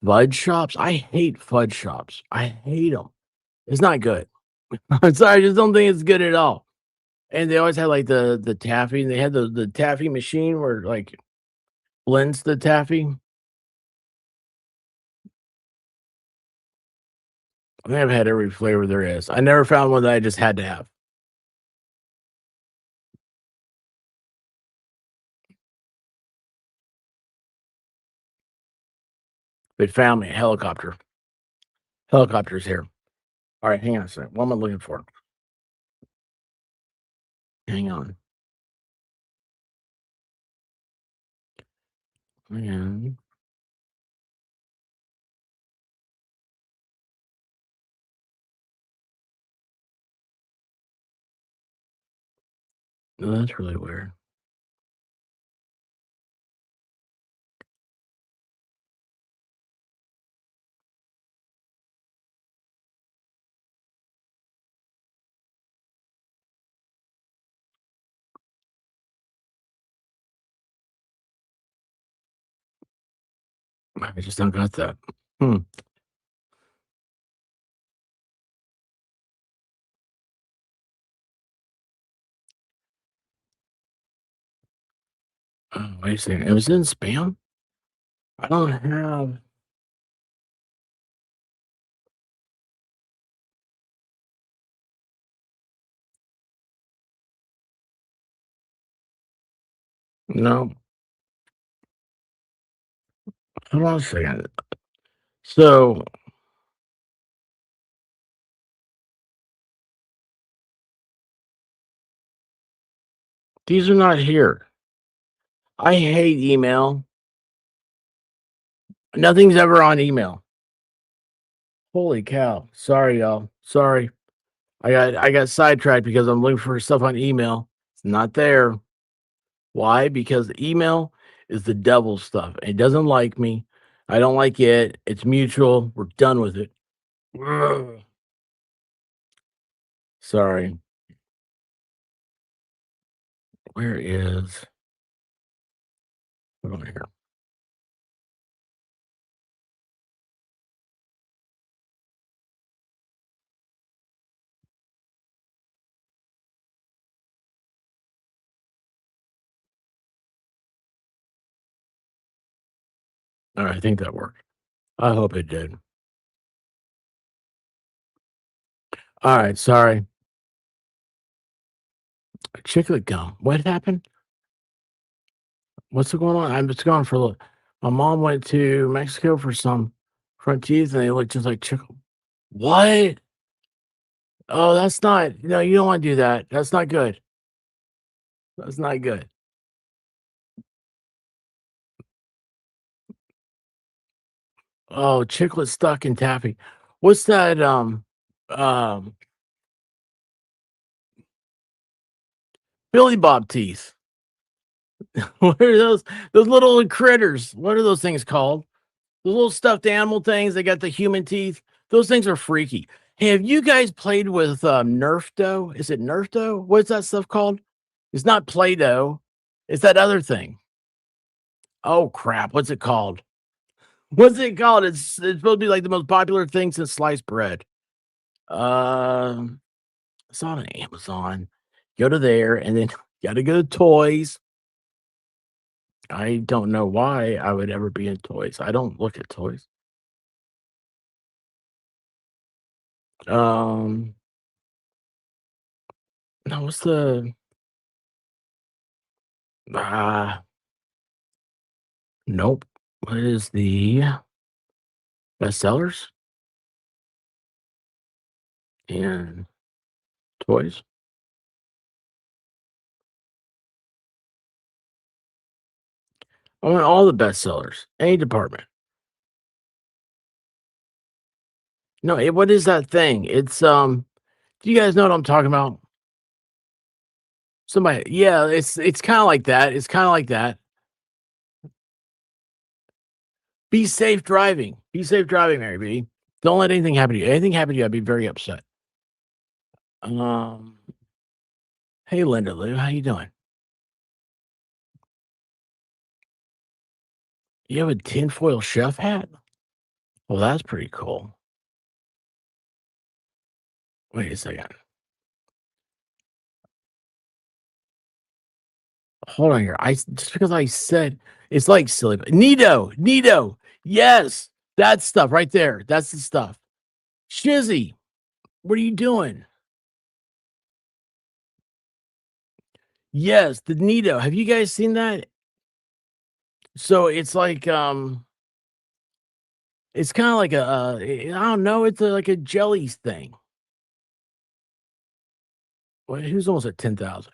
fudge shops. I hate fudge shops. I hate them. It's not good. I'm sorry, I just don't think it's good at all. And they always had like the taffy, and they had the taffy machine where it, like blends the taffy. I think I've had every flavor there is. I never found one that I just had to have. They found me a helicopter. Helicopter's here. All right, hang on a second. What am I looking for? Hang on. And oh, that's really weird. I just don't got that. Hmm. Oh, wait a second. It was in spam? I don't have. No. Hold on a second. So these are not here. I hate email. Nothing's ever on email. Holy cow. Sorry, y'all. Sorry. I got sidetracked because I'm looking for stuff on email. It's not there. Why? Because email is the devil stuff. It doesn't like me. I don't like it. It's mutual. We're done with it. Ugh. Sorry. Where is hold on here? All right, I think that worked. I hope it did. All right, sorry. Chiclet gum. What happened? What's going on? I'm just gone for a look. My mom went to Mexico for some front teeth, and they look just like chicken. What? Oh, that's not. No, you don't want to do that. That's not good. That's not good. Oh, chiclet stuck in taffy. What's that? Um, Billy Bob teeth. What are those? Those little critters. What are those things called? The little stuffed animal things. They got the human teeth. Those things are freaky. Hey, have you guys played with Nerf dough? Is it Nerf dough? What's that stuff called? It's not Play Doh. It's that other thing. Oh crap! What's it called? What's it called? It's supposed to be like the most popular thing since sliced bread. It's on Amazon. Go to there, and then got to go to toys. I don't know why I would ever be in toys. I don't look at toys. No, what's the nope. What is the bestsellers and toys? I want all the bestsellers, any department. No, what is that thing? It's do you guys know what I'm talking about? Somebody, yeah, it's kind of like that. It's kind of like that. Be safe driving. Be safe driving, Mary B. Don't let anything happen to you. Anything happen to you, I'd be very upset. Hey, Linda Lou, how you doing? You have a tinfoil chef hat? Well, that's pretty cool. Wait a second. Hold on here. Just because I said it's like silly, but Nito. Yes, that stuff right there. That's the stuff. Shizzy, what are you doing? Yes, the Nito. Have you guys seen that? So it's like it's kind of like I don't know, it's like a jelly thing. Wait, who's almost at 10,000?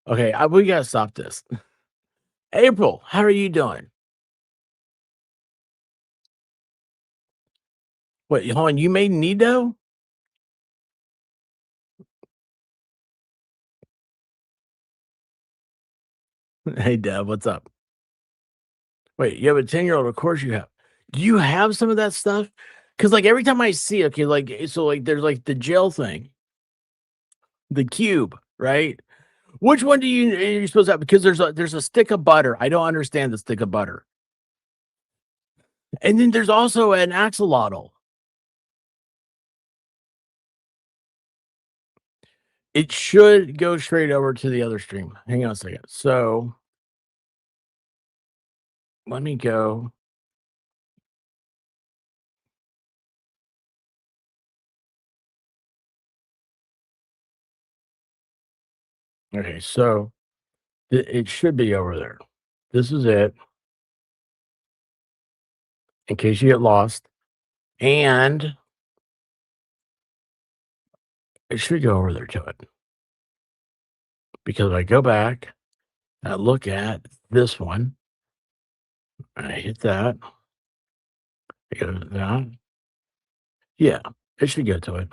Okay, we gotta stop this. April, how are you doing? Wait, hold on, you made Nido? Hey, Deb, what's up? Wait, you have a 10-year-old? Of course you have. Do you have some of that stuff? Because like every time I see, okay, like so, like there's like the gel thing, the cube, right? Which one do you're supposed to have? Because there's a stick of butter. I don't understand the stick of butter. And then there's also an axolotl. It should go straight over to the other stream. Hang on a second. So let me go. Okay, so it should be over there. This is it. In case you get lost. And it should go over there to it. Because I go back, I look at this one, I hit that. I go to that. Yeah, it should go to it.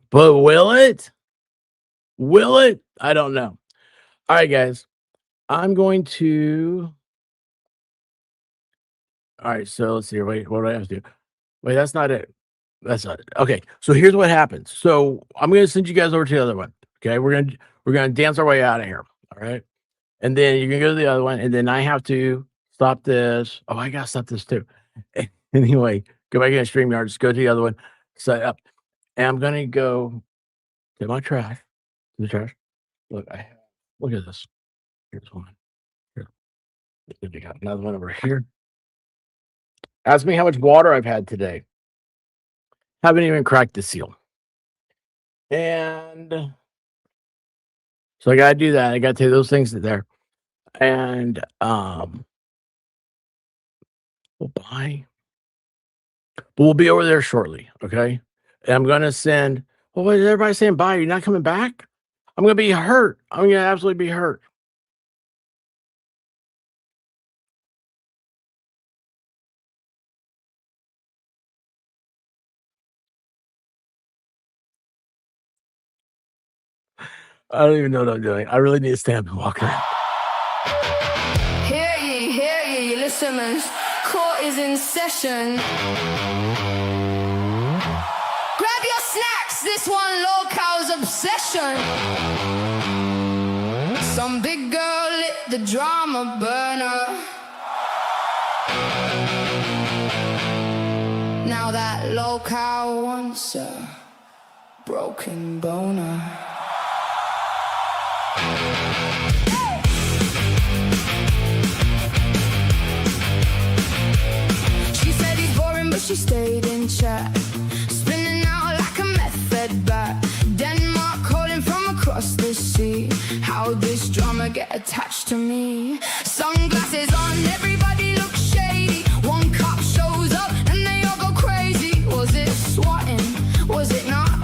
But will it? Will it? I don't know. All right, guys. I'm going to. All right, so let's see. Wait, what do I have to do? Wait, that's not it. That's not it. Okay, so here's what happens. So I'm gonna send you guys over to the other one. Okay, we're gonna dance our way out of here. All right, and then you're gonna go to the other one, and then I have to stop this. Oh, I gotta stop this too. Anyway, go back in the StreamYard. Just go to the other one. Set up, and I'm gonna go to my trash. The trash. Look, look at this. Here's one. Here. We got another one over here. Ask me how much water I've had today. Haven't even cracked the seal. And so I gotta do that. I gotta take those things there. And we'll buy. But we'll be over there shortly. Okay. And I'm gonna send. Well, what is everybody saying? Bye. You're not coming back? I'm gonna be hurt. I'm gonna absolutely be hurt. I don't even know what I'm doing. I really need to stand up and walk around. Hear ye, listeners. Court is in session. Grab your snacks, this one local's obsession. Some big girl lit the drama burner. Now that low-cow wants a broken boner. She said he's boring, but she stayed in chat, spinning out like a method bat. Denmark calling from across the sea. How'd this drama get attached to me? Sunglasses on, everybody looks shady. One cop shows up and they all go crazy. Was it swatting? Was it not?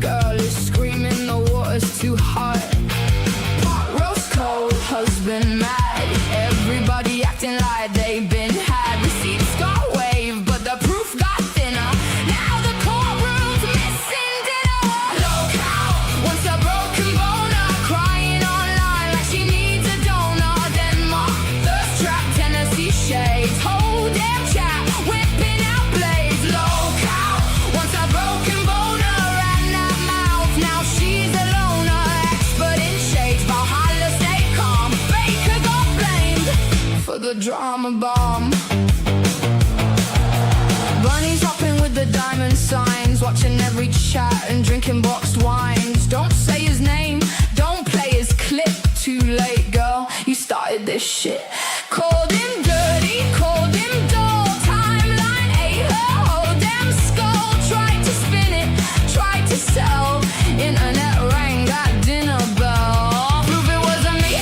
Girl is screaming, the water's too hot. Pot roast cold, husband mad. Everybody acting like they've been had. Receipts got waived, but the proof got thinner. Now the courtroom's missing dinner. Low cow wants a broken boner, crying online like she needs a donor. Denmark, thirst trap, Tennessee shades, whole damn chat, whipping out blades. Low cow wants a broken boner and that mouth. Now she's a loner, expert in shades. Valhalla stay calm. Baker got blamed for the drama bomb. Bunny's hopping with the diamond signs, watching every chat and drinking boxed wines. Don't say his name, don't play his clip. Too late, girl, you started this shit. Called him dirty, called him dull. Timeline ate her whole damn skull. Tried to spin it, tried to sell. Internet rang that dinner bell. Prove it wasn't me,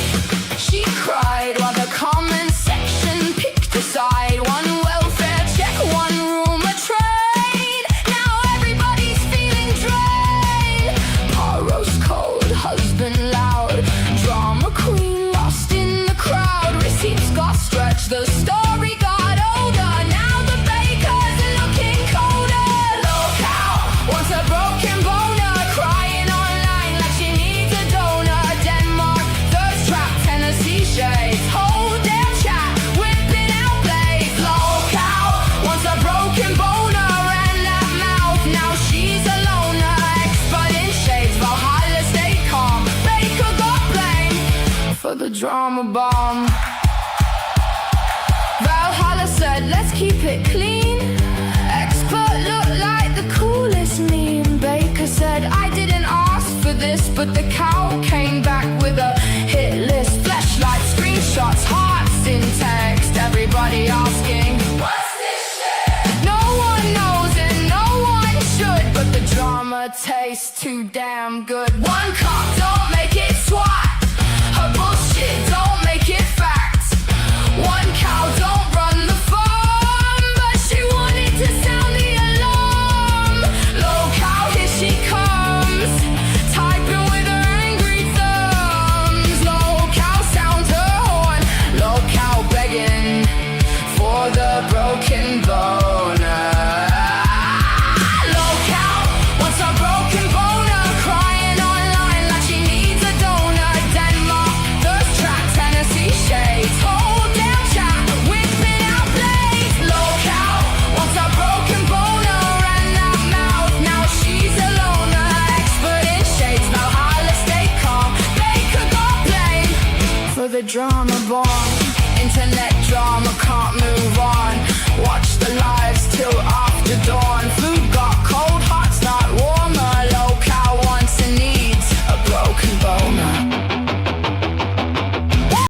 she cried, while the comment section picked a side. One welfare check, one room a trade. Now everybody's feeling drained. Pot roast cold, husband loud. Drama queen lost in the crowd. Receipts got stretched, the story got older. Now the baker's looking colder. Low cow wants a broken boner, crying online like she needs a donor. Denmark, thirst trap, Tennessee shades, whole damn chat, whipping out blades. Low cow wants a broken boner and that mouth. Now she's a loner, expert in shades. Valhalla stay calm. Baker got blamed for the drama bomb. Valhalla said, let's keep it clean. Expert looked like the coolest meme. Baker said, I didn't ask for this, but the cow came back with a hit list. Flashlight screenshots, hearts in text. Everybody asking, what's this shit? No one knows and no one should, but the drama tastes too damn good. One cop don't make it SWAT. Her bullshit don't make it fact. One cow don't run the farm, but she wanted to sound the alarm. Low cow, here she comes, typing with her angry thumbs. Low cow sounds her horn. Low cow begging for the broken boner. Low cow wants a broken boner, crying online like she needs a donor. Denmark, thirst trap, Tennessee shades, whole damn chat, whipping out blades. Low cow wants a broken boner and that mouth. Now she's a loner, expert in shades. Valhalla stay calm. Baker got blamed for the drama bomb. Internet drama can't move on. Watch the lives till after dawn. Food